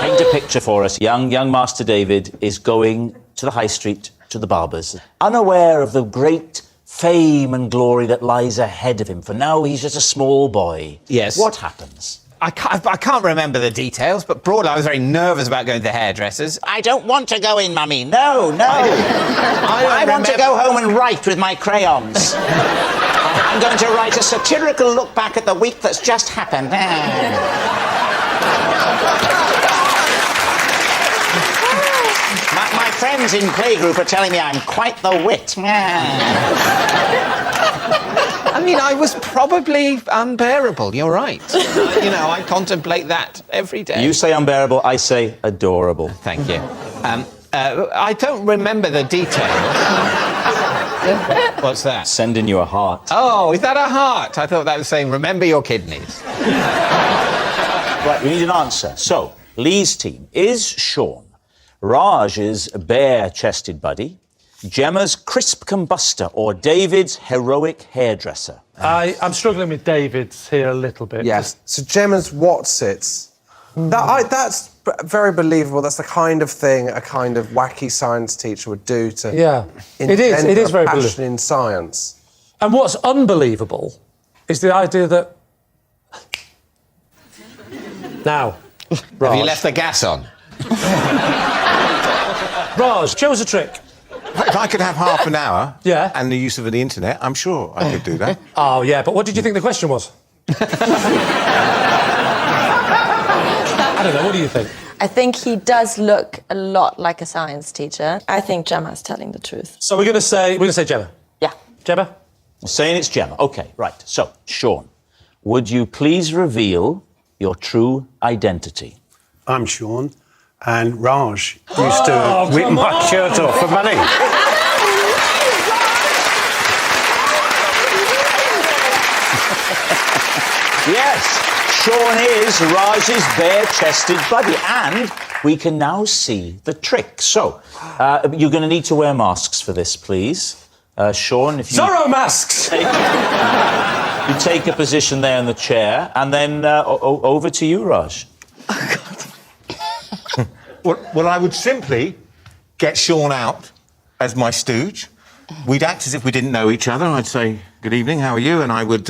Paint a picture for us. Young Master David is going to the high street, to the barber's, unaware of the great fame and glory that lies ahead of him. For now, he's just a small boy. Yes. What happens? I can't remember the details, but broadly, I was very nervous about going to the hairdressers. I don't want to go in, Mummy. No. I want to go home and write with my crayons. I'm going to write a satirical look back at the week that's just happened. My friends in playgroup are telling me I'm quite the wit. I mean, I was probably unbearable, you're right. I contemplate that every day. You say unbearable, I say adorable. Thank you. I don't remember the details. What's that? Sending you a heart. Oh, is that a heart? I thought that was saying, remember your kidneys. Right, we need an answer. So, Lee's team is Sean, Raj's bare-chested buddy, Gemma's crisp combustor, or David's heroic hairdresser. I'm struggling with David's here a little bit. Yes. So Gemma's Wotsits. That's very believable. That's the kind of thing a kind of wacky science teacher would do to It is very passion believable in science. And what's unbelievable is the idea that... Now, Raj. Have you left the gas on? Raj, show us a trick. If I could have half an hour Yeah. and the use of the internet, I'm sure I could do that. Oh, yeah, but what did you think the question was? I don't know, what do you think? I think he does look a lot like a science teacher. I think Gemma's telling the truth. So we're going to say Gemma? Yeah. Gemma? Saying it's Gemma. OK, right. So, Sean, would you please reveal your true identity? I'm Sean, and Raj used to whip my shirt off for money. Yes. Sean is Raj's bare-chested buddy, and we can now see the trick. So, you're going to need to wear masks for this, please. Sean, if you... Zorro masks! You take a position there in the chair, and then over to you, Raj. Well, I would simply get Sean out as my stooge. We'd act as if we didn't know each other. I'd say, "Good evening, how are you?" And I would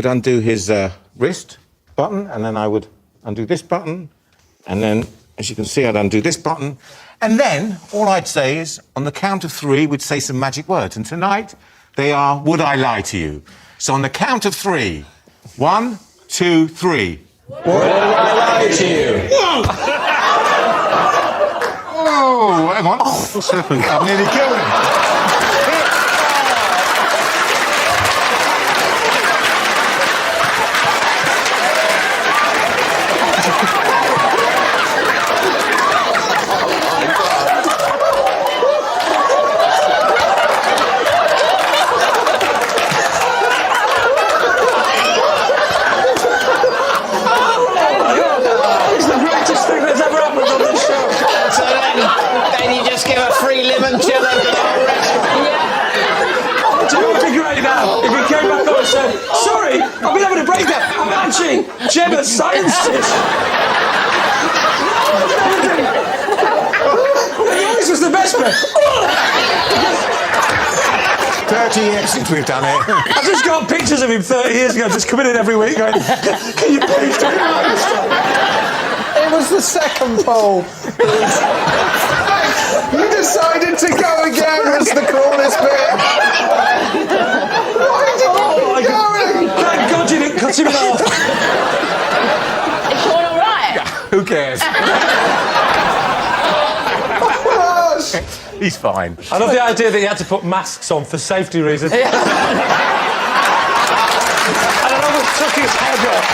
undo his wrist button, and then I would undo this button, and then, as you can see, I'd undo this button. And then all I'd say is, on the count of 3, we'd say some magic words. And tonight, they are, "Would I lie to you?" So on the count of 3, 1, 2, 3. Would I lie to you? Oh, hang on. What's happened? I've nearly killed him. It's the greatest thing that's ever happened on this show. So then you just give a free lemon chill over the whole restaurant. Do you know what'd be great now? If he came back up and said, "Sorry, I've been having a breakdown. I'm actually Gemma's science teacher." This was the best bit. 30 years since we've done it. I've just got pictures of him 30 years ago, just coming in every week going, "Can you please do It was the second poll. You decided to go again was the coolest bit. Why did you keep going? Thank God you didn't cut him off. Is Sean all right? Who cares? He's fine. I love the idea that he had to put masks on for safety reasons. And I almost took his head off.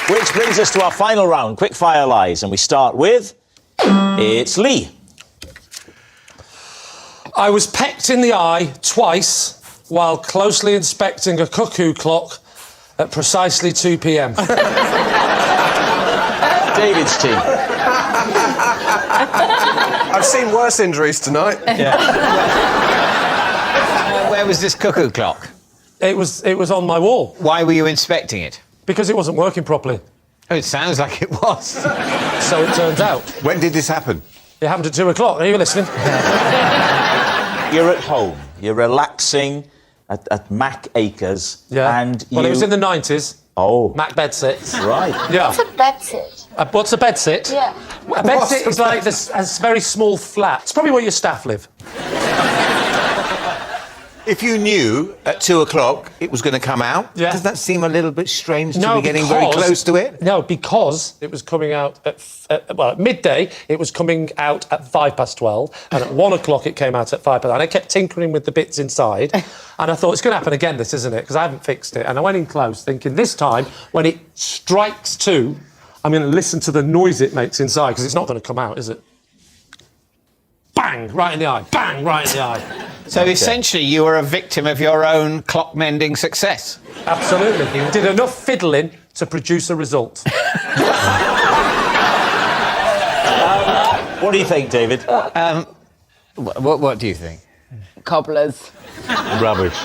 Which brings us to our final round, quick-fire lies, and we start with... It's Lee. I was pecked in the eye twice while closely inspecting a cuckoo clock at precisely 2 p.m. David's team. I've seen worse injuries tonight. Where was this cuckoo clock? It was on my wall. Why were you inspecting it? Because it wasn't working properly. Oh, it sounds like it was. So it turns out. When did this happen? It happened at 2 o'clock. Are you listening? You're at home. You're relaxing at Mack Acres. Yeah. And Well, it was in the 90s. Oh. Mack bedsits. Right. Yeah. What's a bedsit? What's a bedsit? Yeah. A bedsit is like this, a very small flat. It's probably where your staff live. If you knew at 2 o'clock it was going to come out, doesn't that seem a little bit strange to be getting very close to it? No, because it was coming out at midday. It was coming out at 12:05, and at 1 o'clock it came out at 5 past. And I kept tinkering with the bits inside, and I thought it's going to happen again. This isn't it? Because I haven't fixed it. And I went in close, thinking this time when it strikes 2, I'm going to listen to the noise it makes inside because it's not going to come out, is it? Bang! Right in the eye. Bang! Right in the eye. So essentially, you were a victim of your own clock-mending success. Absolutely. You did enough fiddling to produce a result. What do you think, David? What do you think? Cobblers. Rubbish.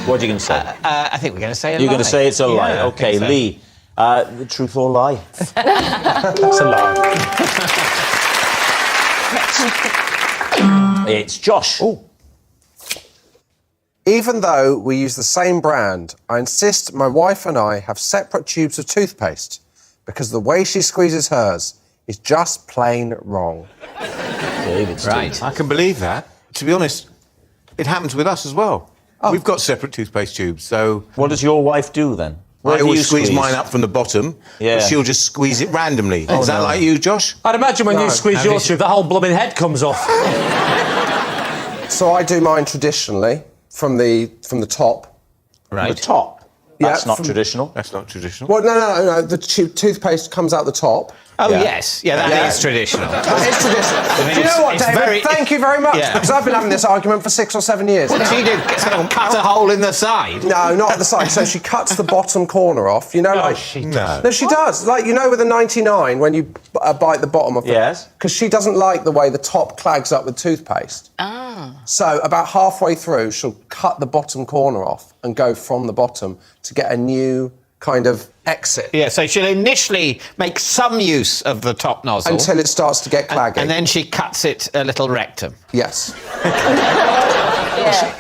What are you going to say? I think we're going to say a lie. You're going to say it's a lie. Yeah, OK, so. Lee, the truth or lie? It's a lie. It's Josh. Ooh. Even though we use the same brand, I insist my wife and I have separate tubes of toothpaste because the way she squeezes hers is just plain wrong. David's Right. I can believe that. To be honest, it happens with us as well. Oh. We've got separate toothpaste tubes, so... What does your wife do, then? Where I do always you squeeze mine up from the bottom, Yeah. but she'll just squeeze it randomly. Is that no. like you, Josh? I'd imagine when you squeeze your tube, the whole blooming head comes off. So I do mine traditionally from the top. The top? Yeah, That's not from- traditional. That's not traditional. Well, no. The toothpaste comes out the top, Oh, yes. Yeah, that is traditional. That is traditional. Do you know what, David? Thank you very much, because I've been having this argument for 6 or 7 years. What did she do? Cut a hole in the side? No, not at the side. So she cuts the bottom corner off. You know, No, she doesn't. No, she does. Like, you know, with a 99, when you bite the bottom of it. Yes. Because she doesn't like the way the top clags up with toothpaste. Ah. So about halfway through, she'll cut the bottom corner off and go from the bottom to get a new kind of exit. Yeah, so she'll initially make some use of the top nozzle. Until it starts to get claggy. And then she cuts it a little rectum. Yes.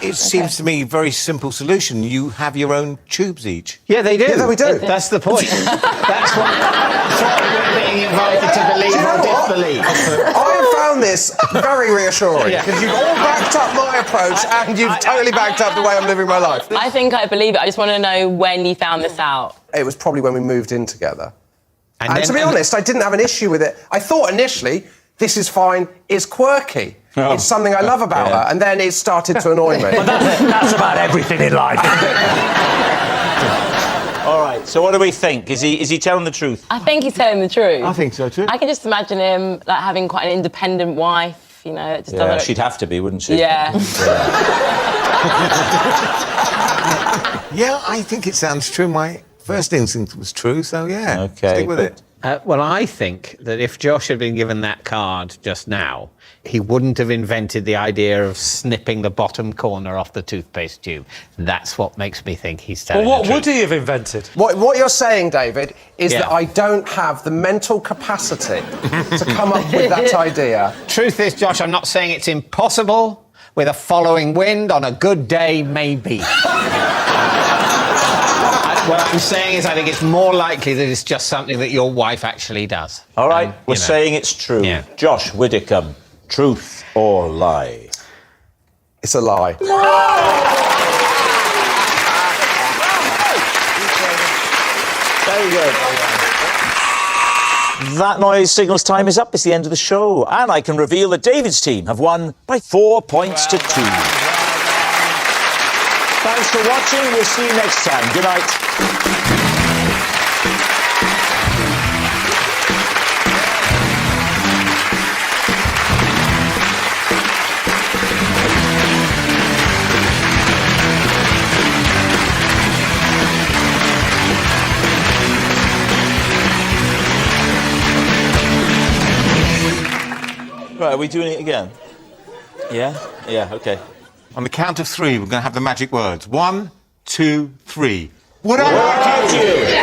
It seems to me a very simple solution. You have your own tubes each. Yeah, they do. Yeah, we do. That's the point. that's what we're being invited to believe or disbelieve. I have found this very reassuring, because you've all backed up my approach and you've totally backed up the way I'm living my life. I think I believe it. I just want to know when you found this out. It was probably when we moved in together. And then- to be honest, I didn't have an issue with it. I thought initially, this is fine, it's quirky. Oh. It's something I love about her, and then it started to annoy me. But that's about everything in life. All right, so what do we think? Is he telling the truth? I think he's telling the truth. I think so too. I can just imagine him like having quite an independent wife, you know. That just Yeah, doesn't... she'd have to be, wouldn't she? Yeah. Yeah, I think it sounds true. My first instinct was true, so yeah. Okay. Stick with it. Well, I think that if Josh had been given that card just now, he wouldn't have invented the idea of snipping the bottom corner off the toothpaste tube. That's what makes me think he's telling Well, what the truth. would he have invented? What you're saying, David, is that I don't have the mental capacity to come up with that idea. Truth is, Josh, I'm not saying it's impossible. With a following wind, on a good day, maybe. What I'm saying is I think it's more likely that it's just something that your wife actually does. All right, we're saying it's true. Yeah. Josh Widdicombe, truth or lie? It's a lie. Very good. That noise signals time is up. It's the end of the show. And I can reveal that David's team have won by 4 points to 2. Thanks for watching. We'll see you next time. Good night. Right, are we doing it again? Yeah? Yeah, okay. On the count of 3, we're going to have the magic words. 1, 2, 3. Would I like you?